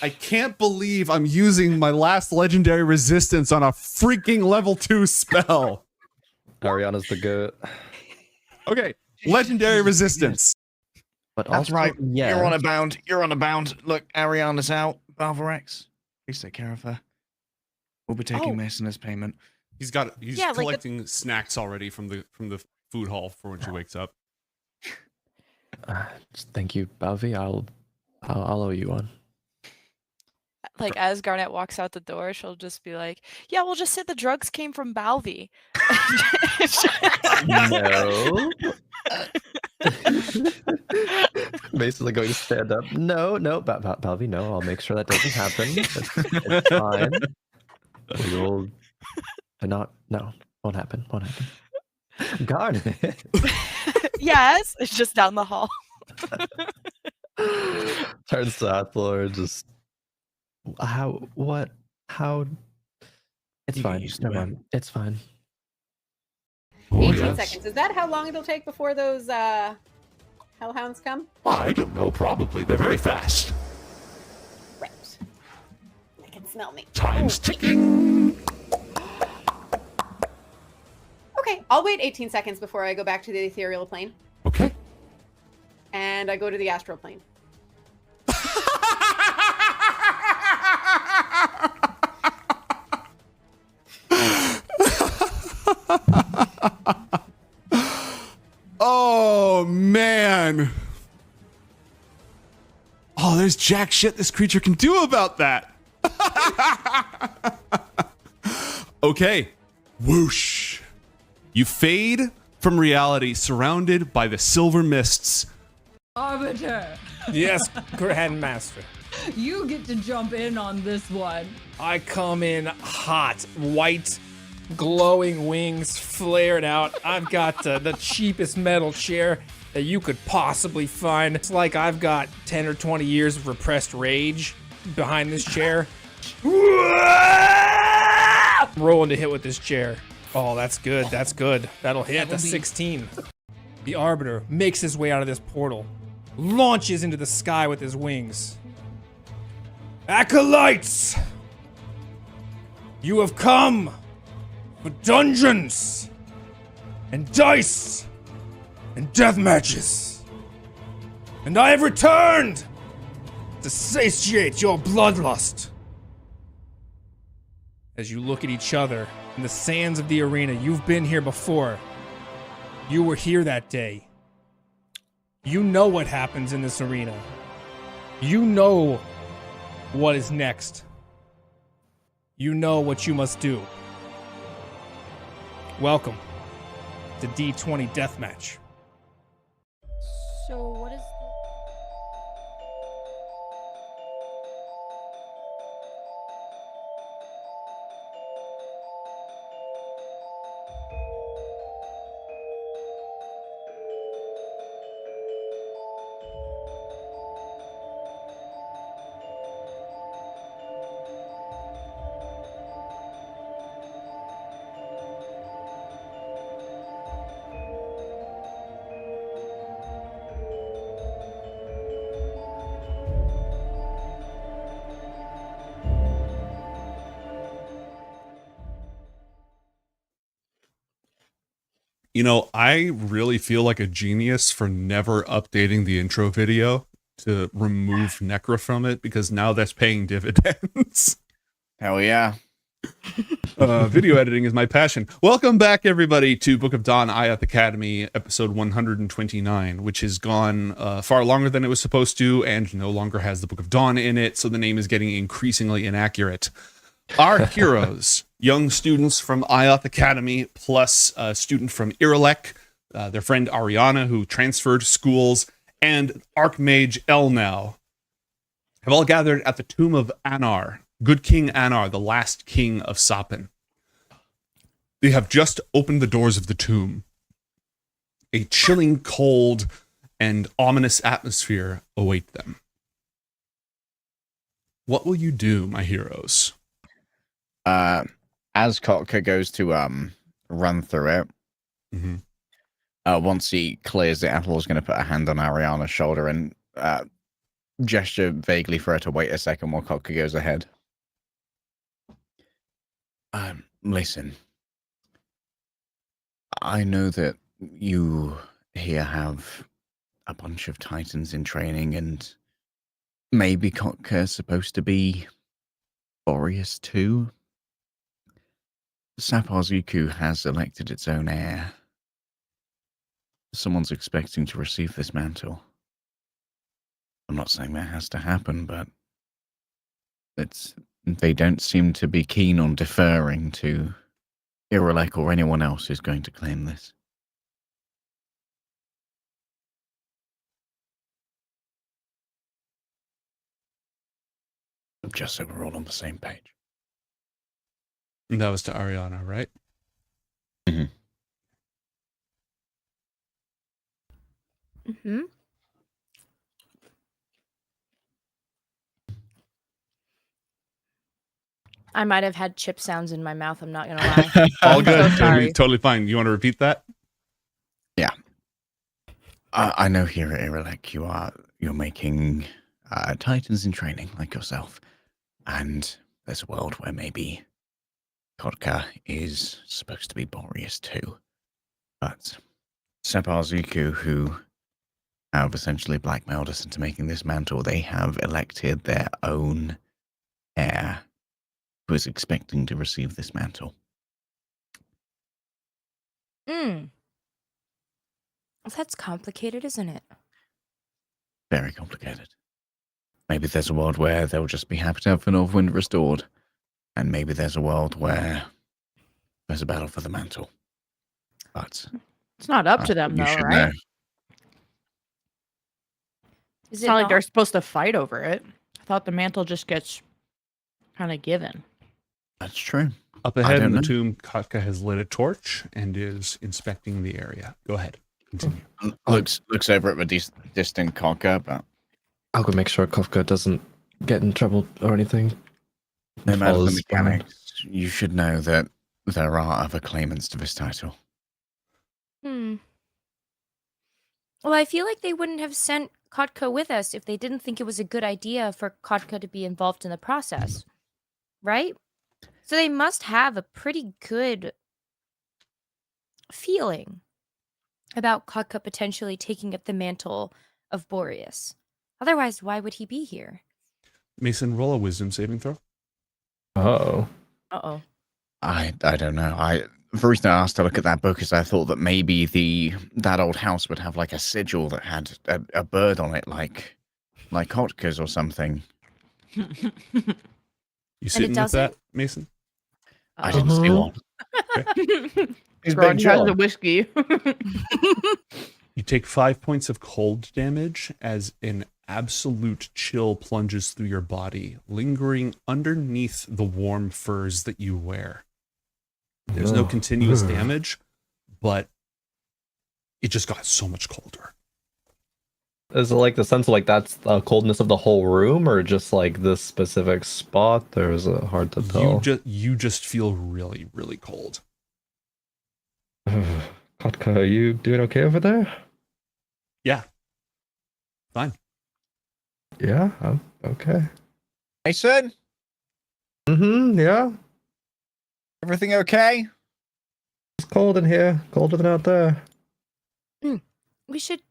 A: I can't believe I'm using my last legendary resistance on a freaking level 2 spell.
H: Arianna's the goat.
A: Okay, legendary resistance.
H: But
C: That's
H: also,
C: right.
H: yeah.
C: You're on a bound. You're on a bound. Look, Arianna's out. Balvarex, please take care of her. We'll be taking Mason as payment.
A: He's collecting snacks already from the food hall for when she wakes up.
H: Thank you, Balvi. I'll owe you one.
I: Like as Garnet walks out the door, she'll just be like, "Yeah, we'll just say the drugs came from Balvi."
H: No. Basically going to stand up. No, Balvi, no. I'll make sure that doesn't happen. It's fine. We will not. No, won't happen. Won't happen. Garnet.
I: Yes, it's just down the hall.
H: Turns to Hathor, just what? How? It's fine. Never mind. It's fine.
O: 18 seconds. Is that how long it'll take before those hellhounds come?
G: I don't know, probably. They're very fast.
O: Right. They can smell me.
G: Time's ticking.
O: Okay, I'll wait 18 seconds before I go back to the ethereal plane.
G: Okay.
O: And I go to the astral plane.
A: Oh man. Oh, there's jack shit this creature can do about that. Okay. Whoosh. You fade from reality, surrounded by the silver mists.
B: Arbiter,
D: Yes, Grandmaster.
B: you get to jump in on this one.
D: I come in hot, white, glowing wings flared out. I've got the cheapest metal chair that you could possibly find. It's like I've got 10 or 20 years of repressed rage behind this chair. I'm rolling to hit with this chair. Oh, that's good. That's good. That'll hit. That's 16. The Arbiter makes his way out of this portal, launches into the sky with his wings. Acolytes! You have come for dungeons and dice and death matches. And I have returned to satiate your bloodlust. As you look at each other in the sands of the arena, you've been here before. You were here that day. You know what happens in this arena. You know what is next. You know what you must do. Welcome to D20 Deathmatch.
F: So what is
A: You know, I really feel like a genius for never updating the intro video to remove Necra from it, because now that's paying dividends.
C: Hell yeah.
A: Video editing is my passion. Welcome back, everybody, to Book of Dawn Ioth Academy, episode 129, which has gone far longer than it was supposed to and no longer has the Book of Dawn in it, so the name is getting increasingly inaccurate. Our heroes, young students from Ioth Academy, plus a student from Irilek, their friend Arianna, who transferred schools, and Archmage Elnau have all gathered at the tomb of Anar, good King Anar, the last king of Sapin. They have just opened the doors of the tomb. A chilling, cold, and ominous atmosphere await them. What will you do, my heroes?
C: As Kotka goes to run through it, once he clears it, Ethel's going to put a hand on Ariana's shoulder and gesture vaguely for her to wait a second while Kotka goes ahead. Listen, I know that you here have a bunch of Titans in training, and maybe Kotka is supposed to be Boreas too. Saparzuku has elected its own heir. Someone's expecting to receive this mantle. I'm not saying that has to happen, but they don't seem to be keen on deferring to Irelek or anyone else who's going to claim this. Just so we're all on the same page.
A: And that was to Arianna, right?
B: Mm-hmm. I might have had chip sounds in my mouth. I'm not gonna lie.
A: All good.
B: So sorry.
A: Totally fine. You want to repeat that?
C: Yeah. I know here at Irelek you're making Titans in training like yourself. And there's a world where maybe Kotka is supposed to be Boreas too. But Saparzuku, who have essentially blackmailed us into making this mantle, they have elected their own heir who is expecting to receive this mantle.
F: That's complicated, isn't it?
C: Very complicated. Maybe there's a world where they'll just be happy to have the Northwind restored. And maybe there's a world where there's a battle for the mantle. But
B: it's not up to them, though, right?
C: Know.
B: It's not like they're supposed to fight over it. I thought the mantle just gets kind of given.
C: That's true.
A: Up ahead in the tomb, Kotka has lit a torch and is inspecting the area. Go ahead. Continue.
C: Looks over at the distant Kotka, but
H: I'll go make sure Kotka doesn't get in trouble or anything.
C: No matter the mechanics, you should know that there are other claimants to this title.
F: Well, I feel like they wouldn't have sent Kotka with us if they didn't think it was a good idea for Kotka to be involved in the process. Right? So they must have a pretty good feeling about Kotka potentially taking up the mantle of Boreas. Otherwise, why would he be here?
A: Mason, roll a wisdom saving throw.
H: Oh.
B: Uh-oh.
C: I don't know. The reason I asked to look at that book is I thought that maybe that old house would have like a sigil that had a bird on it, like Kotka's or something.
A: You sitting with that, Mason?
C: I didn't see one.
A: Okay.
C: He's
B: has the whiskey.
A: You take 5 points of cold damage as an absolute chill plunges through your body, lingering underneath the warm furs that you wear. There's no continuous damage, but it just got so much colder.
H: Is it like the sense of like that's the coldness of the whole room, or just like this specific spot? Or is it hard to tell?
A: You just feel really, really cold.
H: Kotka, are you doing okay over there?
A: Yeah. Fine.
H: Yeah, I'm okay.
C: Mason?
H: Yeah.
C: Everything okay?
H: It's cold in here. Colder than out there.
F: We should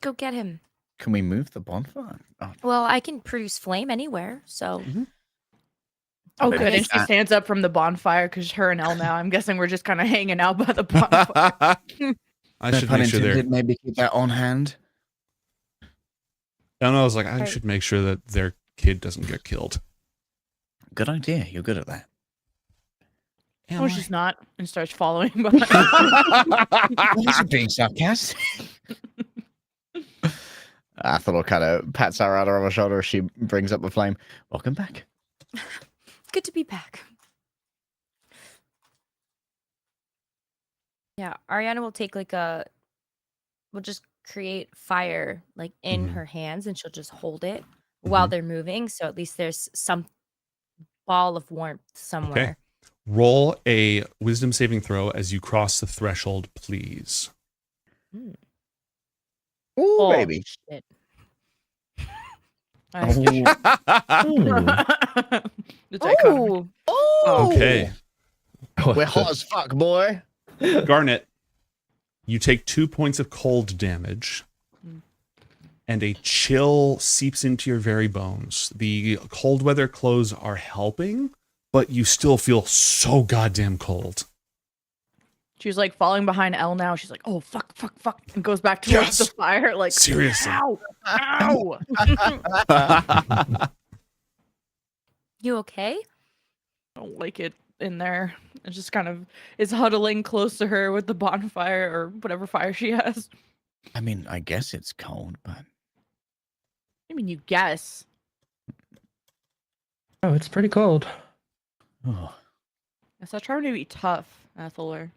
F: go get him.
C: Can we move the bonfire? Oh.
F: Well, I can produce flame anywhere, so.
B: Oh, good. And she stands up from the bonfire because her and Elle now, I'm guessing we're just kind of hanging out by the bonfire.
A: I should make sure they're...
C: Maybe keep that on hand.
A: I was like, I should make sure that their kid doesn't get killed.
C: Good idea. You're good at that.
B: Oh, she's not, and starts following behind.
C: These are being sarcastic. Athel kind of pats Arianna on the shoulder as she brings up the flame. Welcome back.
F: Good to be back. Yeah, Arianna will take we'll just create fire like in her hands, and she'll just hold it while they're moving. So at least there's some ball of warmth somewhere.
A: Okay. Roll a wisdom saving throw as you cross the threshold, please.
C: Ooh,
B: Oh,
C: baby.
B: shit.
F: Ooh.
A: Okay.
C: We're hot as fuck, boy.
A: Garnet, you take 2 points of cold damage, and a chill seeps into your very bones. The cold weather clothes are helping, but you still feel so goddamn cold.
B: She's like falling behind Elle now. She's like, oh, fuck, and goes back towards the fire. Like,
A: seriously.
B: Ow.
F: You okay?
B: I don't like it in there. It just kind of is huddling close to her with the bonfire or whatever fire she has.
C: I mean, I guess it's cold, but
B: I mean, you guess.
H: Oh, it's pretty cold.
C: oh,
B: Yes, I try to be tough, Ethelor.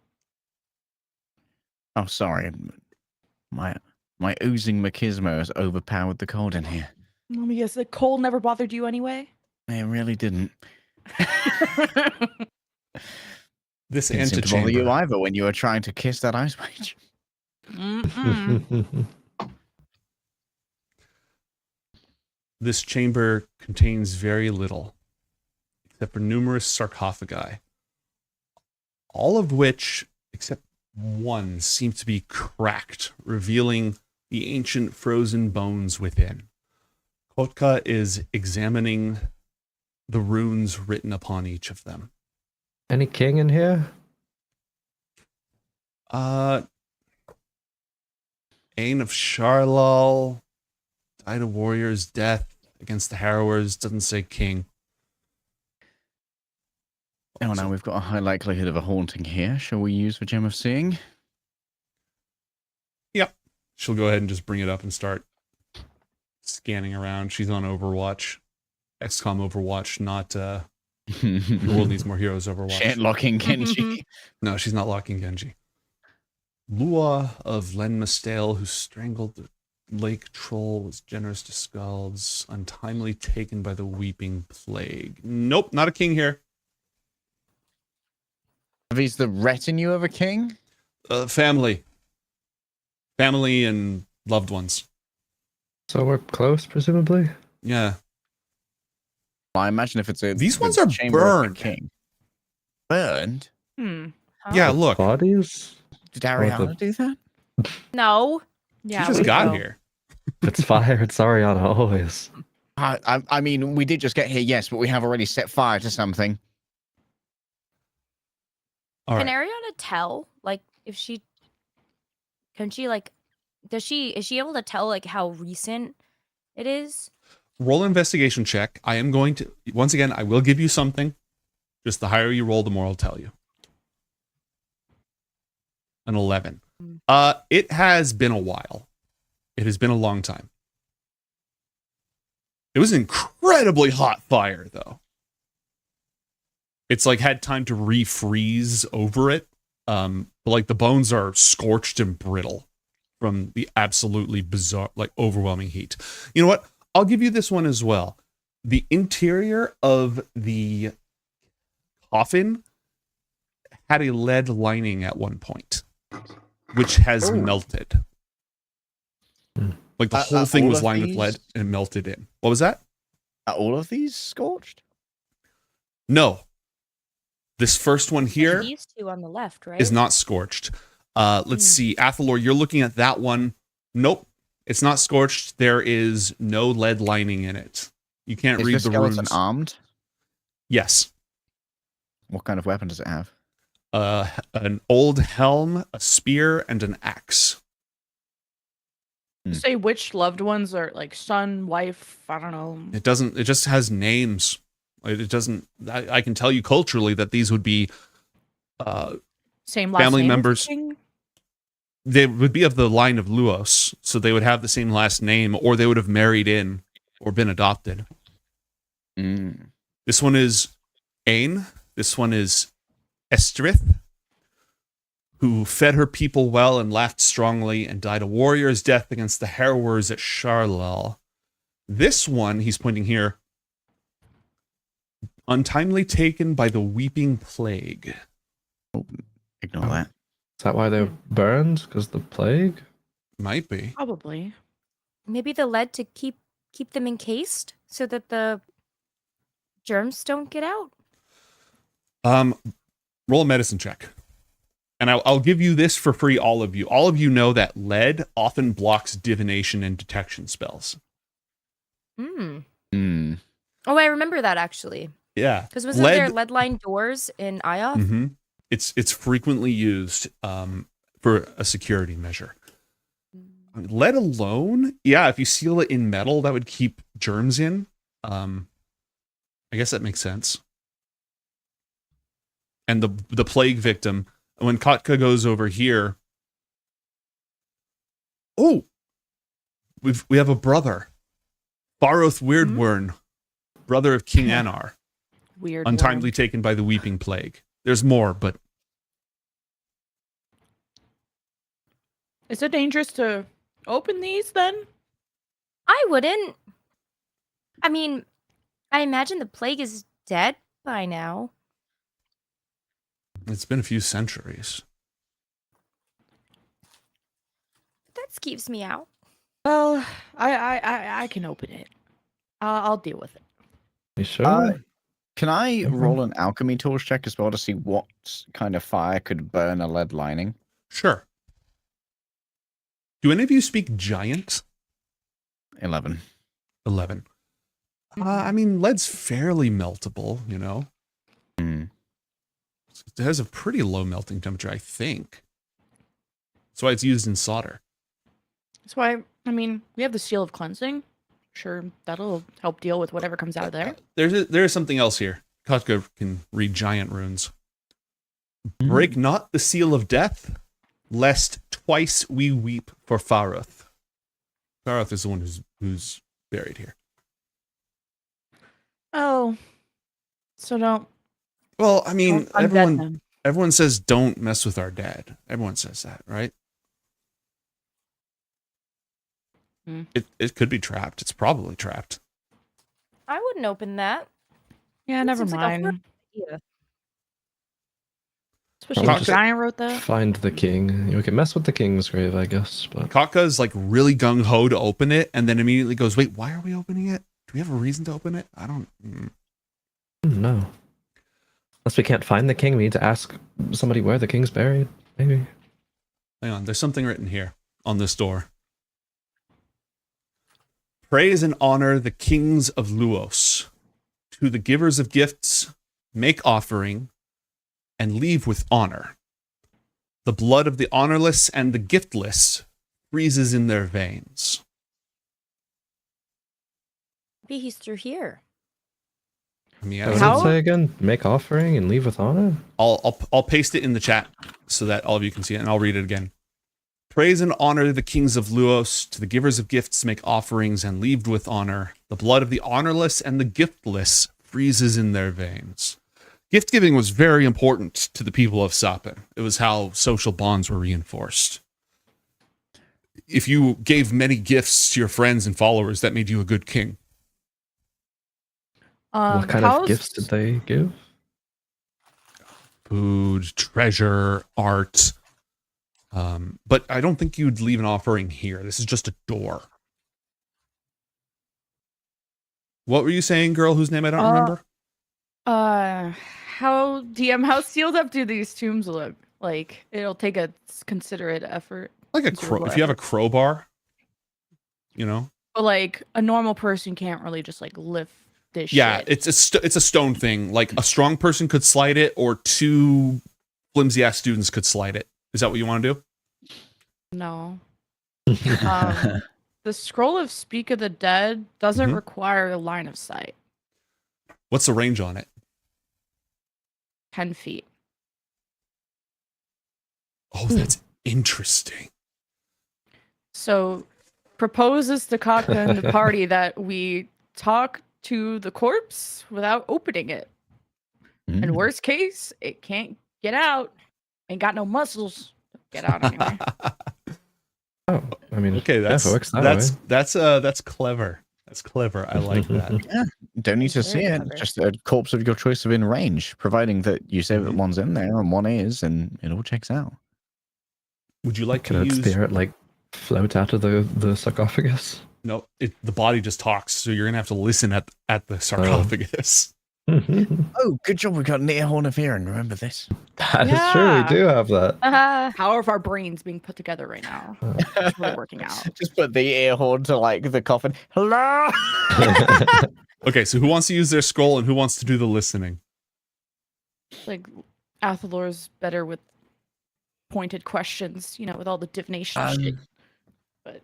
C: oh sorry. My oozing machismo has overpowered the cold in here.
B: Let me guess, the cold never bothered you anyway?
C: It really didn't.
A: This
C: Didn't seem to bother you
A: antechamber.
C: either when you were trying to kiss that ice mage.
A: This chamber contains very little, except for numerous sarcophagi, all of which, except one, seem to be cracked, revealing the ancient frozen bones within. Kotka is examining the runes written upon each of them.
H: Any king in here?
A: Ain of Sharlal died a warrior's death against the Harrowers. Doesn't say king.
C: Oh, now we've got a high likelihood of a haunting here. Shall we use the Gem of Seeing?
A: Yep. She'll go ahead and just bring it up and start scanning around. She's on Overwatch. XCOM Overwatch, not the world needs more heroes Overwatch.
C: She ain't locking Genji.
A: No, she's not locking Genji. Lua of Lenmastale, who strangled the lake troll, was generous to skulls, untimely taken by the weeping plague. Nope, not a king here.
C: Are these the retinue of a king?
A: Family and loved ones.
H: So we're close, presumably?
A: Yeah.
C: I imagine if it's a
A: These ones
C: the
A: are
C: chamber of the
A: burned.
C: king. Burned?
A: Yeah, look.
H: Bodies?
C: Did Arianna do that?
F: No.
A: She just got here.
H: It's fire. It's Arianna, always.
C: I mean, we did just get here, yes, but we have already set fire to something.
A: All
F: Can
A: right.
F: Arianna tell, like, if she, can she, like, is she able to tell, like, how recent it is?
A: Roll an investigation check. I am going to, once again, I will give you something. Just the higher you roll, the more I'll tell you. An 11. It has been a while. It has been a long time. It was an incredibly hot fire, though. It's like had time to refreeze over it. But like the bones are scorched and brittle from the absolutely bizarre, like overwhelming heat. You know what? I'll give you this one as well. The interior of the coffin had a lead lining at one point, which has melted. Like the whole thing
C: all
A: was
C: of
A: lined with
C: these?
A: lead and melted in. What was that?
C: Are all of these scorched?
A: No. This first one here
F: These two on the left, right?
A: is not scorched. Let's see. Athelor, you're looking at that one. Nope. It's not scorched. There is no lead lining in it. You can't
C: Is
A: read
C: the
A: the
C: skeleton
A: runes.
C: armed?
A: Yes.
C: What kind of weapon does it have?
A: An old helm, a spear, and an axe.
B: Say which loved ones are like son, wife, I don't know.
A: It doesn't. It just has names. It doesn't. I can tell you culturally that these would be
B: Same last
A: family
B: name as the
A: members.
B: king?
A: They would be of the line of Luos, so they would have the same last name, or they would have married in or been adopted. This one is Ain. This one is Estrith, who fed her people well and laughed strongly and died a warrior's death against the harrowers at Sharlal. This one, he's pointing here, untimely taken by the weeping plague.
C: Ignore that.
H: Is that why they're burned? Because the plague?
A: Might be.
B: Probably.
F: Maybe the lead to keep them encased so that the germs don't get out.
A: Roll a medicine check. And I'll give you this for free, all of you. All of you know that lead often blocks divination and detection spells.
F: Oh, I remember that actually.
A: Yeah.
F: Because wasn't there lead-lined doors in Ioth?
A: Mm-hmm. It's frequently used for a security measure. Lead alone, yeah, if you seal it in metal, that would keep germs in. I guess that makes sense. And the plague victim, when Kotka goes over here, we have a brother, Baroth Weirdwern, brother of King Anar,
B: Weird.
A: untimely taken by the weeping plague. There's more, but
B: Is it dangerous to open these then?
F: I wouldn't. I mean, I imagine the plague is dead by now.
A: it's been a few centuries.
F: That skeeves me out.
B: Well, I can open it. I'll deal with it.
H: You sure?
C: Can I roll an alchemy tools check as well to see what kind of fire could burn a lead lining?
A: Sure. Do any of you speak giant?
C: 11.
A: 11. I mean, lead's fairly meltable, you know? It has a pretty low melting temperature, I think. That's why it's used in solder.
B: That's why, I mean, we have the seal of cleansing. Sure, that'll help deal with whatever comes out of there.
A: There's something else here. Kotka can read giant runes. Break not the seal of death, lest twice we weep for Faroth. Faroth is the one who's buried here.
B: Oh, so don't.
A: Well, I mean,
B: don't undead them.
A: everyone says don't mess with our dead. Everyone says that, right? It could be trapped. It's probably trapped.
F: I wouldn't open that.
B: Yeah,
F: That
B: never
F: seems like a
B: mind.
F: horrible idea.
B: Especially if the giant wrote that.
H: Find the king. You can mess with the king's grave, I guess. But
A: Kotka is like really gung ho to open it, and then immediately goes, "Wait, why are we opening it? Do we have a reason to open it? I don't."
H: no. Unless we can't find the king, we need to ask somebody where the king's buried. Maybe.
A: Hang on, there's something written here on this door. Praise and honor the kings of Luos. To the givers of gifts, make offering, and leave with honor. The blood of the honorless and the giftless freezes in their veins.
F: Maybe he's through here.
A: I mean,
H: What does it say again? Make offering and leave with honor?
A: I'll paste it in the chat so that all of you can see it, and I'll read it again. Praise and honor the kings of Luos. To the givers of gifts, make offerings and leave with honor. The blood of the honorless and the giftless freezes in their veins. Gift giving was very important to the people of Sapin. It was how social bonds were reinforced. If you gave many gifts to your friends and followers, that made you a good king.
H: What kind of gifts did they give?
A: Food, treasure, art. But I don't think you'd leave an offering here. This is just a door. What were you saying, girl, whose name I don't remember?
B: How sealed up do these tombs look? Like, it'll take a considerate effort.
A: Like if you have a crowbar, you know?
B: But like a normal person can't really just like lift this
A: Yeah,
B: shit.
A: it's a stone thing. Like a strong person could slide it, or two flimsy ass students could slide it. Is that what you want to do?
B: No. The scroll of Speak of the Dead doesn't require a line of sight.
A: What's the range on it?
B: 10 feet.
A: Oh, that's interesting.
B: So proposes to Kaka and the party that we talk to the corpse without opening it. And worst case, it can't get out. Ain't got no muscles. Get out anyway.
H: Oh, I mean,
A: Okay, that's
H: yeah, if it works that
A: that's clever. That's clever. I like that.
C: Yeah, don't need to
F: Very
C: see it.
F: clever.
C: Just a corpse of your choice within range, providing that you say that one's in there and one is, and it all checks out.
A: Would you like
H: Can
A: to
H: its
A: use?
H: spirit like float out of the sarcophagus?
A: No, the body just talks, so you're gonna have to listen at the sarcophagus.
C: Oh, good job. We got an ear horn of hearing. Remember this.
H: That is true. We do have that.
B: Power of our brains being put together right now. It's really working out.
C: Just put the ear horn to like the coffin. Hello.
A: Okay, so who wants to use their scroll and who wants to do the listening?
B: Like Athalor's better with pointed questions, with all the divination shit. But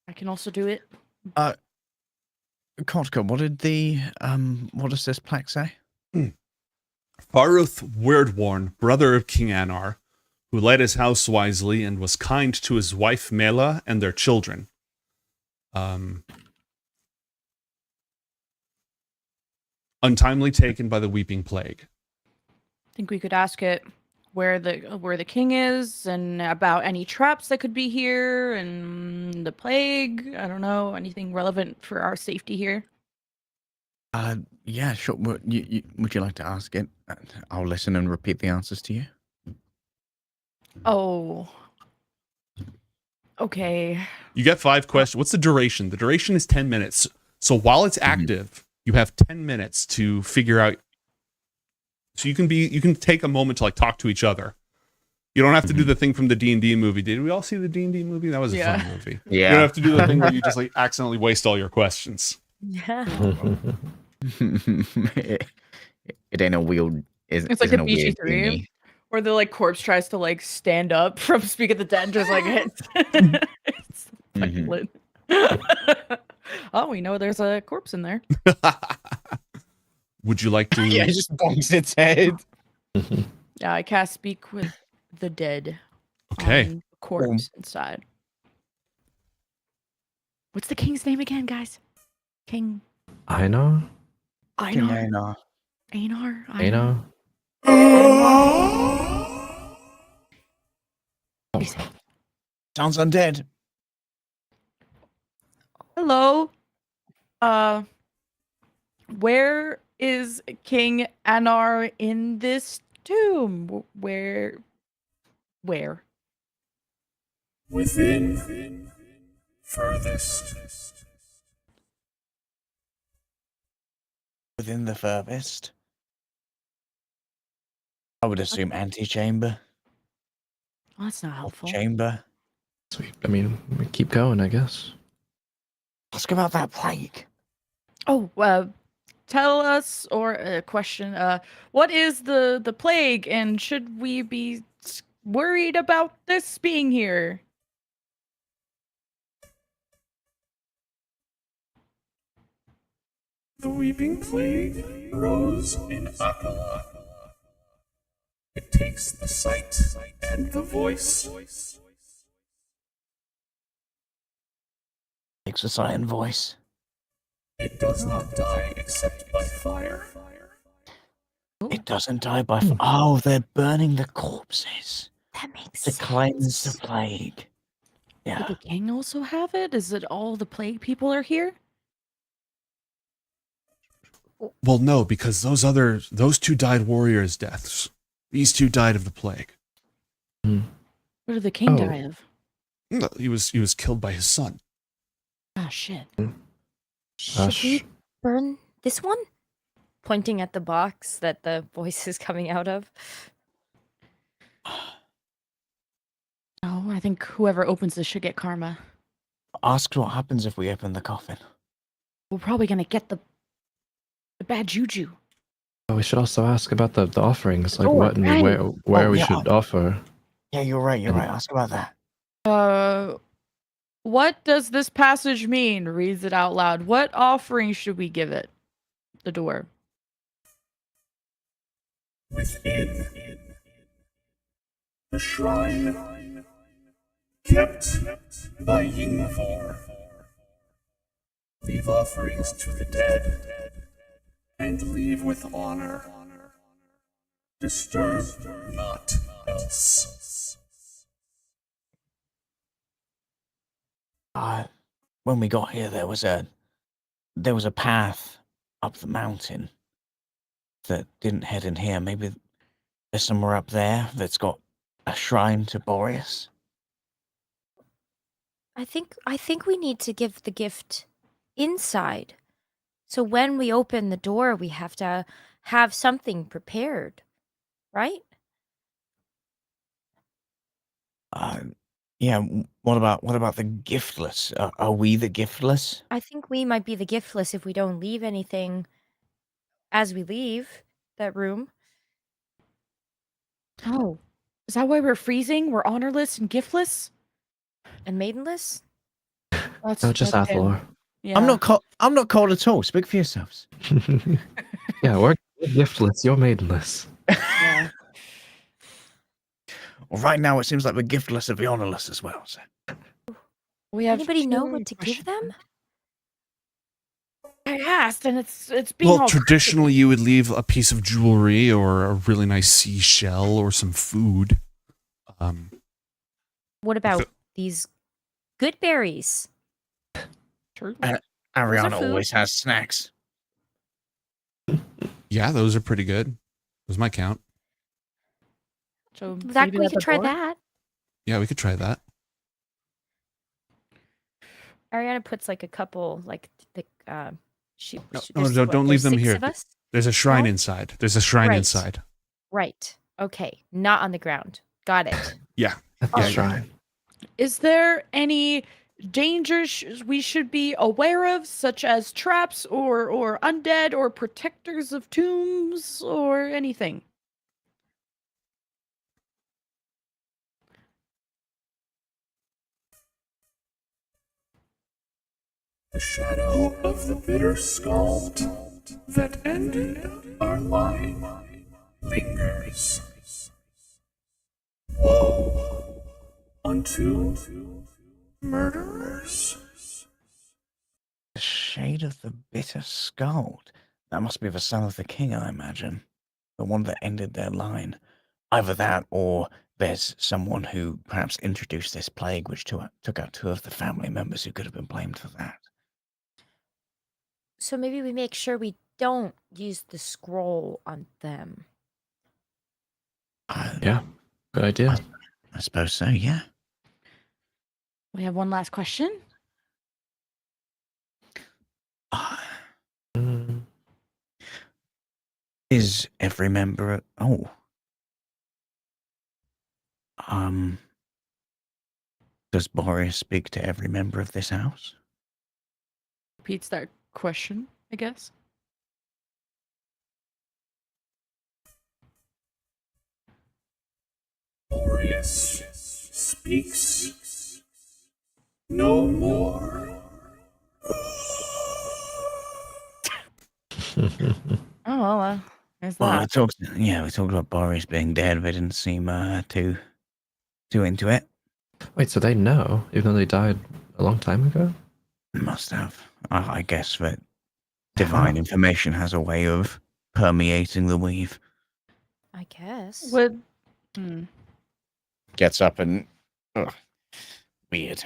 B: I can also do it.
C: Kotka, what does this plaque say?
A: Faruth Weirdworn, brother of King Anar, who led his house wisely and was kind to his wife Mela and their children. Untimely taken by the weeping plague.
B: I think we could ask it where the king is and about any traps that could be here and the plague. I don't know, anything relevant for our safety here.
C: Yeah, sure. Would you like to ask it? I'll listen and repeat the answers to you.
B: Oh. Okay.
A: You get 5 questions. What's the duration? The duration is 10 minutes. So while it's active, you have 10 minutes to figure out. So you can take a moment to like talk to each other. You don't have to do the thing from the D&D movie. Did we all see the D&D movie? That was a fun movie.
C: Yeah.
A: You don't have to do the thing where you just like accidentally waste all your questions.
F: Yeah.
C: It ain't a wheel.
B: It's like a BG3 where the like corpse tries to like stand up from Speak of the Dead and just like hits. It's like lit. Oh, we know there's a corpse in there.
A: Would you like to?
C: Yeah, it just bonks its head.
B: Yeah, I cast Speak with the Dead.
A: Okay.
B: On the corpse inside. What's the king's name again, guys? King.
H: Einar?
B: Einar.
H: Einar?
C: Sounds undead.
B: Hello. Where is King Anar in this tomb? Where?
G: Within. Furthest.
C: Within the furthest. I would assume antechamber.
B: Well, that's not helpful.
C: Chamber.
H: Sweet. I mean, we keep going, I guess.
C: Ask about that plague.
B: Oh, tell us, or a question, what is the plague, and should we be worried about this being here?
G: The weeping plague rose in Akala. It takes the sight and the voice.
C: Takes a sight and voice.
G: It does not die except by fire.
C: It doesn't die by fire. Oh, they're burning the corpses.
F: That makes
C: To
F: sense.
C: cleanse the plague. Yeah.
B: Did the king also have it? Is it all the plague people are here?
A: Well, no, because those 2 died warriors' deaths. These 2 died of the plague.
B: What did the king die of?
A: No, he was killed by his son.
B: Ah, shit.
F: Should we burn this one? Pointing at the box that the voice is coming out of.
B: Oh, I think whoever opens this should get karma.
C: Ask what happens if we open the coffin.
B: We're probably gonna get the bad juju.
H: Oh, we should also ask about the offerings, like
B: Oh,
H: what and
B: right.
H: where we
C: yeah.
H: should offer.
C: Yeah, you're right. Ask about that.
B: What does this passage mean? Reads it out loud. What offering should we give it? The door.
G: Within. The shrine kept by Ioth. Leave offerings to the dead, and leave with honor. Disturb not else.
C: When we got here, there was a path up the mountain that didn't head in here. Maybe there's somewhere up there that's got a shrine to Boreas.
F: I think we need to give the gift inside. So when we open the door, we have to have something prepared, right?
C: Yeah. What about the giftless? Are we the giftless?
F: I think we might be the giftless if we don't leave anything as we leave that room.
B: Oh, is that why we're freezing? We're honorless and giftless
F: and maidenless.
B: That's
H: No, just
B: that's
H: Athlor.
B: Yeah.
C: I'm not cold at all. Speak for yourselves.
H: Yeah, we're giftless. You're maidenless.
B: Yeah.
C: Well, right now it seems like we're giftless and honorless as well. So.
B: We have
F: Anybody know
B: two
F: what to give them?
B: I asked, and it's being
A: Well,
B: all
A: traditionally, you would leave a piece of jewelry or a really nice seashell or some food.
F: What about these good berries?
B: True.
C: Arianna
F: food.
C: always has snacks.
A: Yeah, those are pretty good. Those might count.
B: So
F: That
B: leave it
F: we
B: at
F: could
B: the
F: try
B: door?
F: that.
A: Yeah, we could try that.
F: Ariana puts like a couple, like the she.
A: No,
F: there's
A: no,
F: what,
A: don't
F: there's
A: leave them
F: 6
A: here.
F: of us?
A: There's a shrine
F: No?
A: inside. There's a shrine
F: Right.
A: inside.
F: Right. Okay. Not on the ground. Got it.
A: Yeah.
H: At the shrine.
B: Is there any dangers we should be aware of, such as traps or undead or protectors of tombs or anything?
G: The shadow of the bitter scald that ended our line lingers. Woe unto murderers.
C: The shade of the bitter scald. That must be the son of the king, I imagine. The one that ended their line. Either that, or there's someone who perhaps introduced this plague, which took out 2 of the family members who could have been blamed for that.
F: So maybe we make sure we don't use the scroll on them.
H: Yeah, good idea.
C: I suppose so, yeah.
B: We have one last question.
C: Is every member... Does Boreas speak to every member of this house?
B: Repeats that question, I guess.
G: Boreas speaks no more.
B: Oh well, there's
C: Well,
B: that.
C: we talked about Boreas being dead. They didn't seem too into it.
H: Wait, so they know, even though they died a long time ago?
C: Must have. I guess that divine information has a way of permeating the weave.
F: I guess.
B: Would
C: Gets up and... weird.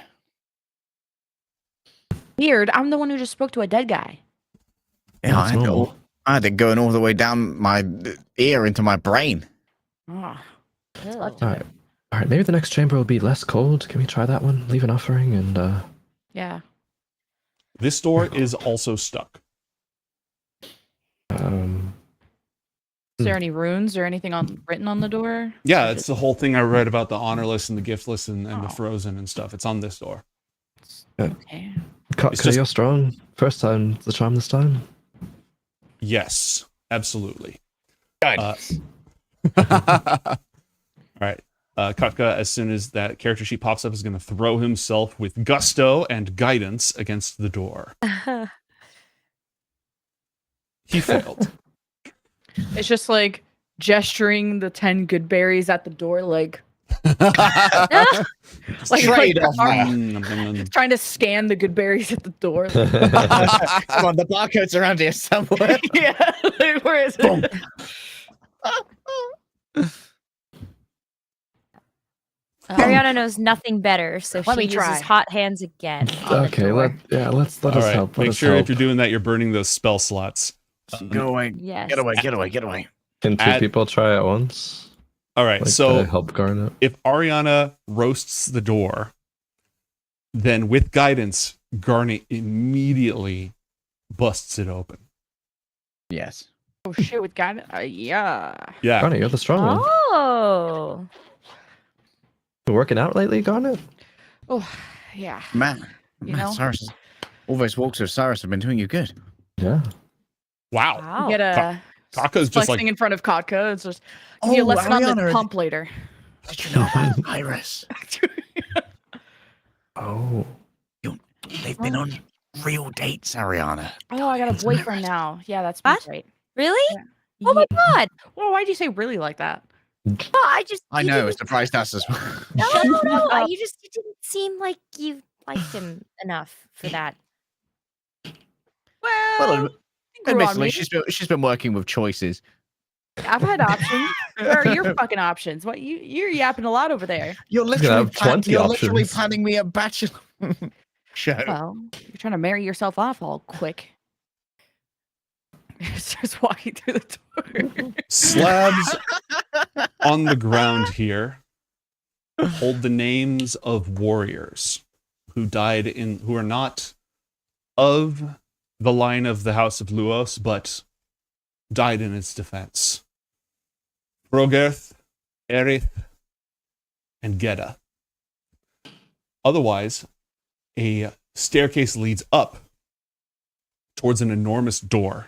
B: weird. I'm the one who just spoke to a dead guy.
C: Yeah,
H: That's normal.
C: I had it going all the way down my ear into my brain.
B: Ah,
H: Alright. Alright, maybe the next chamber will be less cold. Can we try that one? Leave an offering and
B: yeah.
A: This door is also stuck.
B: Is there any runes or anything written on the door?
A: Yeah, it's the whole thing I read about the honorless and the giftless and the
B: Oh.
A: frozen and stuff. It's on this door.
B: Okay.
A: It's just-
H: you're strong. First time the charm this time.
A: Yes, absolutely.
C: Guidance.
A: All right. Katka, as soon as that character sheet pops up, is going to throw himself with gusto and guidance against the door. He failed.
B: It's just like gesturing the 10 good berries at the door, like
C: Trade off
B: trying to scan the good berries at the door.
C: Come on, the barcode's around here somewhere.
B: Yeah, like, where is it?
F: Arianna knows nothing better, so
B: Let
F: she
B: me
F: uses
B: try.
F: hot hands again.
H: Okay, let us
A: All right,
H: help. Let
A: make
H: us
A: sure
H: help.
A: if you're doing that, you're burning those spell slots.
C: Go away.
F: Yes.
C: Get away. Get away. Get away.
H: Can two people try at once?
A: All right,
H: Like,
A: so
H: to help Garnet.
A: if Arianna roasts the door, then with guidance, Garnet immediately busts it open.
C: Yes.
B: Oh shit! With guidance, yeah.
A: Yeah.
H: Garnet, you're the strong one.
F: Oh.
H: Been working out lately, Garnet?
B: Oh, yeah.
C: Man,
B: You know?
C: Cyrus, all those walks with Cyrus have been doing you good.
H: Yeah.
A: Wow.
B: Get a
A: Kaka's just
B: flexing
A: like
B: in front of Kotka. It's just give you a lesson on the
C: Arianna,
B: pump later.
C: Did you know about Iris?
H: Oh.
C: They've been on real dates, Arianna.
B: Oh, I got a boyfriend now. Yeah, that's
F: What?
B: great.
F: Really? Oh my god.
B: Well, why'd you say really like that?
F: Well, I
C: I
F: you
C: know,
F: didn't-
C: it surprised us as well.
F: No.
B: up.
F: You didn't seem like you liked him enough for that.
B: Well,
C: Well,
B: grew on
C: admittedly,
B: me.
C: she's been working with choices.
B: I've had options. Where are your fucking options? What you're yapping a lot over there.
C: You're
H: He's gonna
C: literally,
H: have 20
C: you're literally
H: options.
C: planning me a bachelor show.
B: Well, you're trying to marry yourself off all quick. Starts walking through the door.
A: slabs on the ground here hold the names of warriors who died who are not of the line of the House of Luos, but died in its defense. Rogerth, Erith, and Gedda. Otherwise, a staircase leads up towards an enormous door,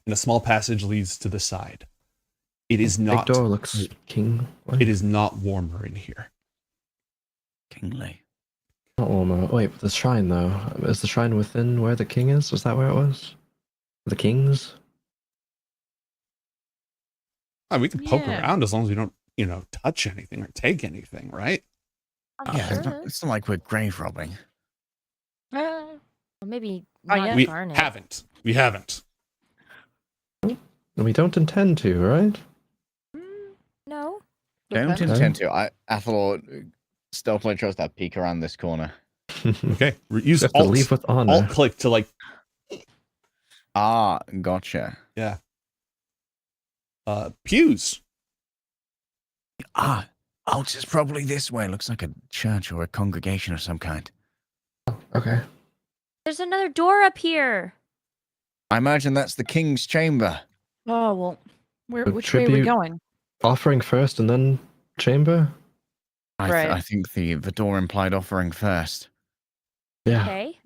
A: and a small passage leads to the side. It is not.
H: Big door looks king.
A: It is not warmer in here.
C: Kingly.
H: Not warmer. Wait, but the shrine though. Is the shrine within where the king is? Was that where it was? The kings?
A: We can poke
B: Yeah.
A: around as long as we don't, touch anything or take anything, right?
C: Yeah, it's not like we're grave robbing.
F: Well, maybe
B: Oh,
F: not
B: yeah.
A: We
F: Garnet.
A: haven't. We haven't.
H: And we don't intend to, right?
F: No.
C: Don't
B: Okay.
C: intend to. Athel stealthily tries to peek around this corner.
A: Okay. Use
H: You have to leave with honor.
A: alt click to
C: Ah, gotcha.
A: yeah. Pews.
C: It's probably this way. Looks like a church or a congregation of some kind.
H: Okay.
F: There's another door up here.
C: I imagine that's the king's chamber.
B: Oh well,
H: A
B: which way are we
H: tribute-
B: going?
H: Offering first and then chamber?
B: Right.
C: I think the door implied offering first.
H: Yeah.
F: Okay.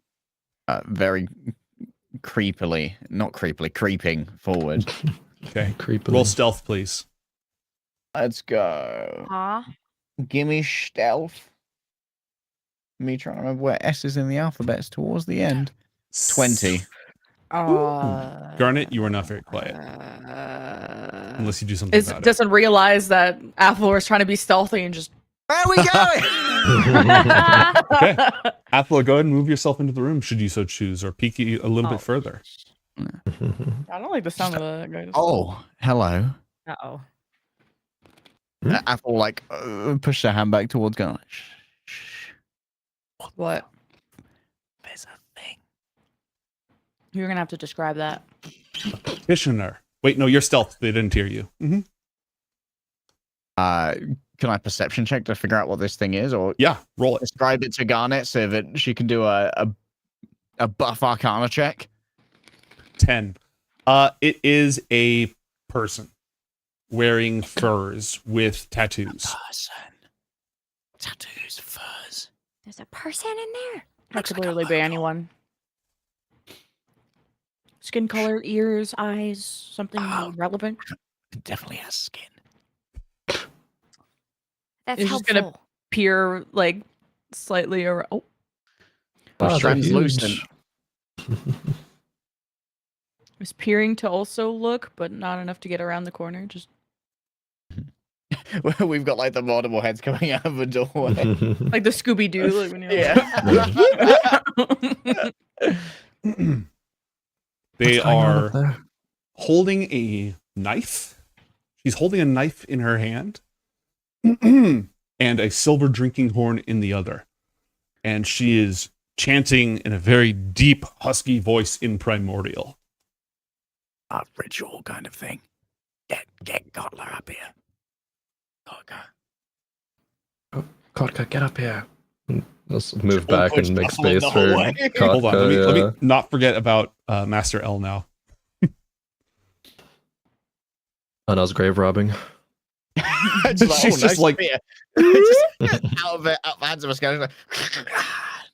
C: Very creeping forward.
A: Okay.
H: Creepily.
A: Roll stealth, please.
C: Let's go.
F: Huh?
C: Gimme stealth. Me trying to remember where S is in the alphabet. It's towards the end. 20.
A: Garnet, you are not very quiet. Unless you do something about it.
B: Doesn't realize that Athel is trying to be stealthy and just.
C: Where are we going?
A: Okay. Athel, go ahead and move yourself into the room should you so choose, or peek a little bit further.
B: I don't like the sound of the guy.
C: Oh, hello.
B: Uh-oh.
C: Athel pushed her hand back towards Garnet.
B: What?
C: There's a thing.
B: You're gonna have to describe that.
A: Petitioner. Wait, no, you're stealth. They didn't hear you. Mm-hmm.
C: Can I perception check to figure out what this thing is, or
A: Yeah, roll it.
C: describe it to Garnet so that she can do a buff arcana check?
A: 10. It is a person wearing furs with tattoos.
C: Person. Tattoos, furs.
F: There's a person in there.
B: That could literally be anyone. Skin color, ears, eyes, something relevant.
C: It definitely has skin.
F: That's
B: It's just
F: helpful.
B: gonna peer slightly around. Oh,
C: The translucent.
B: it's peering to also look, but not enough to get around the corner. Just
C: We've got like the multiple heads coming out of the doorway.
B: Like the Scooby Doo. Like when you're
A: They
H: What's going on up
A: are
H: there?
A: holding a knife. She's holding a knife in her hand and a silver drinking horn in the other. And she is chanting in a very deep, husky voice in primordial.
L: A ritual kind of thing. Get Kotler up here.
H: Kotka, get up here. Let's move back and make
C: shuffling
H: space
C: the
H: for
C: hallway.
H: Kotka.
A: Hold on, let me not forget about Master L now.
H: Anna's grave robbing.
A: She's just like,
C: just out of the hands of a skeleton.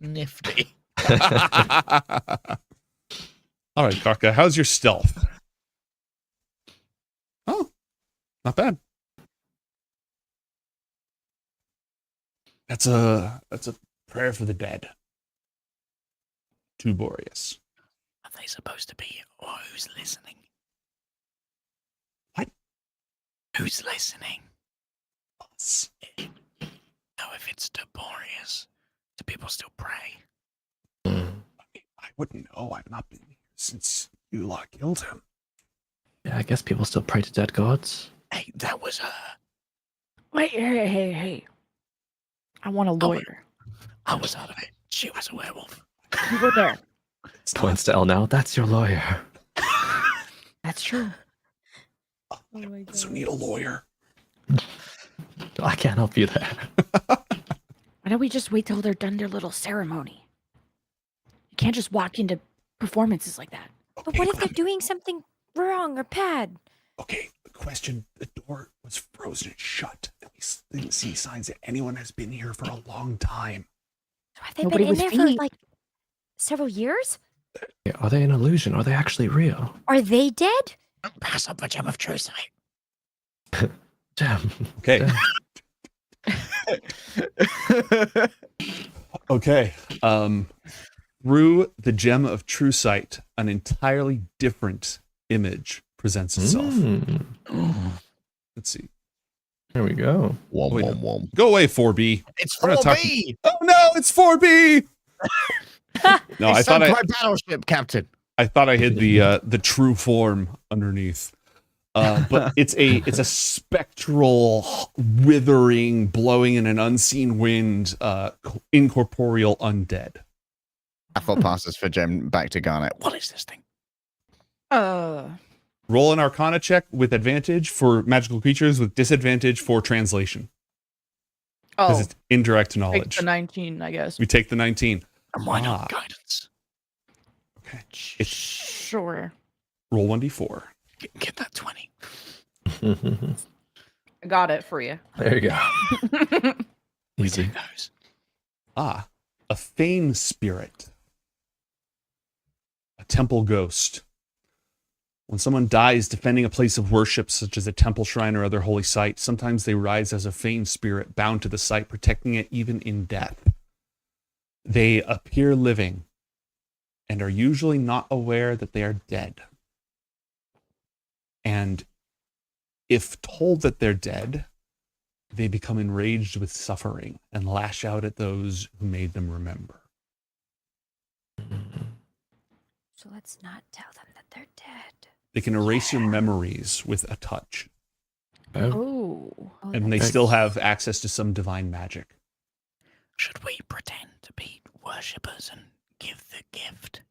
C: Nifty.
A: all right, Kotka, how's your stealth? Oh, not bad. That's a prayer for the dead. To Boreas.
L: Are they supposed to be, or who's listening?
A: What?
L: Who's listening?
A: Us.
L: No, if it's to Boreas, do people still pray?
A: I wouldn't know. I've not been here since you lot killed him.
H: Yeah, I guess people still pray to dead gods.
L: Hey, that was her.
B: Wait, hey. I want a lawyer.
L: I was out of it. She was a werewolf.
B: You were there.
H: Points to L now. That's your lawyer.
B: That's true.
A: Oh my God. So need a lawyer.
H: I can't help you there.
B: Why don't we just wait till they're done their little ceremony? You can't just walk into performances like that.
F: But what if they're doing something wrong or bad?
A: Okay, the question, the door was frozen shut. And we didn't see signs that anyone has been here for a long time.
F: So have they
B: Nobody
F: been in
B: was
F: there for
B: feet.
F: like several years?
H: Yeah, are they an illusion? Are they actually real?
F: Are they dead?
L: Pass up the gem of true sight.
H: Damn.
A: Okay. Okay. Through the gem of true sight, an entirely different image presents itself. Let's see.
H: There we go.
A: Wait, go away, 4B.
C: It's
A: We're not
C: 4B.
A: Oh no, it's 4B. No, I thought
C: my battleship, Captain.
A: I thought I hid the true form underneath. But it's a spectral, withering, blowing in an unseen wind, incorporeal undead.
C: I thought passes for Gem back to Garnet.
L: What is this thing?
A: Roll an Arcana check with advantage for magical creatures, with disadvantage for translation. Because it's indirect
B: Take
A: knowledge.
B: the 19, I guess.
A: We take the 19.
L: And why not guidance?
A: Okay.
B: Sure.
A: Roll 1d4.
L: Get that 20.
B: I got it for you.
H: There you go. Easy.
A: A fane spirit. A temple ghost. When someone dies defending a place of worship, such as a temple, shrine, or other holy site, sometimes they rise as a fane spirit bound to the site, protecting it even in death. They appear living and are usually not aware that they are dead. And if told that they're dead, they become enraged with suffering and lash out at those who made them remember.
F: So let's not tell them that they're dead.
A: They can erase your memories with a touch.
B: Oh.
A: And they still have access to some divine magic.
L: Should we pretend to be worshippers and give the gift?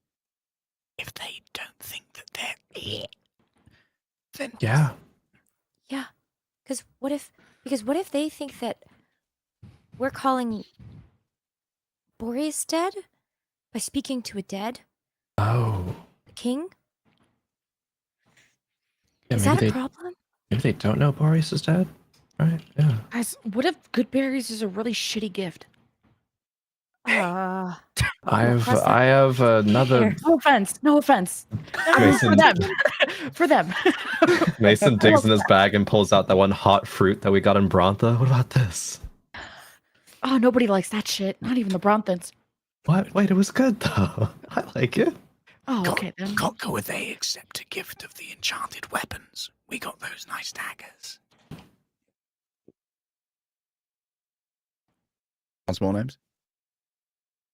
L: If they don't think that they're it, then
H: Yeah.
F: Yeah. Because what if they think that we're calling Boreas dead by speaking to a dead?
H: Oh.
F: The king?
H: Yeah,
F: Is
H: maybe
F: that a
H: they-
F: problem?
H: Maybe they don't know Boreas is dead. Right? Yeah.
B: Guys, what if good berries is a really shitty gift?
H: I have another.
B: No offense. No offense.
H: Mason-
B: For them. For them.
H: Mason digs in his bag and pulls out that one hot fruit that we got in Brontha. What about this?
B: Oh, nobody likes that shit. Not even the Bronthans.
H: What? Wait, it was good though. I like it.
B: Oh, okay then.
L: Coco, would they accept a gift of the enchanted weapons? We got those nice daggers.
C: Small names.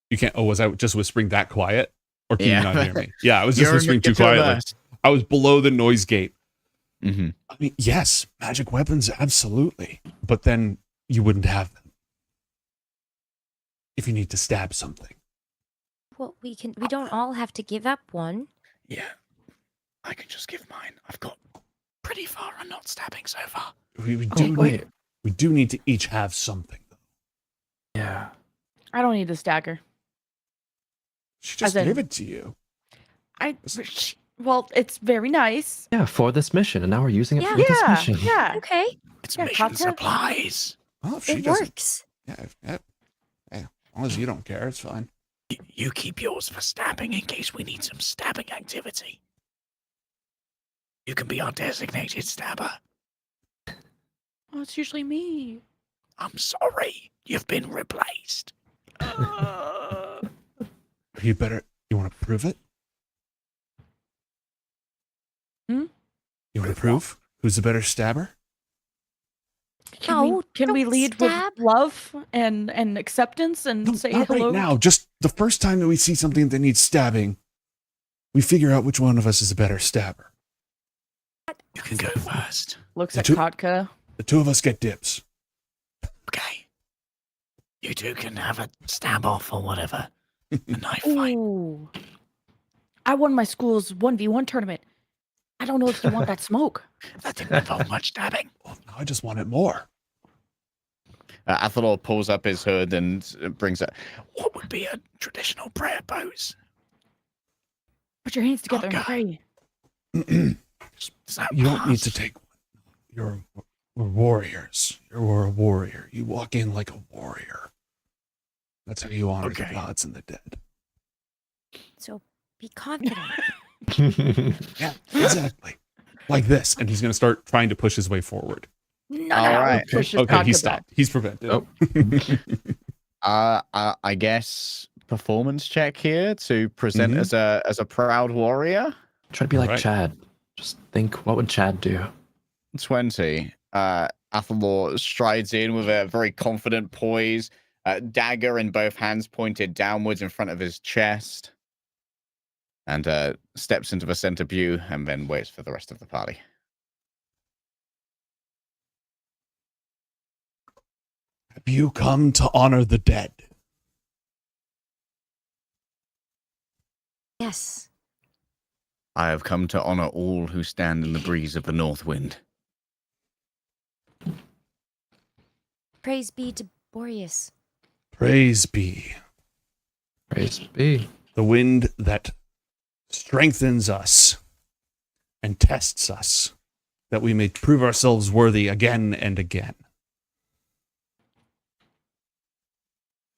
A: You can't. Oh, was I just whispering that quiet, or can
C: Yeah.
A: you not hear me? Yeah, I was just
C: You're
A: whispering too
C: too
A: quietly.
C: immersed.
A: I was below the noise gate.
C: Mm-hmm.
A: I mean, yes, magic weapons, absolutely, but then you wouldn't have them if you need to stab something.
F: Well, we don't all have to give up one.
L: Yeah, I can just give mine. I've got pretty far on not stabbing so far.
A: We do need to each have something.
H: Yeah.
B: I don't need a stagger.
A: She just
B: As in-
A: gave it to you.
B: Well, it's very nice.
H: Yeah, for this mission, and now we're using it for
B: Yeah,
H: this mission.
B: yeah.
F: Okay.
L: It's
B: Yeah,
L: mission
B: Katya?
L: supplies.
A: Oh, if she
F: It
A: doesn't.
F: works.
A: Yeah, as long as you don't care, it's fine.
L: You keep yours for stabbing in case we need some stabbing activity. You can be our designated stabber.
B: Oh, it's usually me.
L: I'm sorry, you've been replaced.
A: You want to prove it?
B: Hmm?
A: You want to prove who's the better stabber?
F: No,
B: Can we
F: don't
B: lead
F: stab.
B: with love and acceptance and say
A: Not
B: hello?
A: right now. Just the first time that we see something that needs stabbing, we figure out which one of us is a better stabber.
L: You can go first.
B: Looks
A: The
B: at
A: two-
B: Kotka.
A: The two of us get dibs.
L: Okay. You two can have a stab off or whatever. A knife fight.
B: Ooh. I won my school's 1v1 tournament. I don't know if you want that smoke.
L: That didn't involve much stabbing.
A: Well, now I just want it more.
C: Athalor pulls up his hood and brings it.
L: What would be a traditional prayer pose?
B: Put your hands together and
L: Okay.
B: pray.
L: Does that
A: You don't need
L: pass?
A: to take one. We're warriors. You're a warrior. You walk in like a warrior. That's how you honor the
L: Okay.
A: gods and the dead.
F: So be confident.
A: Yeah, exactly. Like this. And he's going to start trying to push his way forward.
B: No,
C: All
B: no.
C: right.
B: Push his
A: Okay,
B: Kotka
A: he
B: back.
A: stopped. He's prevented.
H: Oh.
C: I guess performance check here to present
A: Mhm.
C: as a proud warrior.
H: Try to be like
A: Right.
H: Chad. Just think, what would Chad do?
C: 20. Athalor strides in with a very confident poise, dagger in both hands pointed downwards in front of his chest, and steps into the center pew and then waits for the rest of the party.
A: Have you come to honor the dead?
F: Yes.
C: I have come to honor all who stand in the breeze of the north wind.
F: Praise be to Boreas.
A: Praise be.
H: Praise be.
A: The wind that strengthens us and tests us, that we may prove ourselves worthy again and again.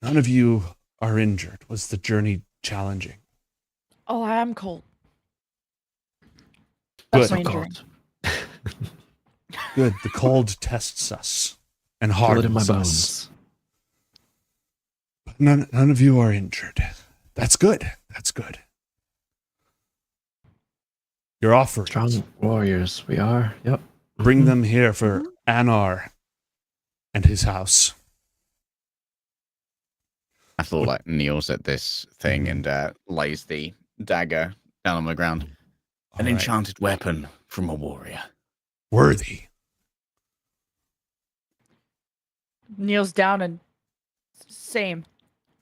A: None of you are injured. Was the journey challenging?
B: Oh, I am cold.
A: Good.
B: That's my injury.
A: Good. The cold tests us and
H: Feel it in my
A: hardens
H: bones.
A: us. But none of you are injured. That's good. That's good. Your offerings.
H: Strong warriors, we are. Yep.
A: Bring
H: Mhm.
A: them here for Anar and his house.
C: Athalor like kneels at this thing and lays the dagger down on the ground.
L: An
A: All right.
L: enchanted weapon from a warrior.
A: Worthy.
B: Kneels down and same.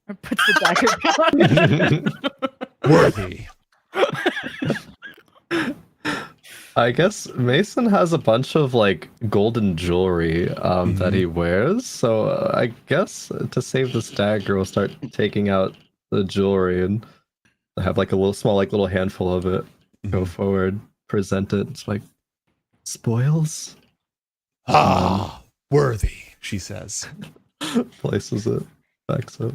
B: Or puts the dagger down.
A: Worthy.
H: I guess Mason has a bunch of like golden jewelry that he wears. So I guess to save this dagger, we'll start taking out the jewelry and have like a little handful of it. Go forward, present it. It's like spoils.
A: Ah, worthy, she says.
H: Places it, backs up.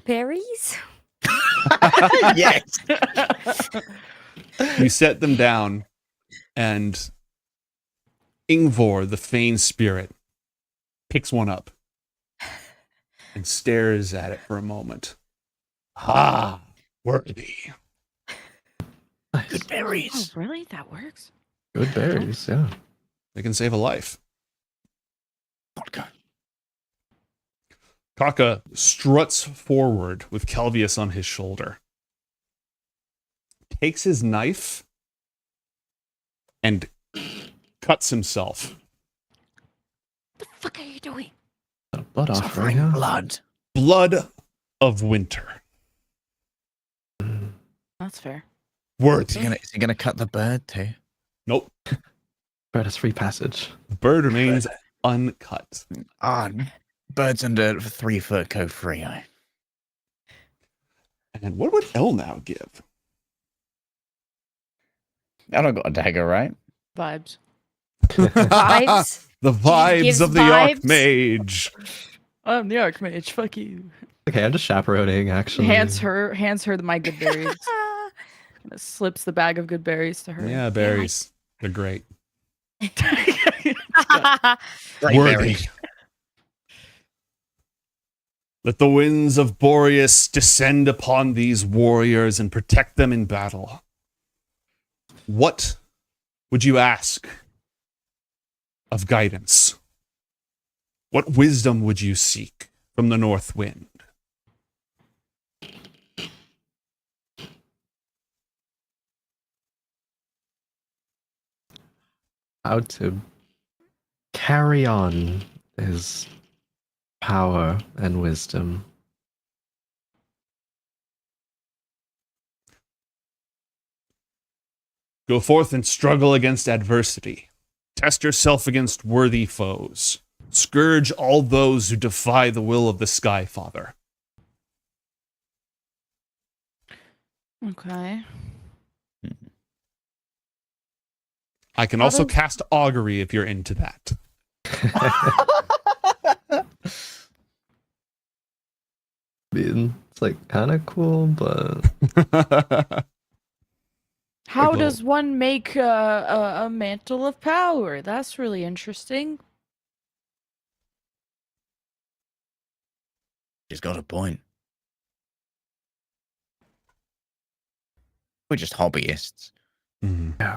F: Berries?
C: Yes.
A: You set them down, and Ingvor, the Fane spirit, picks one up and stares at it for a moment. Ah, worthy.
L: Good berries.
B: Oh, really? That works?
H: Good berries, yeah.
A: They can save a life.
L: Vodka.
A: Kaka struts forward with Kelvius on his shoulder, takes his knife, and cuts himself.
B: The fuck are you doing?
H: Blood offering, yeah.
L: Blood.
A: Blood of winter.
B: That's fair.
A: Worthy.
C: Is he gonna cut the bird too?
A: Nope.
H: Bird has free passage.
A: The bird remains uncut.
C: Birds under 3 foot go free.
A: And what would El now give?
C: I don't got a dagger, right?
B: Vibes.
F: Vibes?
A: The vibes
F: gives
A: of the
F: vibes?
A: Archmage.
B: I'm the Archmage. Fuck you.
H: Okay, I'm just chaperoning, actually.
B: Hands her my good berries. Slips the bag of good berries to her.
A: Yeah, berries. They're great.
C: Worthy.
A: Let the winds of Boreas descend upon these warriors and protect them in battle. What would you ask of guidance? What wisdom would you seek from the north wind?
H: How to carry on his power and wisdom.
A: Go forth and struggle against adversity. Test yourself against worthy foes. Scourge all those who defy the will of the Sky Father.
B: Okay.
A: I can also cast augury if you're into that.
H: I mean, it's like kind of cool, but
B: How
H: Like,
B: does one make a mantle of power? That's really interesting.
C: She's got a point. We're just hobbyists.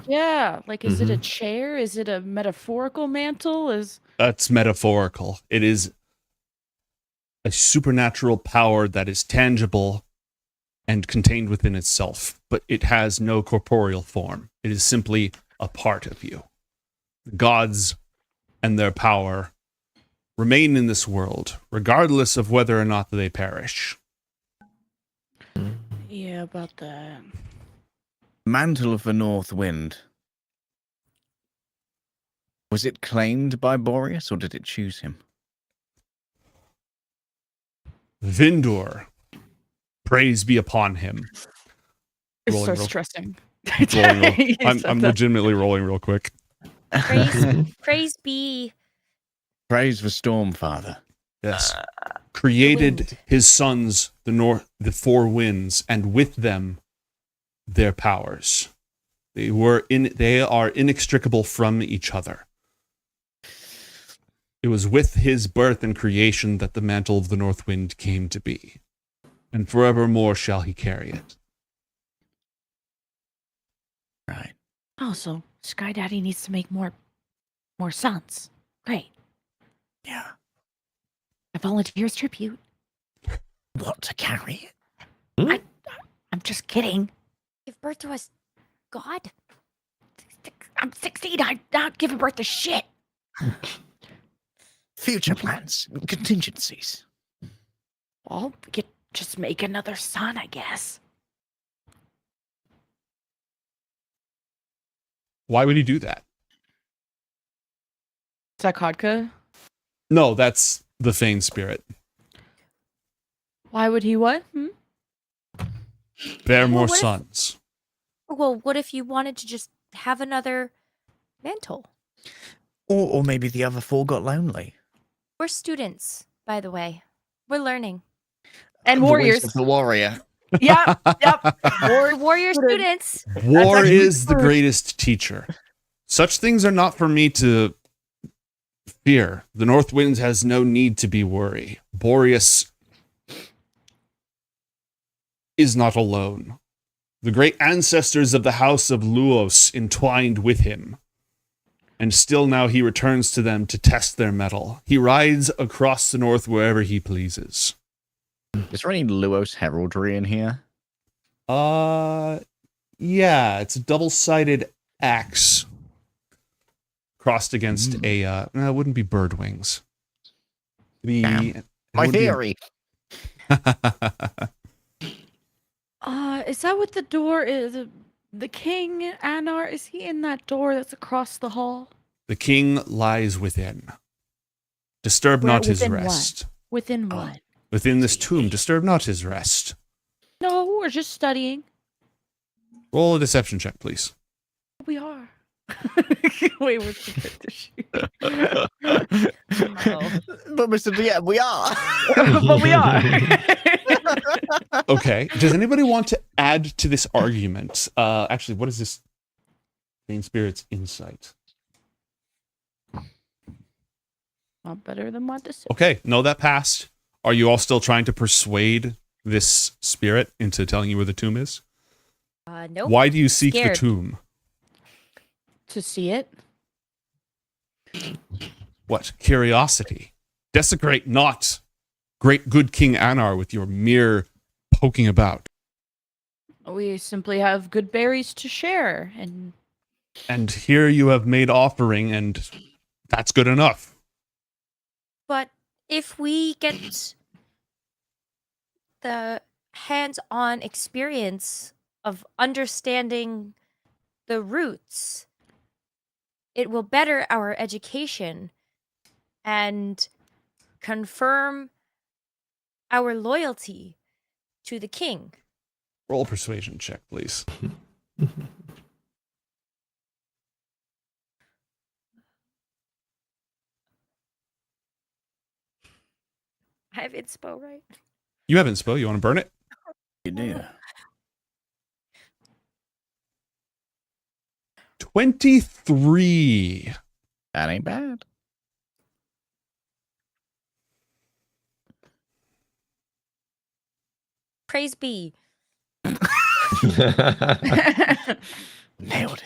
B: Yeah, like is it a
A: Mhm.
B: chair? Is it a metaphorical mantle?
A: That's metaphorical. It is a supernatural power that is tangible and contained within itself, but it has no corporeal form. It is simply a part of you. The gods and their power remain in this world, regardless of whether or not they perish.
B: Yeah, about that.
C: Mantle of the North Wind. Was it claimed by Boreas, or did it choose him?
A: Vindur, praise be upon him.
B: It's
A: Rolling
B: so
A: real-
B: stressing.
A: rolling real-
B: You
A: I'm
B: said that.
A: legitimately rolling real quick.
F: Praise be.
C: Praise the Stormfather.
A: Yes. Created his sons, the four winds, and with them their powers. They are inextricable from each other. It was with his birth and creation that the mantle of the North Wind came to be, and forevermore shall he carry it.
C: Right.
B: Oh, so Sky Daddy needs to make more sons. Great.
L: Yeah.
B: I volunteer as tribute.
L: What, to carry
B: I'm just kidding.
F: Give birth to us, God.
B: I'm 16. I'm not giving birth to shit.
L: Future plans, contingencies.
B: Well, we could just make another son, I guess.
A: Why would he do that?
B: Is that Kodka?
A: No, that's the Fane spirit.
B: Why would he what?
A: Bear
F: Well,
A: more
F: what if-
A: sons.
F: Well, what if you wanted to just have another mantle?
L: Or maybe the other four got lonely.
F: We're students, by the way. We're learning.
B: And
C: The ways
B: warriors.
C: of the warrior.
B: Yep.
F: Warrior students.
A: War
B: actually
A: is the
B: true.
A: greatest teacher. Such things are not for me to fear. The North Winds has no need to be worried. Boreas is not alone. The great ancestors of the house of Luos entwined with him. And still now he returns to them to test their mettle. He rides across the north wherever he pleases.
C: Is there any Luos heraldry in here?
A: Yeah, it's a double-sided axe crossed against a, no, it wouldn't be bird wings.
C: My theory.
B: Is that what the door is? The king, Anar, is he in that door that's across the hall?
A: The king lies within. Disturb not his rest.
B: Within what?
A: Within this tomb, disturb not his rest.
B: No, we're just studying.
A: Roll a deception check, please.
B: We are. Wait, what's the character sheet?
C: But Mr. DM, we are.
B: But we are.
A: Okay. Does anybody want to add to this argument? Actually, what is this? Main Spirit's insight.
B: Not better than what this.
A: Okay. No, that passed. Are you all still trying to persuade this spirit into telling you where the tomb is?
F: Nope.
A: Why do you seek
F: Scared.
A: the tomb?
B: To see it.
A: What? Curiosity. Desecrate not great good King Anar with your mere poking about.
B: We simply have good berries to share, and
A: here you have made offering, and that's good enough.
F: But if we get the hands-on experience of understanding the roots, it will better our education and confirm our loyalty to the king.
A: Roll a persuasion check, please.
F: I have inspo, right?
A: You have inspo. You want to burn it?
C: You do.
A: 23.
C: That ain't bad.
F: Praise be.
C: Nailed it.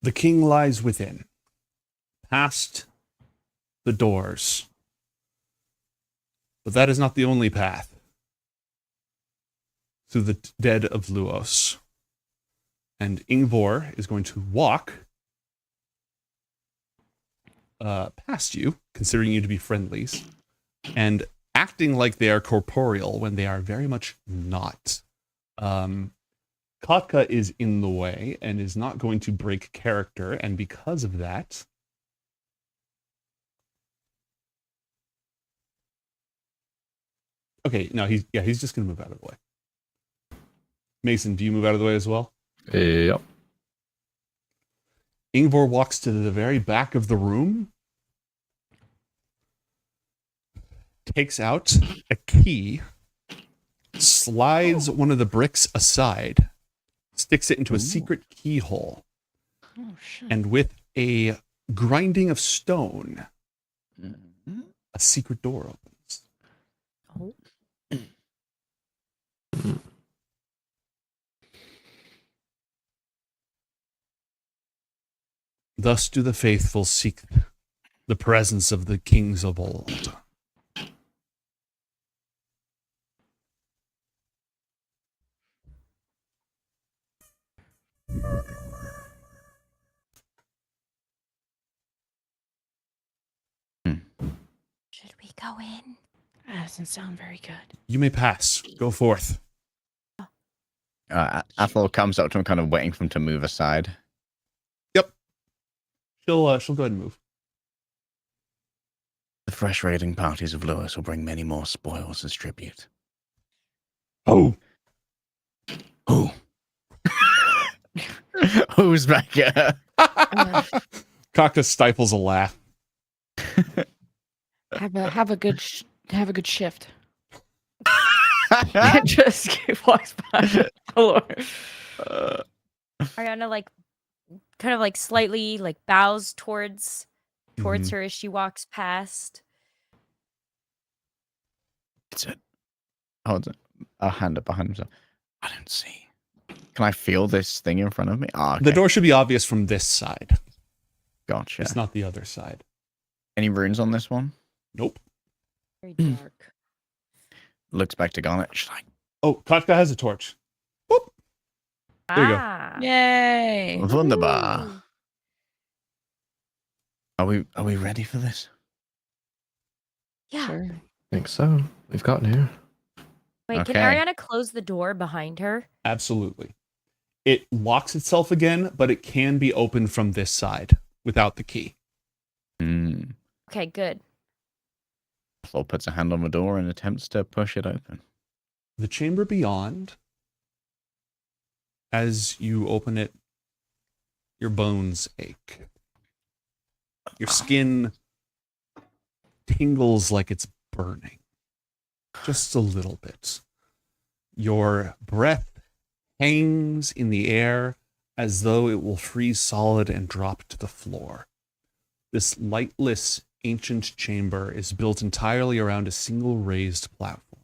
A: The king lies within, past the doors. But that is not the only path to the dead of Luos. And Ingvor is going to walk past you, considering you to be friendlies, and acting like they are corporeal when they are very much not. Kotka is in the way and is not going to break character, and because of that, okay, no, he's just going to move out of the way. Mason, do you move out of the way as well?
H: Yep.
A: Ingvor walks to the very back of the room, takes out a key, slides one of the bricks aside, sticks it into a secret keyhole, and with a grinding of stone, a secret door opens. Thus do the faithful seek the presence of the kings of old.
F: Should we go in?
B: That doesn't sound very good.
A: You may pass. Go forth.
C: Athel comes up to him, kind of waiting for him to move aside.
A: Yep. She'll go ahead and move.
L: The fresh raiding parties of Lewis will bring many more spoils as tribute.
A: Oh.
C: Oh. Who's back here?
A: Kaka stifles a laugh.
B: Have a good shift. Just walks by.
F: Arianna kind of slightly bows towards her as she walks past.
C: It's a, hold on. a hand up behind himself. I don't see. Can I feel this thing in front of me? Ah, okay.
A: The door should be obvious from this side.
C: Gotcha.
A: It's not the other side.
C: Any runes on this one?
A: Nope.
B: Very dark.
C: Looks back to Garnet. She's like,
A: Oh, Katka has a torch. Boop. There you go.
I: Yay!
C: Wunderbar. Are we ready for this?
F: Yeah.
H: I think so. We've gotten here.
F: Wait,
C: Okay.
F: can Arianna close the door behind her?
A: Absolutely. It locks itself again, but it can be opened from this side without the key.
C: Hmm.
F: Okay, good.
C: Flo puts a hand on the door and attempts to push it open.
A: The chamber beyond, as you open it, your bones ache. Your skin tingles like it's burning. Just a little bit. Your breath hangs in the air as though it will freeze solid and drop to the floor. This lightless, ancient chamber is built entirely around a single raised platform,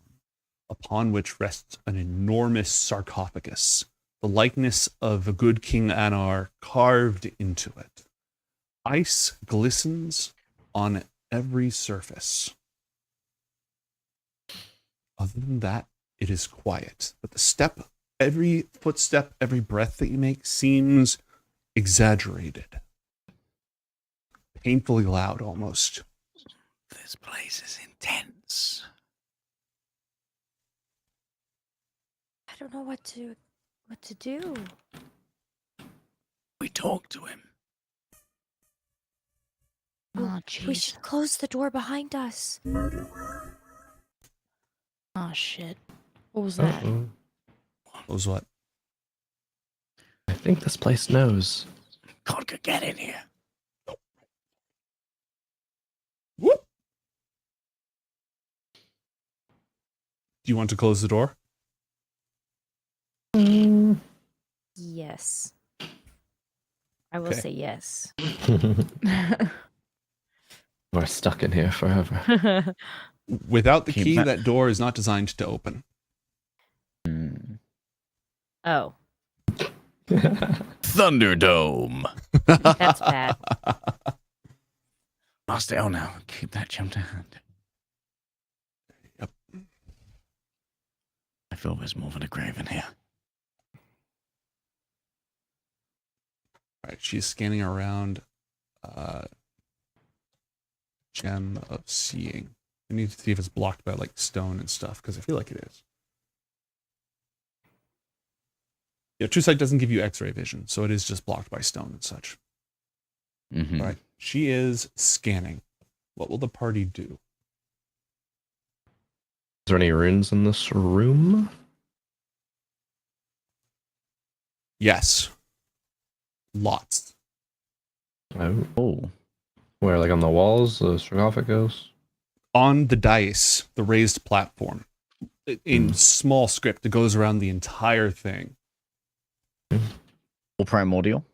A: upon which rests an enormous sarcophagus, the likeness of a good King Anar carved into it. Ice glistens on every surface. Other than that, it is quiet. But every footstep, every breath that you make seems exaggerated. Painfully loud, almost.
L: This place is intense.
F: I don't know what to do.
L: We talk to him.
F: Oh, we should close the door behind us.
I: Oh shit.
B: What was that?
H: Uh-oh.
A: What was what?
H: I think this place knows.
L: God could get in here.
A: Whoop. Do you want to close the door?
F: Yes. I will
A: Okay.
F: say yes.
H: We're stuck in here forever.
A: Without the
C: Keep
A: key,
C: that-
A: that door is not designed to open.
F: Oh,
C: Thunderdome.
F: that's bad.
C: Lost it. Oh no. Keep that gem to hand.
A: Yep.
C: I feel there's more than a grave in here.
A: Right, she's scanning around. Gem of seeing. I need to see if it's blocked by like stone and stuff because I feel like it is. Yeah, True Sight doesn't give you X-ray vision, so it is just blocked by stone and such.
C: Mm-hmm.
A: All right, she is scanning. What will the party do?
H: Is there any runes in this room?
A: Yes. Lots.
H: Oh. Where, like on the walls, the sarcophagus?
A: On the dais, the raised platform, in small script that goes around the entire thing.
C: Or primordial.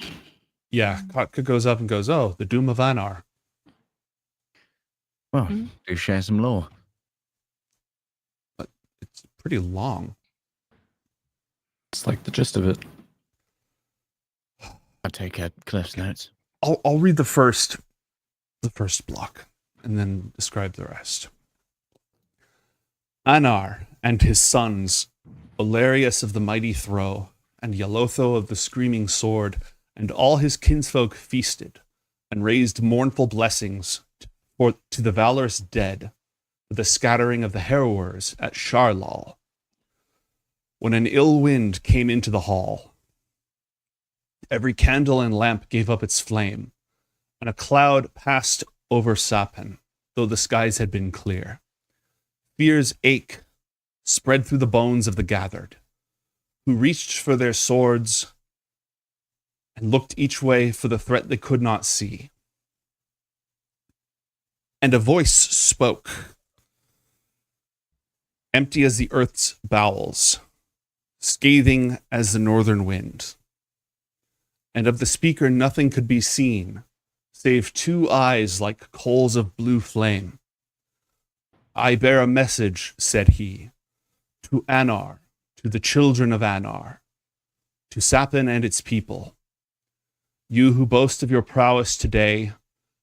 A: Yeah, Kotka goes up and goes, oh, the Doom of Anar.
C: Well, do share some lore.
A: But it's pretty long.
H: It's like the gist of it.
C: I take Cliff's notes.
A: I'll read the first block and then describe the rest. Anar and his sons, Valerius of the mighty throw, and Yalotho of the screaming sword, and all his kinsfolk feasted, and raised mournful blessings to the valorous dead, for the scattering of the harrowers at Sharlal. When an ill wind came into the hall, every candle and lamp gave up its flame, and a cloud passed over Sapen, though the skies had been clear. Fear's ache spread through the bones of the gathered, who reached for their swords and looked each way for the threat they could not see. And a voice spoke, empty as the earth's bowels, scathing as the northern wind. And of the speaker nothing could be seen, save two eyes like coals of blue flame. I bear a message, said he, to to Anar, to the children of Anar, to Sapin and its people. You who boast of your prowess today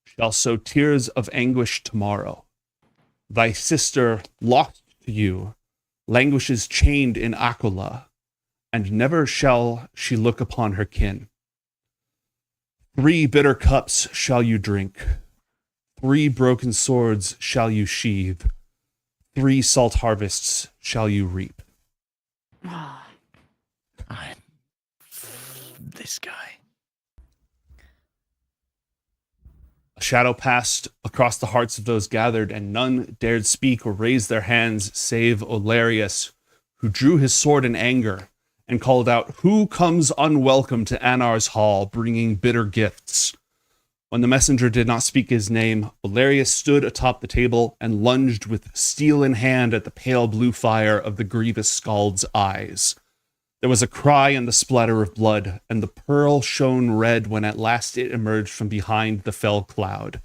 A: shall sow tears of anguish tomorrow. Thy sister, lost to you, languishes chained in Akula, and never shall she look upon her kin. 3 bitter cups shall you drink. 3 broken swords shall you sheathe. 3 salt harvests shall you reap.
L: This guy.
A: A shadow passed across the hearts of those gathered, and none dared speak or raise their hands save Olarius, who drew his sword in anger and called out, "Who comes unwelcome to Anar's hall, bringing bitter gifts?" When the messenger did not speak his name, Olarius stood atop the table and lunged with steel in hand at the pale blue fire of the grievous skald's eyes. There was a cry and the splatter of blood, and the pearl shone red when at last it emerged from behind the fell cloud.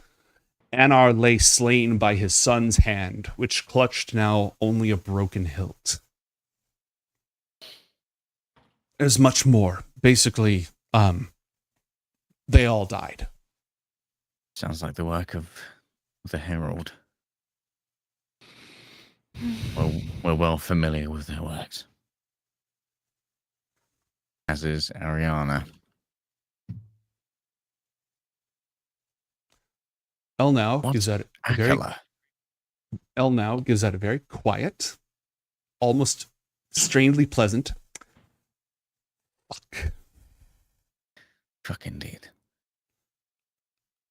A: Anar lay slain by his son's hand, which clutched now only a broken hilt. There's much more. Basically, they all died.
C: Sounds like the work of the Herald. Well, we're well familiar with their works. As is Arianna.
A: Elnau gives out a very quiet, almost strangely pleasant.
C: Fuck indeed.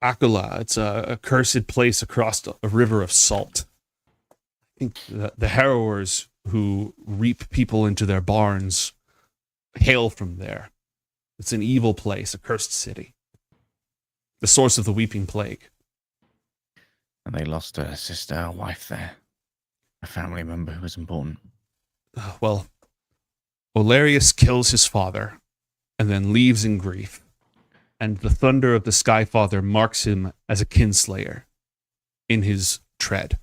A: Akula, it's a cursed place across a river of salt. I think the harrowers who reap people into their barns hail from there. It's an evil place, a cursed city. The source of the weeping plague.
C: And they lost a sister, a wife there. A family member who was important.
A: Well, Olarius kills his father and then leaves in grief. And the thunder of the Skyfather marks him as a kinslayer in his tread.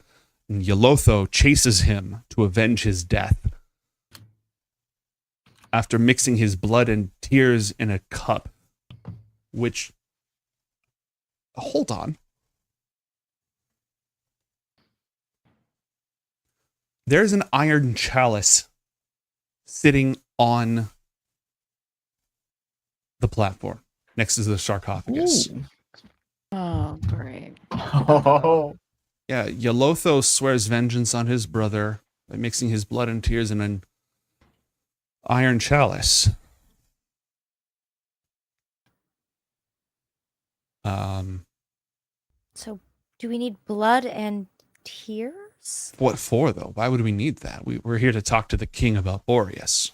A: And Yolotho chases him to avenge his death. After mixing his blood and tears in a cup, which... Hold on. There's an iron chalice sitting on the platform next to the sarcophagus.
B: Ooh. Oh, great.
A: Yeah, Yolotho swears vengeance on his brother by mixing his blood and tears in an iron chalice.
F: So, do we need blood and tears?
A: What for, though? Why would we need that? We're here to talk to the king about Boreas.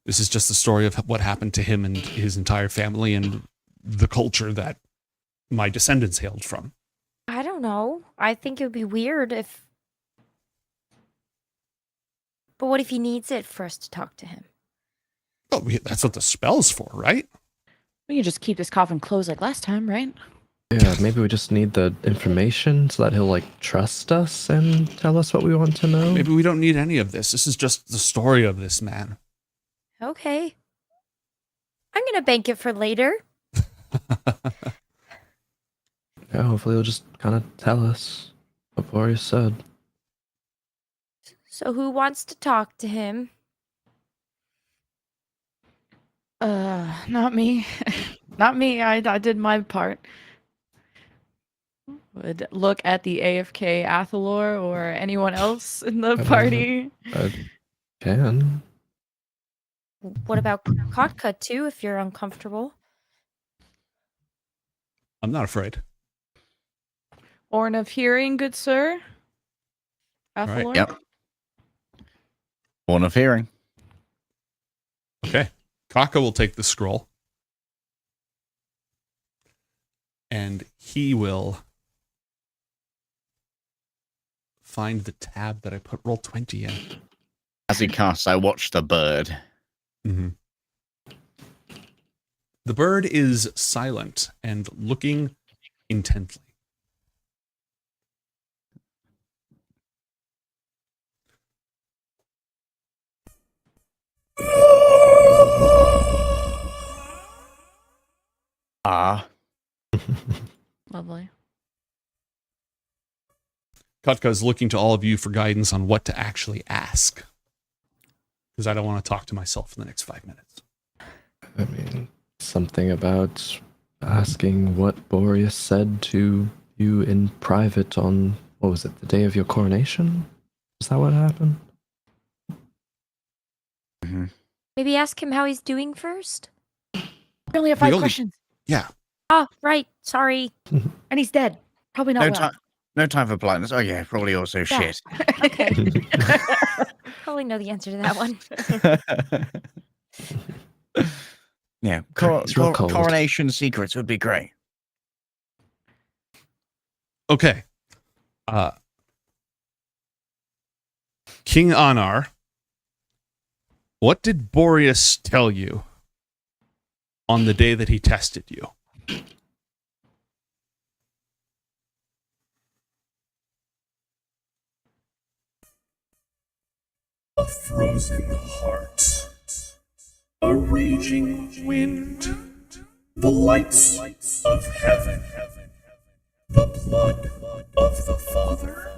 A: This is just the story of what happened to him and his entire family and the culture that my descendants hailed from.
F: I don't know. I think it would be weird if... But what if he needs it for us to talk to him?
A: Oh, that's what the spell's for, right?
B: We can just keep this coffin closed like last time, right?
H: Yeah, maybe we just need the information so that he'll like trust us and tell us what we want to know.
A: Maybe we don't need any of this. This is just the story of this man.
F: Okay. I'm gonna bank it for later.
H: Yeah, hopefully he'll just kind of tell us what Boreas said.
F: So who wants to talk to him?
B: Not me. Not me. I did my part. Would look at the AFK Athalor or anyone else in the party.
H: I can.
F: What about Kotka too, if you're uncomfortable?
A: I'm not afraid.
B: Orn of hearing, good sir. Athalor?
C: Right, yep. Horn of hearing.
A: Okay. Kaka will take the scroll. And he will find the tab that I put Roll20 in.
C: As he casts, I watch the bird.
A: Mm-hmm. The bird is silent and looking intently.
C: Ah.
B: Lovely.
A: Kotka is looking to all of you for guidance on what to actually ask. Because I don't want to talk to myself for the next 5 minutes.
H: I mean, something about asking what Boreas said to you in private on, what was it, the day of your coronation? Is that what happened?
F: Maybe ask him how he's doing first.
B: We only have 5 questions.
A: Yeah.
F: Oh, right. Sorry.
B: And he's dead. Probably not well.
C: No time for politeness. Oh yeah, probably also shit.
F: Okay. Probably know the answer to that one.
C: Yeah,
H: It's real cold.
C: coronation secrets would be great.
A: Okay. King Anar, what did Boreas tell you on the day that he tested you?
G: A frozen heart, a raging wind, the lights of heaven, the blood of the Father.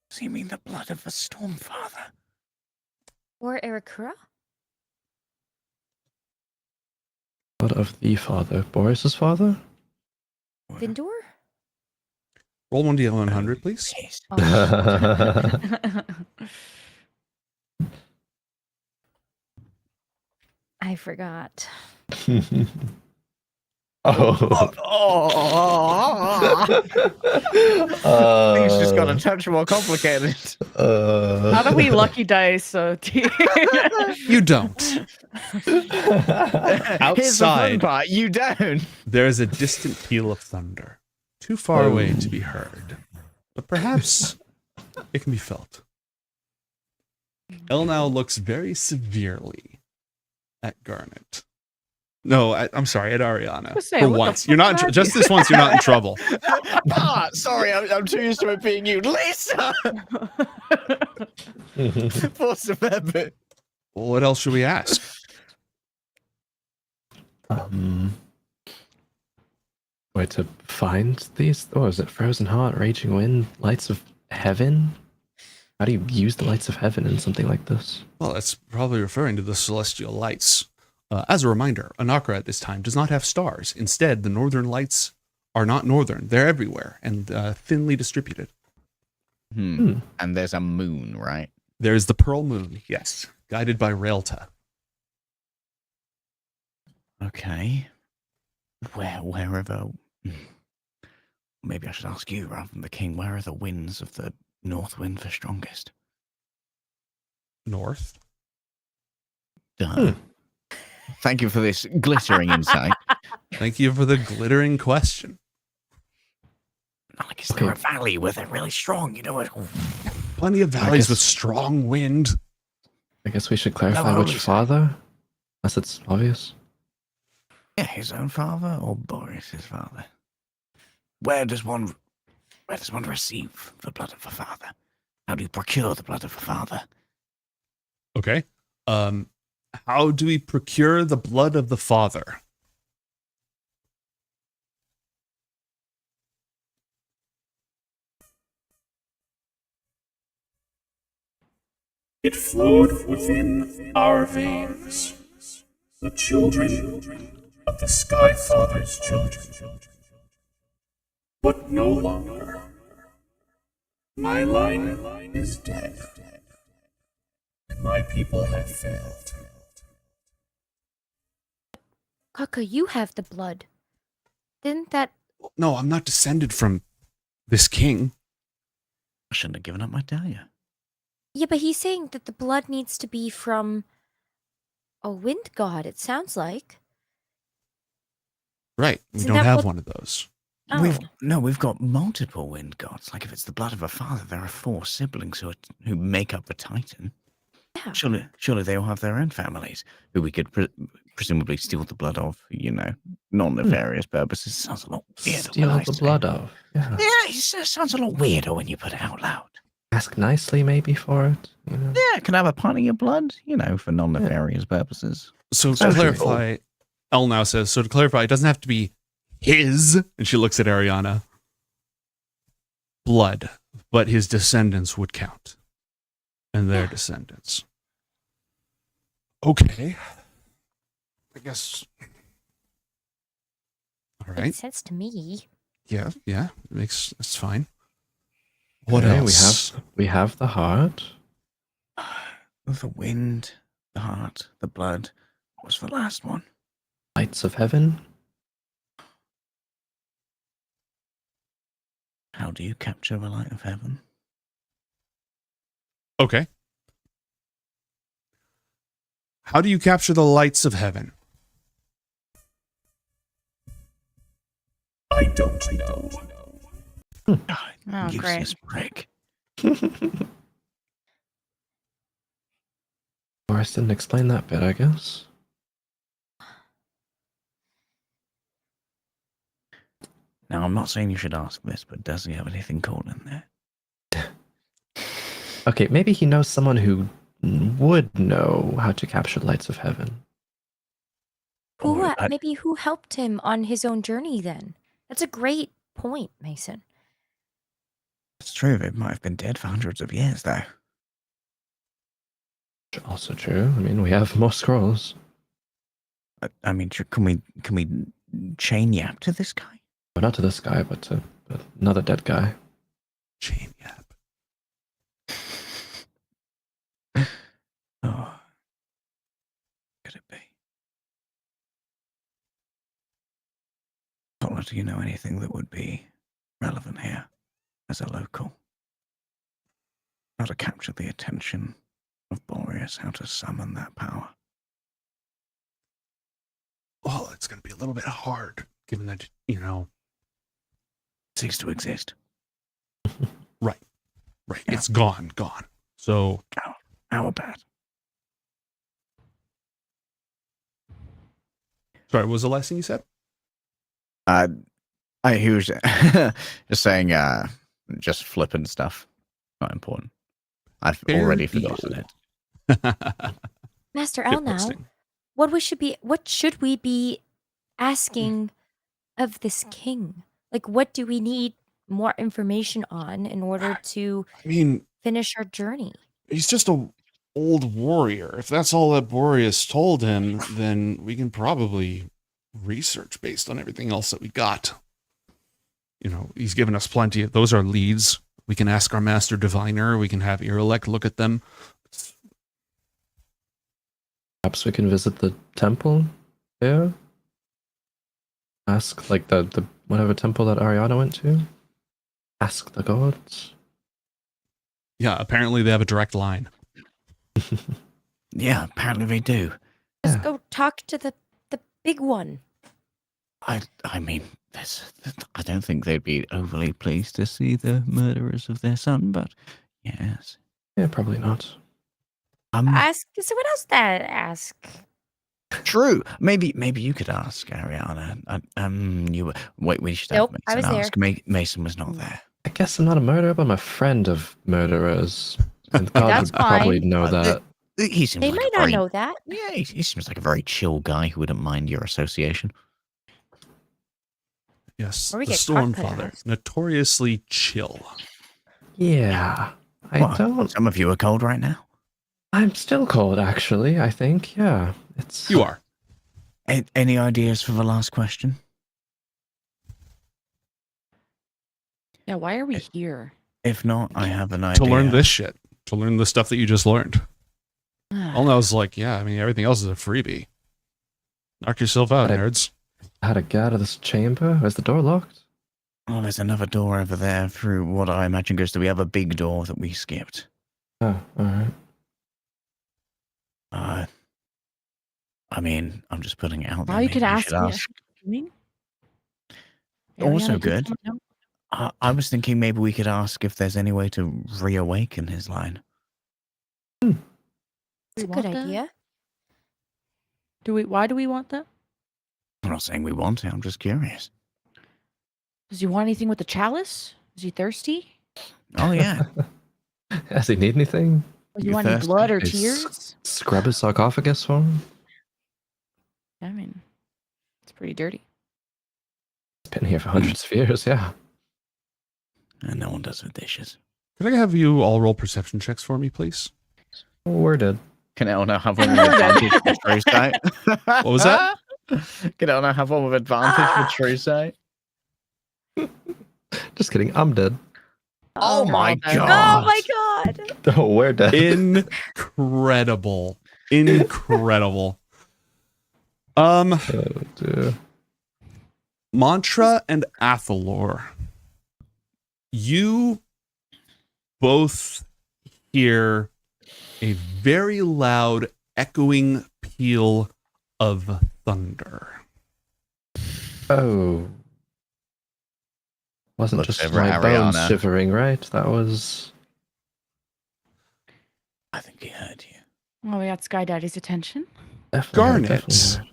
L: So you mean the blood of the Stormfather?
F: Or Arakura?
H: Blood of the father. Boris's father?
F: Vindor?
A: Roll 1d100, please.
F: I forgot.
C: Things just got a touch more complicated.
B: How do we lucky dice? So
A: you don't.
C: Here's the fun
A: Outside,
C: part. You don't.
A: there is a distant peal of thunder, too far away to be heard, but perhaps it can be felt. Elnau looks very severely at Garnet. No, I'm sorry, at Arianna. For once, you're not just this once. You're not in trouble.
C: Sorry, I'm too used to it being you, Lisa. Force of habit.
A: Well, what else should we ask?
H: Where to find these? Oh, is it Frozen Heart, Raging Wind, Lights of Heaven? How do you use the Lights of Heaven in something like this?
A: Well, that's probably referring to the celestial lights. As a reminder, Anakra at this time does not have stars. Instead, the northern lights are not northern. They're everywhere and thinly distributed.
C: And there's a moon, right?
A: There's the Pearl Moon, yes, guided by Raelta.
L: Okay. Wherever. Maybe I should ask you rather than the king. Where are the winds of the north wind the strongest?
A: North.
L: Duh.
C: Thank you for this glittering insight.
A: Thank you for the glittering question.
L: Like, is there a valley where they're really strong? You know what?
A: Plenty of valleys with strong wind.
H: I guess we should clarify which father, unless it's obvious.
L: Yeah, his own father or Boris's father? Where does one receive the blood of the father? How do you procure the blood of the father?
A: Okay. How do we procure the blood of the father?
G: It flowed within our veins, the children of the Sky Father's children. But no longer. My line is dead, and my people have failed.
F: Kaka, you have the blood. Didn't that...
A: No, I'm not descended from this king.
L: I shouldn't have given up my dahlia.
F: Yeah, but he's saying that the blood needs to be from a wind god, it sounds like.
A: Right. We
F: Isn't
A: don't
F: that
A: have
F: what-
A: one of those.
F: Oh.
L: We've got multiple wind gods. Like if it's the blood of a father, there are 4 siblings who make up a titan.
F: Yeah.
L: Surely they all have their own families who we could presumably steal the blood of. You know, non-nefarious purposes. Sounds a lot weirder.
H: Steal the blood of. Yeah.
L: Yeah, it sounds a lot weirder when you put it out loud.
H: Ask nicely, maybe, for it. You know?
L: Yeah, can I have a pint of your blood? You know, for non-nefarious purposes.
A: So to
H: Social.
A: clarify, Elle now says, so to clarify, it doesn't have to be his, and she looks at Arianna, blood, but his descendants would count. And their descendants. Okay. I guess. All right.
F: Makes sense to me.
A: Yeah, it's fine. What
H: Okay,
A: else?
H: We have the heart.
L: The wind, the heart, the blood. What was the last one?
H: Lights of heaven.
L: How do you capture the light of heaven?
A: Okay. How do you capture the lights of heaven?
G: I don't know.
I: Oh, great.
L: Useless prick.
H: Boris didn't explain that bit, I guess.
L: Now, I'm not saying you should ask this, but does he have anything cool in there?
H: Okay, maybe he knows someone who would know how to capture lights of heaven.
F: Maybe who helped him on his own journey then? That's a great point, Mason.
L: It's true, it might have been dead for hundreds of years, though.
H: Also true. I mean, we have more scrolls.
L: I mean, can we chain Yap to this guy?
H: Well, not to this guy, but to another dead guy.
A: Chain Yap.
L: Oh, could it be? Paula, do you know anything that would be relevant here as a local? How to capture the attention of Boreas, how to summon that power?
A: Well, it's going to be a little bit hard, given that,
L: Cease to exist.
A: Right. Yeah. It's gone. So.
L: How bad?
A: Sorry, what was the last thing you said?
C: He was just saying, just flippant stuff. Not important. I've already forgotten it.
F: Master L now, what should we be asking of this king? Like, what do we need more information on in order to finish our journey?
A: He's just a old warrior. If that's all that Boreas told him, then we can probably research based on everything else that we got. He's given us plenty. Those are leads. We can ask our master diviner. We can have Irilek look at them.
H: Perhaps we can visit the temple there. Ask, like, the whatever temple that Arianna went to. Ask the gods.
A: Yeah, apparently they have a direct line.
L: Yeah, apparently they do.
F: Just go talk to the big one.
L: I mean, I don't think they'd be overly pleased to see the murderers of their son, but yes.
H: Yeah, probably not.
F: Ask someone else that ask.
L: True. Maybe you could ask Arianna. We should have
F: Nope, I was
L: Mason ask. Mason was not there.
H: I guess I'm not a murderer, but I'm a friend of murderers. And God
F: That's
H: would probably
F: fine.
H: know that.
L: He seems
F: They
L: like
F: might
L: a
F: not
L: very,
F: know that.
L: Yeah, he seems like a very chill guy who wouldn't mind your association.
A: Yes,
F: Or we
A: the
F: get cockpit
A: Stormfather,
F: asked.
A: notoriously chill.
H: Yeah. I don't.
L: Some of you are cold right now.
H: I'm still cold, actually, I think. Yeah.
A: You are.
L: Any ideas for the last question?
B: Yeah, why are we here?
L: If not, I have an idea.
A: To learn this shit. To learn the stuff that you just learned. All I was like, yeah, I mean, everything else is a freebie. Knock yourself out, nerds.
H: How to get out of this chamber? Is the door locked?
L: Oh, there's another door over there through what I imagine goes to the other big door that we skipped.
H: Oh, alright.
L: I mean, I'm just putting it out there.
B: Well, you
L: Maybe
B: could ask
L: should
B: me. Doing?
L: Also
B: Arianna, did
L: good.
B: someone know?
L: I was thinking maybe we could ask if there's any way to reawaken his line.
F: That's
B: We
F: a good
B: want that?
F: idea.
B: Why do we want that?
L: I'm not saying we want it. I'm just curious.
B: Does he want anything with the chalice? Is he thirsty?
L: Oh yeah.
H: Does he need anything?
B: You want any blood or
H: Hey,
B: tears?
H: Scrub his sarcophagus for him?
B: I mean, it's pretty dirty.
H: It's been here for hundreds of years, yeah.
L: And no one does the dishes.
A: Can I have you all roll perception checks for me, please?
H: We're dead.
C: Can Elna have one with advantage for true sight?
A: What was that?
C: Can Elna have one with advantage for true sight?
H: Just kidding, I'm dead.
C: Oh my
F: Oh
C: god.
F: my god.
H: Oh, we're dead.
A: Incredible. Incredible.
H: Oh, dear.
A: Mantra and Athalor, you both hear a very loud echoing peal of thunder.
H: Oh. Wasn't
C: Look
H: just
C: over
H: my
C: at
H: bones
C: Arianna.
H: shivering, right? That was...
L: I think he heard you.
B: Oh, we got Sky Daddy's attention.
H: Definitely,
A: Garnet.
H: definitely.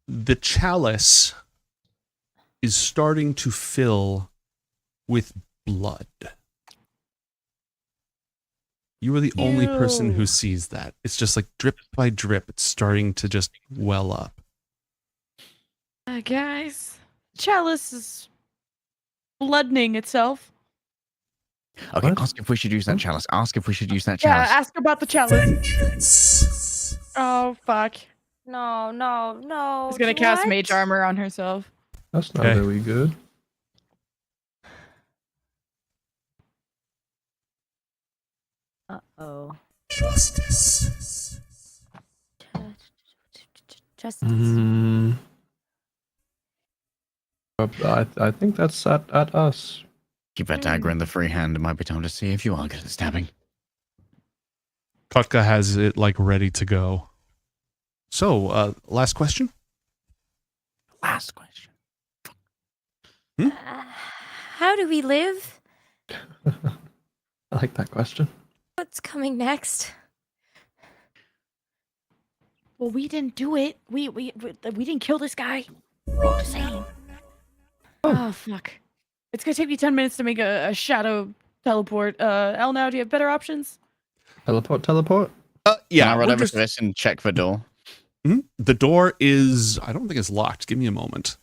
A: The chalice is starting to fill with blood. You are the only person who
B: Ew.
A: sees that. It's just like drip by drip, it's starting to just well up.
B: Guys, chalice is bloodening itself.
C: Okay,
H: What?
C: ask if we should use that chalice. Ask if we should use that
B: Yeah,
C: chalice.
B: ask about the chalice. Oh, fuck.
F: No, no, no.
B: He's gonna cast
F: what?
B: mage armor on herself.
H: That's not
A: Okay.
H: very good.
F: Uh-oh.
G: Justice.
F: Justice.
H: I think that's at us.
C: Keep that dagger in the free hand. It might be time to see if you are good at stabbing.
A: Kotka has it like ready to go. So, last question.
L: Last question.
F: How do we live?
H: I like that question.
F: What's coming next?
B: Well, we didn't do it. We didn't kill this guy. Just saying. Oh, fuck. It's gonna take me 10 minutes to make a shadow teleport. Elnau, do you have better options?
H: Teleport?
A: Yeah,
C: Can I run
A: we're
C: over
A: just-
C: to this and check the door?
A: Mhm. The door is, I don't think it's locked. Give me a moment.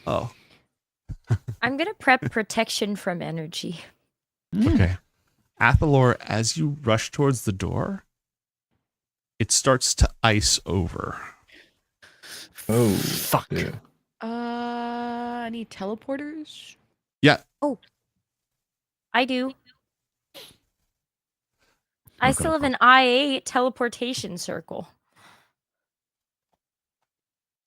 A: Oh,
F: I'm gonna prep protection from energy.
A: okay. Athalor, as you rush towards the door, it starts to ice over.
H: Oh,
C: fuck.
H: Yeah.
B: I need teleporters.
A: Yeah.
F: I do. I still have an I8 teleportation circle.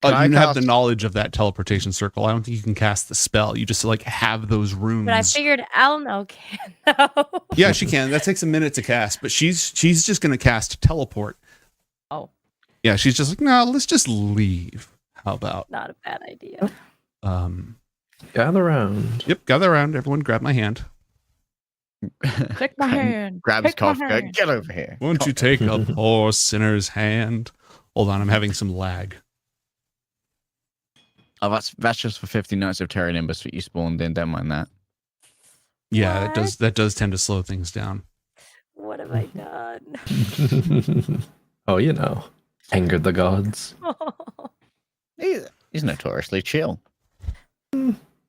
A: Oh,
C: Can I
A: you have the
C: cast-
A: knowledge of that teleportation circle. I don't think you can cast the spell. You just like have those runes.
F: But I figured Elno can though.
A: Yeah, she can. That takes a minute to cast, but she's just gonna cast teleport.
F: Oh.
A: Yeah, she's just like, no, let's just leave. How about?
F: Not a bad idea.
H: Gather round.
A: Yep, gather around. Everyone grab my hand.
B: Take my hand.
C: Grabs
B: Take my
C: Kafka.
B: hand.
C: Get over here.
A: Won't you take a poor sinner's hand? Hold on, I'm having some lag.
C: Oh, that's just for 50 Nights of Terror Nimbus that you spawned in. Don't mind that.
A: Yeah, that does tend to slow things down.
F: What have I done?
H: Oh, you know. Angered the gods.
C: He's notoriously chill.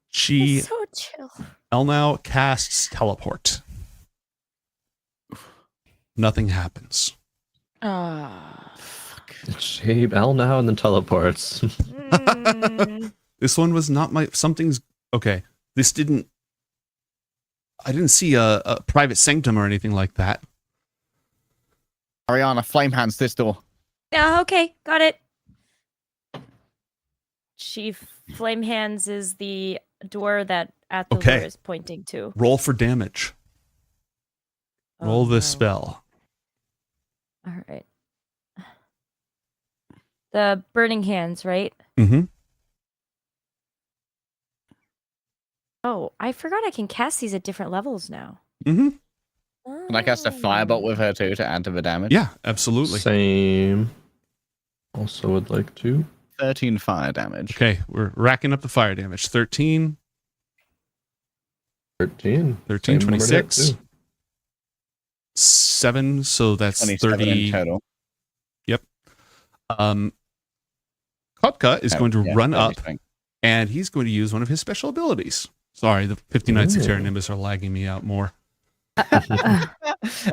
A: She
F: so chill.
A: Elnau casts teleport. Nothing happens.
H: She Elnau and then teleports.
A: This one was not my something's okay. This didn't I didn't see a private sanctum or anything like that.
C: Arianna, flame hands this door.
F: Yeah, okay, got it. She flame hands is the door that Athalor
A: Okay.
F: is pointing to.
A: Roll for damage. Roll this spell.
F: All right. The burning hands, right?
A: Mm-hmm.
F: Oh, I forgot I can cast these at different levels now.
A: Mm-hmm.
C: Can I cast a firebolt with her too to add to the damage?
A: Yeah, absolutely.
H: Same. Also would like to.
C: 13 fire damage.
A: Okay, we're racking up the fire damage. 13.
H: 13.
A: 13,
H: Same number to hit,
A: 26.
H: too.
A: 7, so that's
C: 27
A: 30.
C: in total.
A: Yep. Kotka is going to run up, and he's going to use one of his special abilities. Sorry, the 50 Knights of Terra Nimbus are lagging me out more.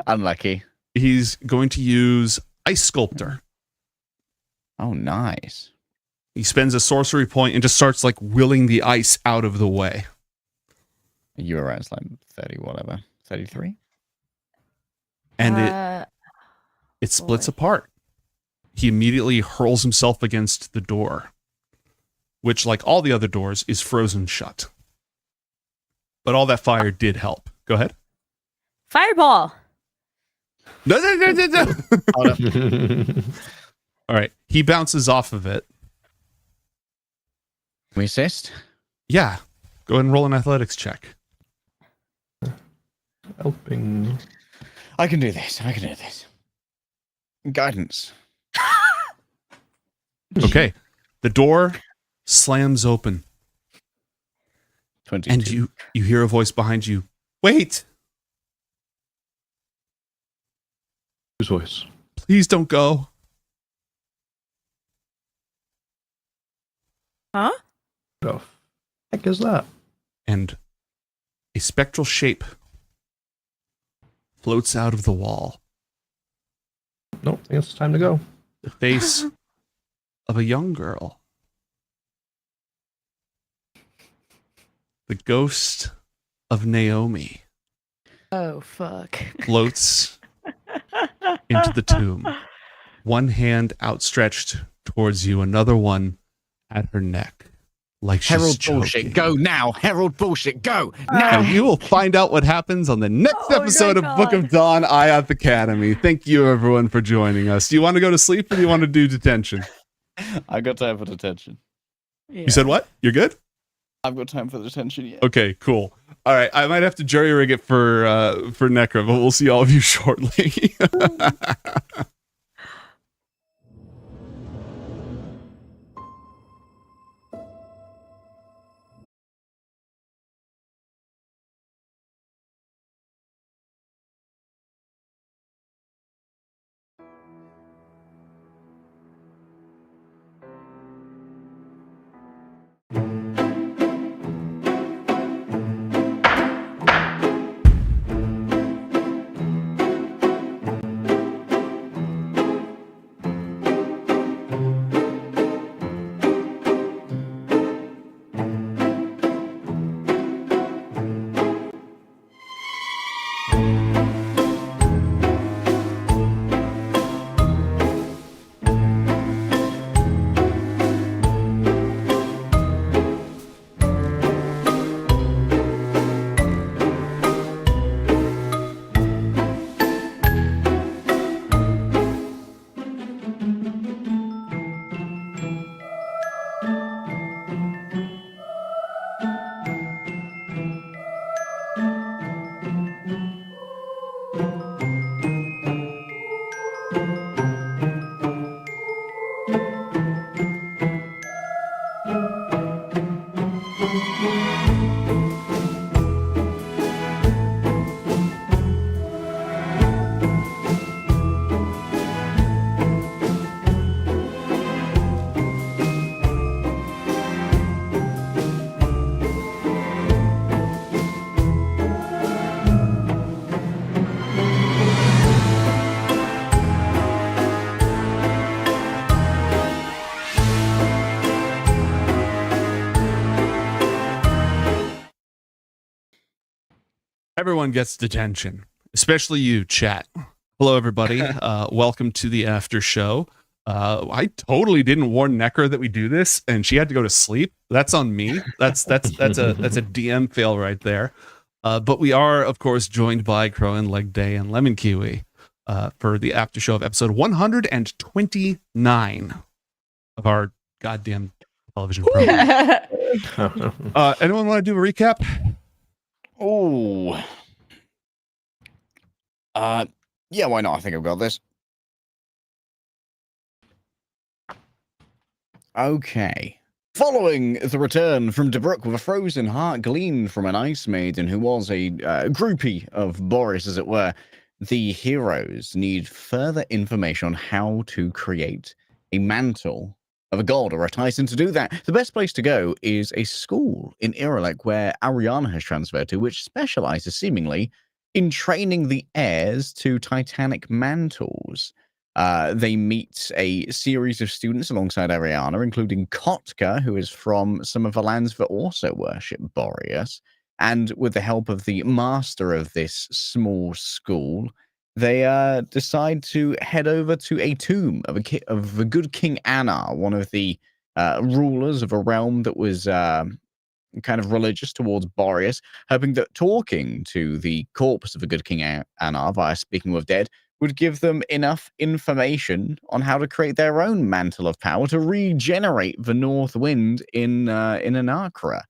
C: Unlucky.
A: He's going to use Ice Sculptor.
C: Oh, nice.
A: He spends a sorcery point and just starts like willing the ice out of the way.
C: You were around like 30, whatever. 33?
A: And it splits apart. He immediately hurls himself against the door, which, like all the other doors, is frozen shut. But all that fire did help. Go ahead.
B: Fireball.
A: No. All right. He bounces off of it.
C: We assist?
A: Yeah. Go ahead and roll an athletics check.
H: Helping.
C: I can do this. Guidance.
A: Okay. The door slams open.
C: 22.
A: And you hear a voice behind you. Wait.
H: Whose voice?
A: Please don't go.
B: Huh?
H: What the heck is that?
A: And a spectral shape floats out of the wall.
H: Nope, I guess it's time to go.
A: The face of a young girl. The ghost of Naomi
B: Oh, fuck.
A: floats into the tomb. One hand outstretched towards you, another one at her neck. Like she's
C: Herald
A: choking.
C: bullshit, go now. Herald bullshit, go
A: Now
C: now.
A: you will find out what happens on the next
B: Oh
A: episode
B: my
A: of Book of Dawn, Ioth Academy. Thank you, everyone, for joining us. Do you want to go to sleep or do you want to do detention?
C: I got time for detention.
B: Yeah.
A: You said what? You're good?
C: I've got time for the detention yet.
A: Okay, cool. All right, I might have to jury rig it for Necra, but we'll see all of you shortly. Everyone gets detention, especially you, chat. Hello, everybody. Welcome to the after show. I totally didn't warn Necra that we do this, and she had to go to sleep. That's on me. That's a DM fail right there. But we are, of course, joined by Crow and Leg Day and Lemon Kiwi for the after show of episode 129 of our goddamn television program. Anyone want to do a recap?
C: Oh. Yeah, why not? I think I've got this. Okay. Following the return from Debrook with a frozen heart gleaned from an ice maiden who was a groupie of Boris, as it were, the heroes need further information on how to create a mantle of a god or a titan. To do that, the best place to go is a school in Irelek where Arianna has transferred to, which specializes seemingly in training the heirs to titanic mantles. They meet a series of students alongside Arianna, including Kotka, who is from some of the lands that also worship Boreas. And with the help of the master of this small school, they decide to head over to a tomb of the good King Anar, one of the rulers of a realm that was kind of religious towards Boreas, hoping that talking to the corpse of a good King Anar via speaking with dead would give them enough information on how to create their own mantle of power to regenerate the North Wind in Anakra.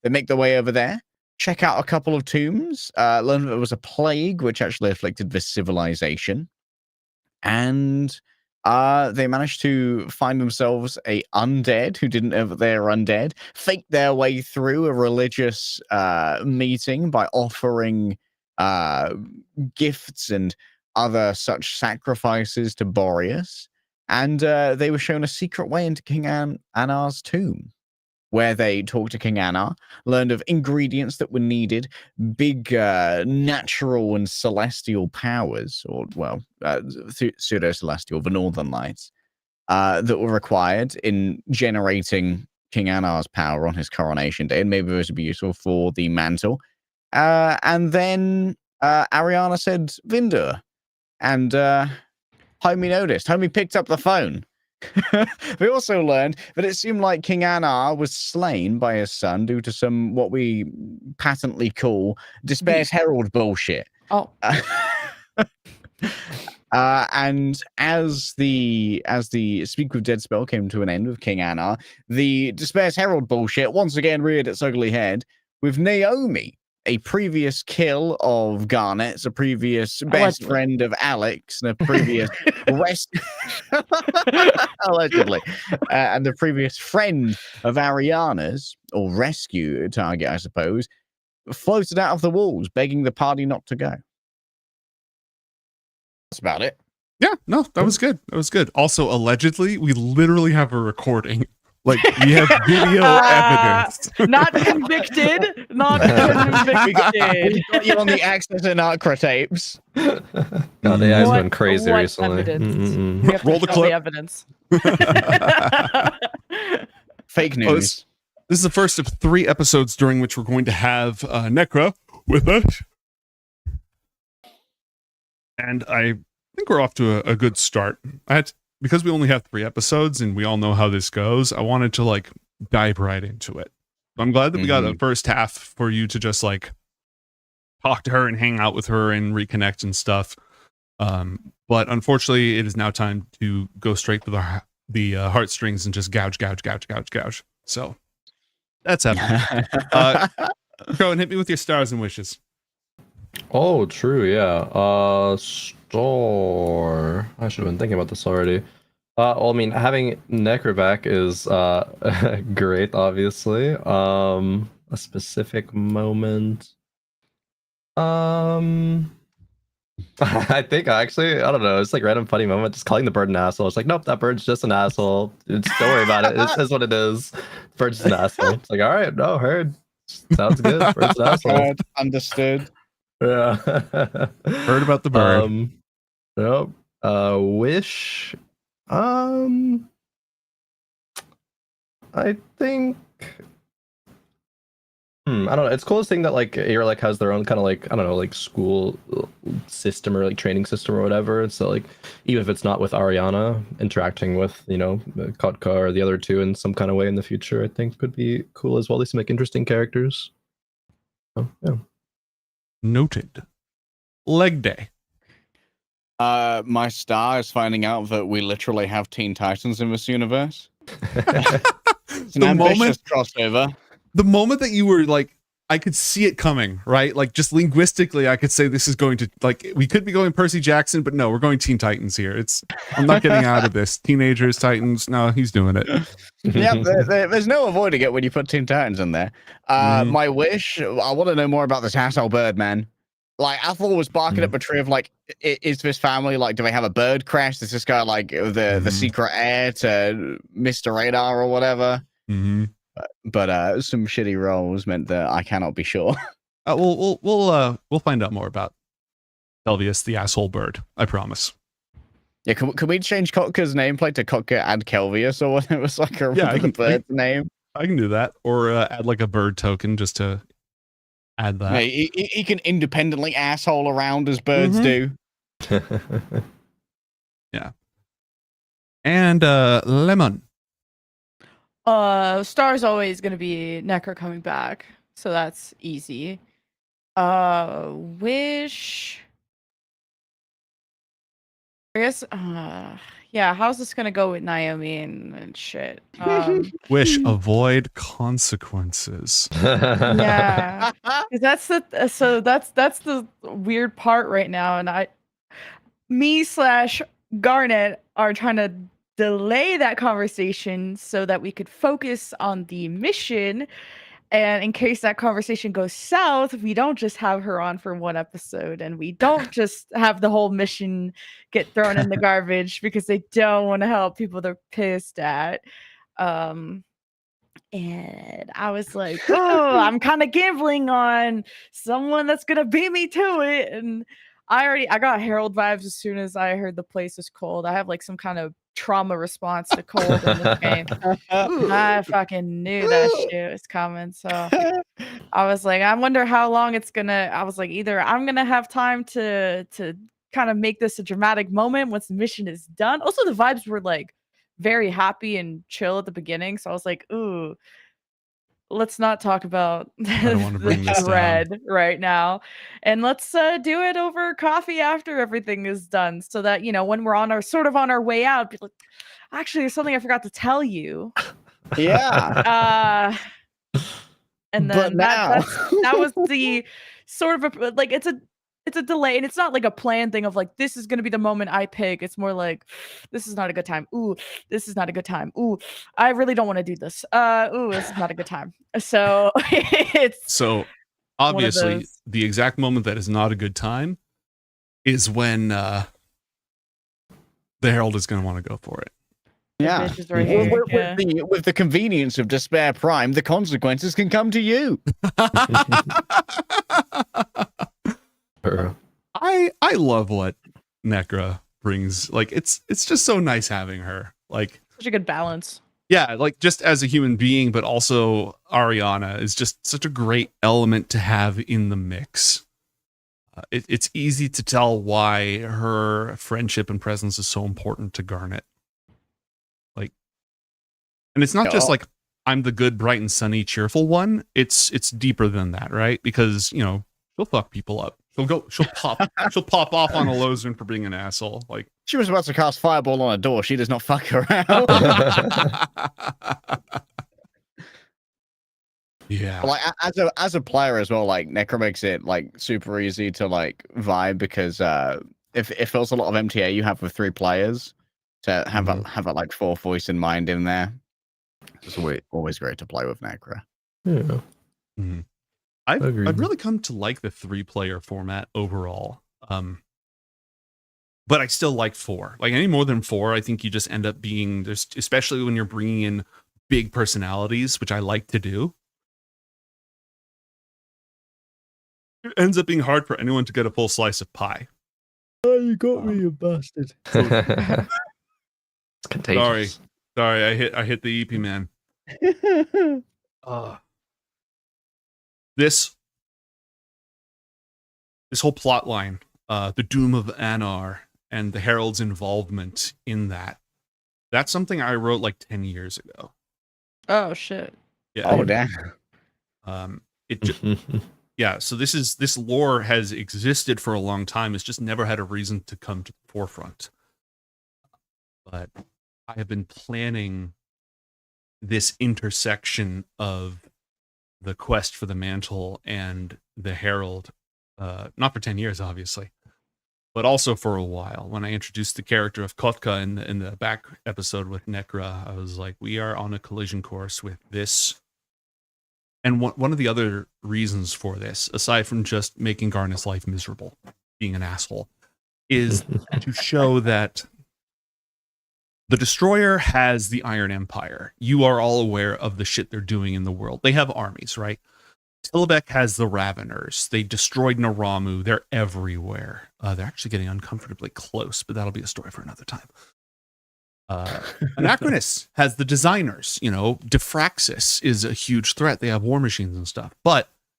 C: They make their way over there, check out a couple of tombs, learn that there was a plague which actually afflicted this civilization, and they managed to find themselves a undead who didn't know that they were undead, fake their way through a religious meeting by offering gifts and other such sacrifices to Boreas, and they were shown a secret way into King Anar's tomb, where they talked to King Anar, learned of ingredients that were needed, big natural and celestial powers, or, well, pseudo-celestial, the Northern Lights, that were required in generating King Anar's power on his coronation day, and maybe those would be useful for the mantle. And then Arianna said, Vindur, and Homie noticed. Homie picked up the phone. We also learned that it seemed like King Anar was slain by his son due to some what we patently call Despair's Herald bullshit.
B: Oh.
C: And as the Speak with Dead spell came to an end with King Anar, the Despair's Herald bullshit once again reared its ugly head with Naomi, a previous kill of Garnet's, a previous best friend of Alex, and a previous allegedly, and the previous friend of Arianna's, or rescue target, I suppose, floated out of the walls, begging the party not to go. That's about it.
A: Yeah, no, that was good. That was good. Also, allegedly, we literally have a recording. Like, we have video evidence.
B: Not convicted. Not convicted.
C: We got you on the Access and Anakra tapes.
H: God, the AI's been crazy recently.
B: We have
A: Roll the clip.
B: The evidence.
C: Fake news.
A: This is the first of 3 episodes during which we're going to have Necra with us. And I think we're off to a good start. Because we only have 3 episodes and we all know how this goes, I wanted to like dive right into it. I'm glad that we got the first half for you to just like talk to her and hang out with her and reconnect and stuff. But unfortunately, it is now time to go straight to the heartstrings and just gouge. So that's happening. Go and hit me with your stars and wishes.
H: Oh, true, yeah. Store. I should have been thinking about this already. Well, I mean, having Necra back is great, obviously. A specific moment. I think actually, I don't know. It's like random funny moment. Just calling the bird an asshole. It's like, nope, that bird's just an asshole. Don't worry about it. It is what it is. The bird's just an asshole. It's like, all right, no, heard. Sounds good. Bird's an asshole.
C: Understood.
H: Yeah.
A: Heard about the bird.
H: Nope. Wish. I think. I don't know. It's cool seeing that like Irelek has their own kind of like, I don't know, like school system or like training system or whatever. So like, even if it's not with Arianna, interacting with, you know, Kotka or the other 2 in some kind of way in the future, I think could be cool as well. They seem like interesting characters. Oh, yeah.
A: Noted. Leg day.
C: My star is finding out that we literally have Teen Titans in this universe. It's an ambitious crossover.
A: The moment that you were like I could see it coming, right? Like just linguistically, I could say this is going to like we could be going Percy Jackson, but no, we're going Teen Titans here. I'm not getting out of this. Teenagers, Titans. No, he's doing it.
C: Yeah, there's no avoiding it when you put Teen Titans in there. My wish, I want to know more about this asshole bird, man. Like, Athel was barking up a tree of like, is this family like? Do they have a bird crash? Is this guy like the secret heir to Mr. Radar or whatever? But some shitty rolls meant that I cannot be sure.
A: We'll find out more about Elvius, the asshole bird. I promise.
C: Yeah, can we change Kotka's nameplate to Kotka and Kelvius or whatever? It was like a bird's name.
A: I can do that, or add like a bird token just to add that.
C: Yeah, he can independently asshole around as birds do.
A: Yeah. And Lemon.
B: Star's always gonna be Necro coming back, so that's easy. Wish. I guess. Yeah. How's this gonna go with Naomi and shit?
A: Wish avoid consequences.
B: Yeah, 'cause that's the weird part right now, and me/Garnet are trying to delay that conversation so that we could focus on the mission, and in case that conversation goes south, we don't just have her on for one episode, and we don't just have the whole mission get thrown in the garbage because they don't want to help people they're pissed at. And I was like, oh, I'm kind of gambling on someone that's gonna beat me to it. And I got Herald vibes as soon as I heard the place is cold. I have like some kind of trauma response to cold in this game. I fucking knew that shit was coming. So I was like, I wonder how long it's gonna. I was like, either I'm gonna have time to kind of make this a dramatic moment once the mission is done. Also, the vibes were like very happy and chill at the beginning. So I was like, ooh, let's not talk about
A: I don't want to bring this
B: red right now, and let's do it over coffee after everything is done, so that when we're on our way out, be like, actually, there's something I forgot to tell you.
C: Yeah.
B: And then that was the sort of like it's a delay, and it's not like a planned thing of like this is gonna be the moment I pick. It's more like this is not a good time. Ooh, this is not a good time. Ooh, I really don't want to do this. Ooh, this is not a good time. So it's
A: Obviously the exact moment that is not a good time is when the Herald is gonna want to go for it.
C: Yeah. With the convenience of Despair Prime, the consequences can come to you.
A: I love what Necra brings. Like it's just so nice having her. Like
B: such a good balance.
A: Yeah, like just as a human being, but also Arianna is just such a great element to have in the mix. It's easy to tell why her friendship and presence is so important to Garnet. Like, and it's not just like I'm the good, bright and sunny, cheerful one. It's deeper than that, right? Because she'll fuck people up. She'll pop off on a Lozern for being an asshole. Like
C: she was about to cast Fireball on a door. She does not fuck around.
A: Yeah.
C: Like as a player as well, like Necro makes it like super easy to like vibe because if it feels a lot of MTA you have with 3 players to have a like 4th voice in mind in there. It's always great to play with Necro.
H: Yeah.
A: Mm-hmm. I've really come to like the 3-player format overall. But I still like 4. Like any more than 4, I think you just end up being there's especially when you're bringing in big personalities, which I like to do. It ends up being hard for anyone to get a full slice of pie.
C: Oh, you got me, you bastard.
H: It's contagious.
A: Sorry, I hit the EP man. This whole plot line, the doom of Anar and the Herald's involvement in that's something I wrote like 10 years ago.
B: Oh shit.
A: Yeah.
C: Oh damn.
A: Yeah, so this lore has existed for a long time. It's just never had a reason to come to the forefront. But I have been planning this intersection of the quest for the mantle and the herald, not for 10 years, obviously, but also for a while. When I introduced the character of Kotka in the back episode with Nekra, I was like, we are on a collision course with this. And one of the other reasons for this, aside from just making Garnet's life miserable, being an asshole, is to show that the Destroyer has the Iron Empire. You are all aware of the shit they're doing in the world. They have armies, right? Tilbeck has the Raveners. They destroyed Naramu. They're everywhere. They're actually getting uncomfortably close, but that'll be a story for another time. Anachronis has the Designers. You know, Diffraxis is a huge threat. They have war machines and stuff.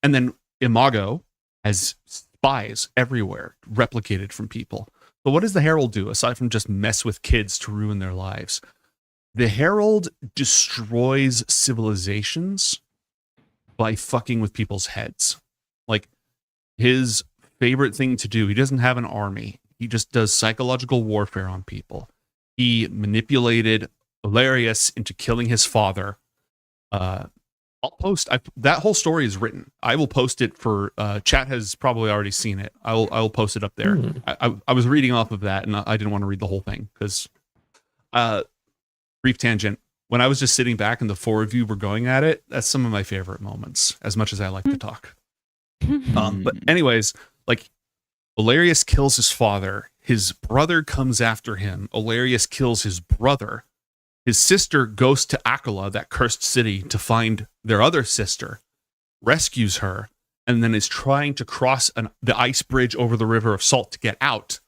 A: And then Imago has spies everywhere, replicated from people. But what does the Herald do, aside from just mess with kids to ruin their lives? The Herald destroys civilizations by fucking with people's heads. Like, his favorite thing to do, he doesn't have an army. He just does psychological warfare on people. He manipulated Valerius into killing his father. I'll post that whole story is written. I will post it for chat has probably already seen it. I will post it up there. I was reading off of that and I didn't want to read the whole thing because brief tangent. When I was just sitting back and the four of you were going at it, that's some of my favorite moments, as much as I like to talk. But anyways, like, Valerius kills his father. His brother comes after him. Valerius kills his brother. His sister goes to Akala, that cursed city, to find their other sister, rescues her, and then is trying to cross the ice bridge over the River of Salt to get out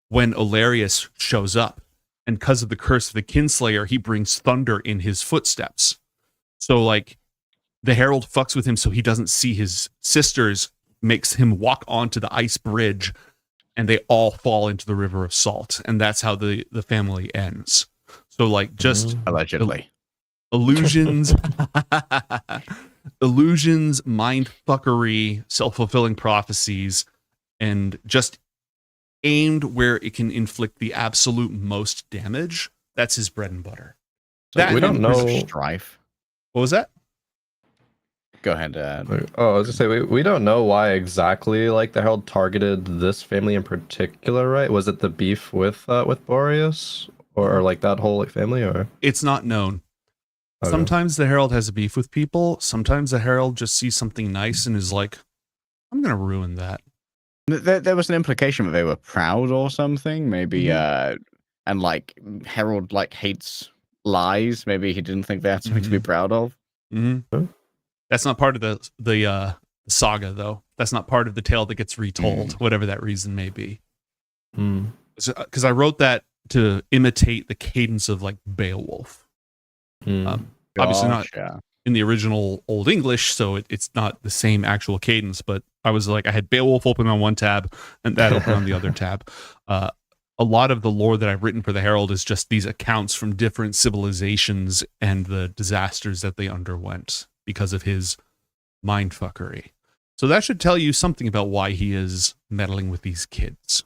A: when Valerius shows up. And because of the curse of the Kinslayer, he brings thunder in his footsteps. So, like, the Herald fucks with him so he doesn't see his sisters, makes him walk onto the ice bridge, and they all fall into the River of Salt. And that's how the family ends. So, like, just
C: allegedly
A: illusions, illusions, mind fuckery, self-fulfilling prophecies, and just aimed where it can inflict the absolute most damage. That's his bread and butter.
C: So
A: that
C: we don't know
A: strife. What was that?
C: Go ahead.
H: Oh, I was gonna say we don't know why exactly like the Herald targeted this family in particular, right? Was it the beef with Boreas or like that whole like family, or
A: it's not known.
H: Okay.
A: Sometimes the Herald has a beef with people. Sometimes the Herald just sees something nice and is like, "I'm gonna ruin that."
C: There was an implication that they were proud or something, maybe. And like Herald like hates lies. Maybe he didn't think they had something to be proud of.
A: That's not part of the saga, though. That's not part of the tale that gets retold, whatever that reason may be. Because I wrote that to imitate the cadence of like Beowulf. Obviously not in the original Old English, so it's not the same actual cadence. But I was like, I had Beowulf open on one tab and that open on the other tab. A lot of the lore that I've written for the Herald is just these accounts from different civilizations and the disasters that they underwent because of his mindfuckery. So that should tell you something about why he is meddling with these kids.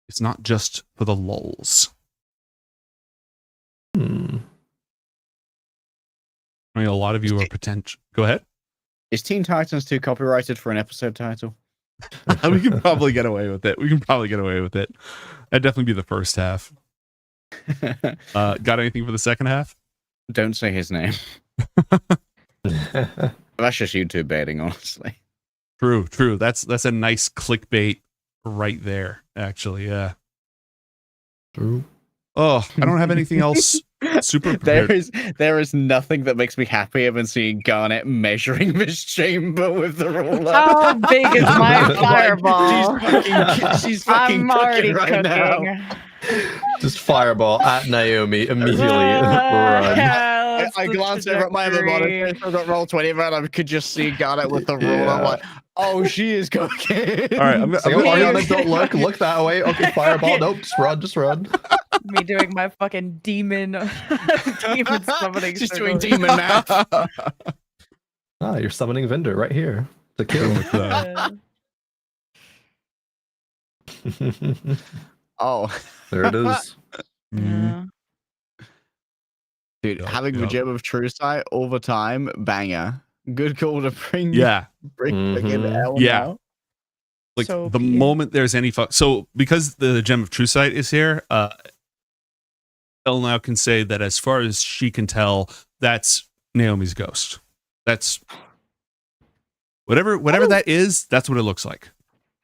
A: It's not just for the lulz. I mean, a lot of you are potential. Go ahead.
C: Is Teen Titans 2 copyrighted for an episode title?
A: We can probably get away with it. That'd definitely be the first half. Got anything for the second half?
C: Don't say his name. That's just YouTube baiting, honestly.
A: True. That's a nice clickbait right there, actually. Yeah.
H: True.
A: Oh, I don't have anything else super prepared.
C: There is nothing that makes me happier than seeing Garnet measuring this chamber with the ruler.
B: How big is my fireball?
C: She's fucking
B: I'm already
C: cooking right now.
H: Just fireball at Naomi immediately. Run.
C: I glanced over at my other monitor. I got roll 20, and I could just see Garnet with the ruler. I'm like, oh, she is cooking.
A: All right,
H: Arianna, don't look that way. Okay, fireball. Nope, just run.
B: Me doing my fucking demon summoning.
C: She's doing demon math.
H: You're summoning Vendor right here to kill.
C: Oh,
H: there it is.
B: Yeah.
C: Dude, having the gem of true sight all the time, banger. Good call to bring.
A: Yeah.
C: Bring fucking L
A: Yeah.
C: now.
A: Like
B: So
A: the
B: be it.
A: moment there's any so because the Gem of True Sight is here, Elle now can say that as far as she can tell, that's Naomi's ghost. That's whatever that is, that's what it looks like.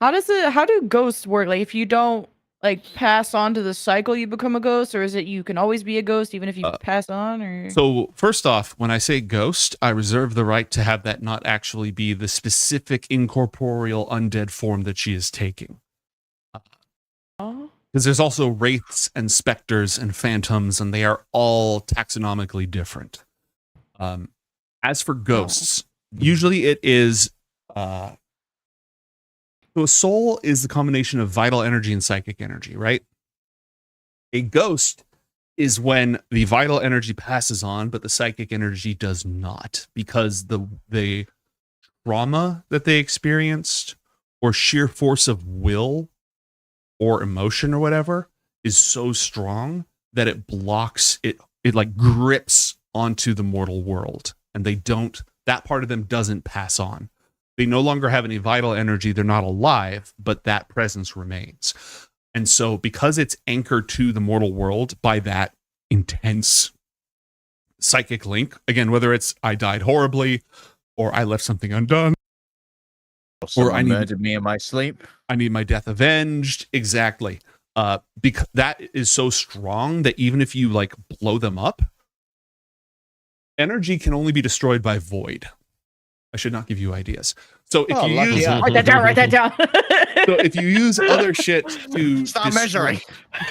B: How do ghosts work? Like if you don't like pass on to the cycle, you become a ghost, or is it you can always be a ghost even if you pass on? Or
A: So first off, when I say ghost, I reserve the right to have that not actually be the specific incorporeal undead form that she is taking. Because there's also wraiths and specters and phantoms, and they are all taxonomically different. As for ghosts, usually it is so a soul is the combination of vital energy and psychic energy, right? A ghost is when the vital energy passes on, but the psychic energy does not, because the trauma that they experienced or sheer force of will or emotion or whatever is so strong that it blocks it like grips onto the mortal world, and that part of them doesn't pass on. They no longer have any vital energy. They're not alive, but that presence remains. And so because it's anchored to the mortal world by that intense psychic link, again, whether it's I died horribly or I left something undone,
C: or I murdered me in my sleep,
A: I need my death avenged. Exactly. Because that is so strong that even if you like blow them up, energy can only be destroyed by void. I should not give you ideas. So if you use
B: write that down.
A: So if you use other shit to
C: stop measuring,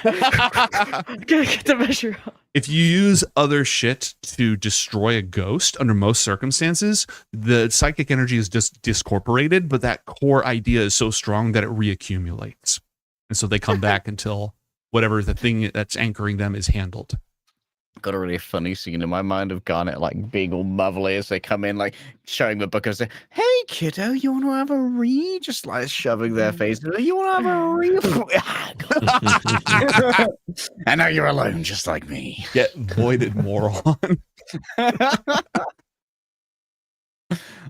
B: get the measure up.
A: If you use other shit to destroy a ghost, under most circumstances, the psychic energy is just discorporated, but that core idea is so strong that it reaccumulates, and so they come back until whatever the thing that's anchoring them is handled.
C: Got a really funny scene in my mind of Garnet like being all motherly as they come in, like showing the book and say, "Hey kiddo, you want to have a read?" Just like shoving their face. You want to have a read? And now you're alone, just like me.
A: Get voided, moron.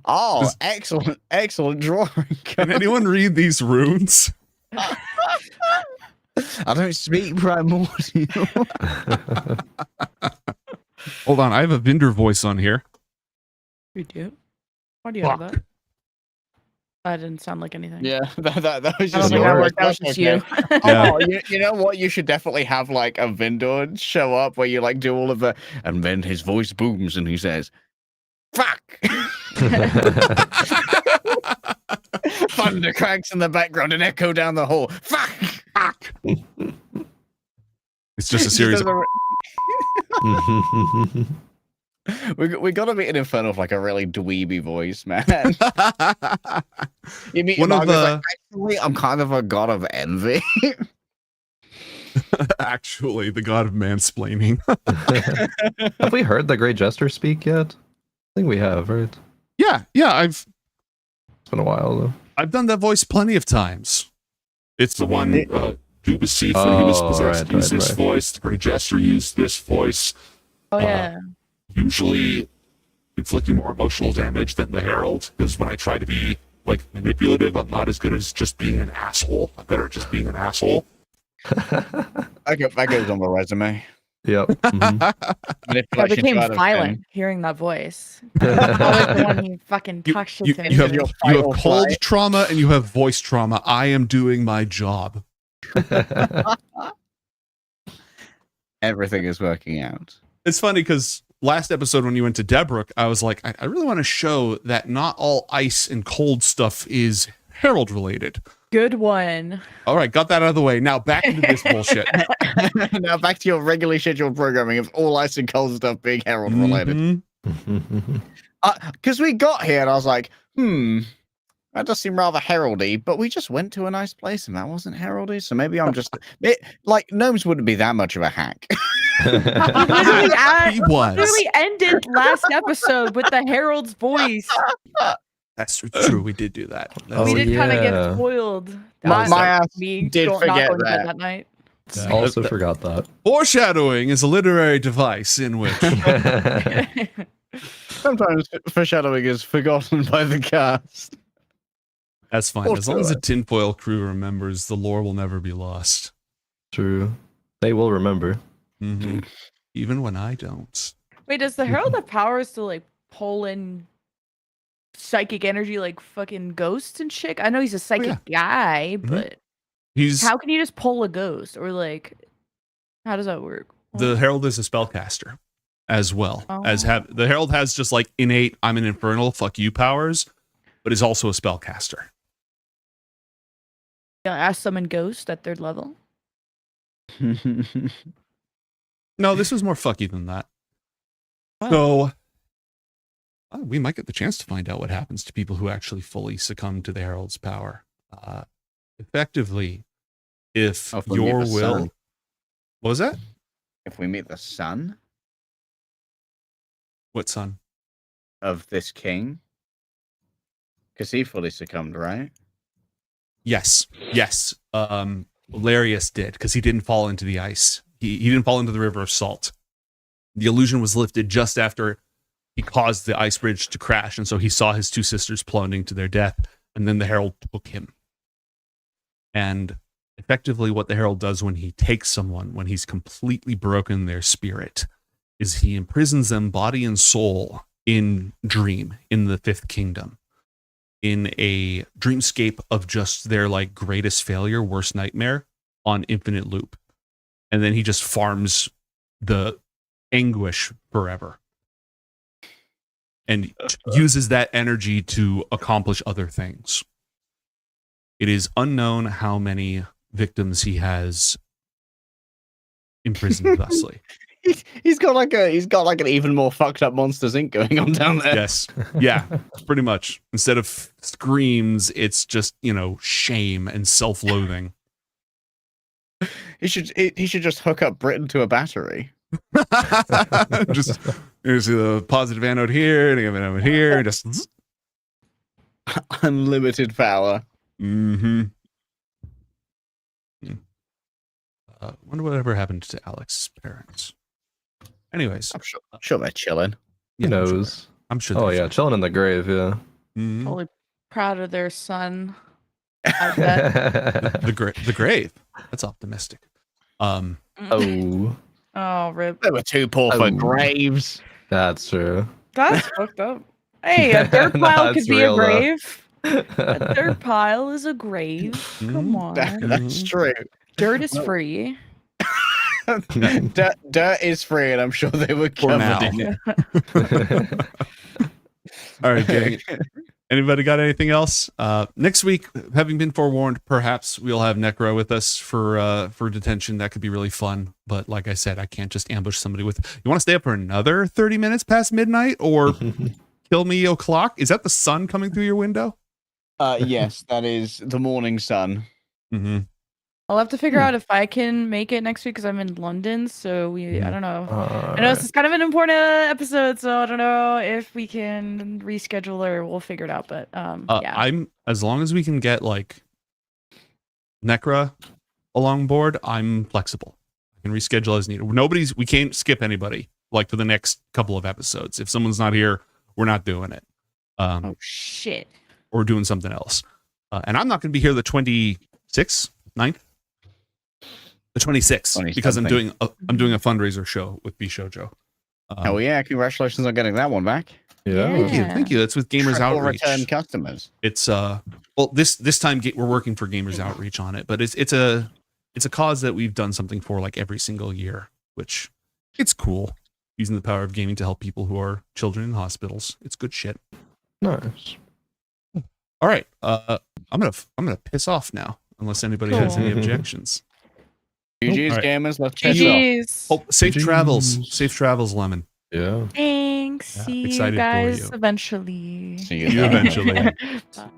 C: Oh, excellent drawing.
A: Can anyone read these runes?
C: I don't speak primordial.
A: Hold on, I have a vendor voice on here.
B: You do? Why do you have that? That didn't sound like anything.
C: Yeah, that was
B: I
C: just
B: don't think that worked. That was just you.
C: Oh, you know what? You should definitely have like a vendor show up where you like do all of the, and then his voice booms and he says, "Fuck." Thunder cracks in the background and echo down the hall. Fuck.
A: It's just a series of
C: we got to meet an Inferno of like a really dweeby voice, man. You meet
A: one
C: him,
A: of
C: like, actually, I'm kind of a god of envy.
A: Actually, the god of mansplaining.
H: Have we heard the Great Jester speak yet? I think we have, right?
A: Yeah,
H: It's been a while though.
A: I've done that voice plenty of times. It's
G: The one who was Seifer, he was possessed, used this
H: right.
G: voice. The Great Jester used this voice.
B: Oh yeah.
G: Usually inflicting more emotional damage than the Herald, because when I try to be like manipulative, I'm not as good as just being an asshole. I'm better at just being an asshole.
C: That goes on my resume.
H: Yep. Mm-hmm.
B: I became violent hearing that voice. Always the one who fucking talks shit to me.
A: You have cold trauma and you have voice trauma. I am doing my job.
C: Everything is working out.
A: It's funny because last episode when you went to Debrook, I was like, I really want to show that not all ice and cold stuff is Herald related.
B: Good one.
A: All right, got that out of the way. Now back into this bullshit.
C: Now back to your regularly scheduled programming of all ice and cold stuff being Herald related. Because we got here and I was like, that does seem rather heraldy, but we just went to a nice place and that wasn't heraldy. So maybe I'm just like gnomes wouldn't be that much of a hack.
A: He was.
B: Literally ended last episode with the Herald's voice.
A: That's true. We did do that.
B: We did kind of get spoiled.
C: My ass
B: me
C: did
B: not
C: forget
B: going to bed
C: that.
B: that night.
H: Also forgot that.
A: Foreshadowing is a literary device in which
C: Sometimes foreshadowing is forgotten by the cast.
A: That's fine. As long as the tinfoil crew remembers, the lore will never be lost.
H: True. They will remember.
A: Mm-hmm. Even when I don't.
B: Wait, does the Herald have powers to like pull in psychic energy like fucking ghosts and shit? I know he's a psychic guy, but how can you just pull a ghost? Or like, how does that work?
A: The Herald is a spellcaster as well. The Herald has just like innate I'm an infernal, fuck you powers, but is also a spellcaster.
B: Yeah, ask summon ghost at 3rd level.
A: No, this was more fucky than that. So we might get the chance to find out what happens to people who actually fully succumb to the Herald's power. Effectively, if your will... What was that?
C: If we meet the son?
A: What son?
C: Of this king? Because he fully succumbed, right?
A: Yes. Larius did, because he didn't fall into the ice. He didn't fall into the river of salt. The illusion was lifted just after he caused the ice bridge to crash, and so he saw his 2 sisters plummeting to their death, and then the Herald took him. And effectively what the Herald does when he takes someone, when he's completely broken their spirit, is he imprisons them body and soul in dream, in the 5th kingdom, in a dreamscape of just their like greatest failure, worst nightmare on infinite loop. And then he just farms the anguish forever and uses that energy to accomplish other things. It is unknown how many victims he has imprisoned thusly.
C: He's got like an even more fucked up Monsters Inc. going on down there.
A: Yes. Yeah, pretty much. Instead of screams, it's just, shame and self-loathing.
C: He should just hook up Britain to a battery.
A: Just there's a positive anode here, negative anode here, just
C: unlimited power.
A: Mm-hmm. Wonder whatever happened to Alex's parents. Anyways,
C: I'm sure they're chilling.
H: Who knows?
A: I'm sure.
H: Oh yeah, chilling in the grave. Yeah.
A: Mm-hmm.
B: Totally proud of their son.
A: the grave. That's optimistic.
H: Oh.
B: Oh, rip.
C: They were too poor for graves.
H: That's true.
B: That's fucked up. Hey, a dirt pile could be a grave. A dirt pile is a grave. Come on.
C: That's true.
B: Dirt is free.
C: Dirt is free, and I'm sure they were covered in it.
A: All right, gang. Anybody got anything else? Next week, having been forewarned, perhaps we'll have Necro with us for detention. That could be really fun. But like I said, I can't just ambush somebody with. You want to stay up for another 30 minutes past midnight, or kill me o'clock? Is that the sun coming through your window?
C: Yes, that is the morning sun.
A: Mm-hmm.
B: I'll have to figure out if I can make it next week because I'm in London. So I don't know. I know this is kind of an important episode, so I don't know if we can reschedule or we'll figure it out. But yeah,
A: I'm as long as we can get like Necra along board, I'm flexible. I can reschedule as needed. We can't skip anybody like for the next couple of episodes. If someone's not here, we're not doing it.
B: Oh shit.
A: Or doing something else. And I'm not going to be here the 26th, 9th. The 26th, because I'm doing a fundraiser show with B Shoujo.
C: Oh yeah! Congratulations on getting that one back.
H: Yeah,
A: thank you. That's with Gamers Outreach.
C: Return customers.
A: It's well, this time we're working for Gamers Outreach on it, but it's a cause that we've done something for like every single year, which it's cool. Using the power of gaming to help people who are children in hospitals. It's good shit.
H: Nice.
A: All right, I'm gonna piss off now, unless anybody has any objections.
C: GG's
A: All right.
C: gamers, let's
B: GG's.
A: Oh, safe travels, Lemon.
H: Yeah.
B: Thanks. See you
A: excited for
B: guys
A: you.
B: eventually.
C: See you eventually.
B: Bye.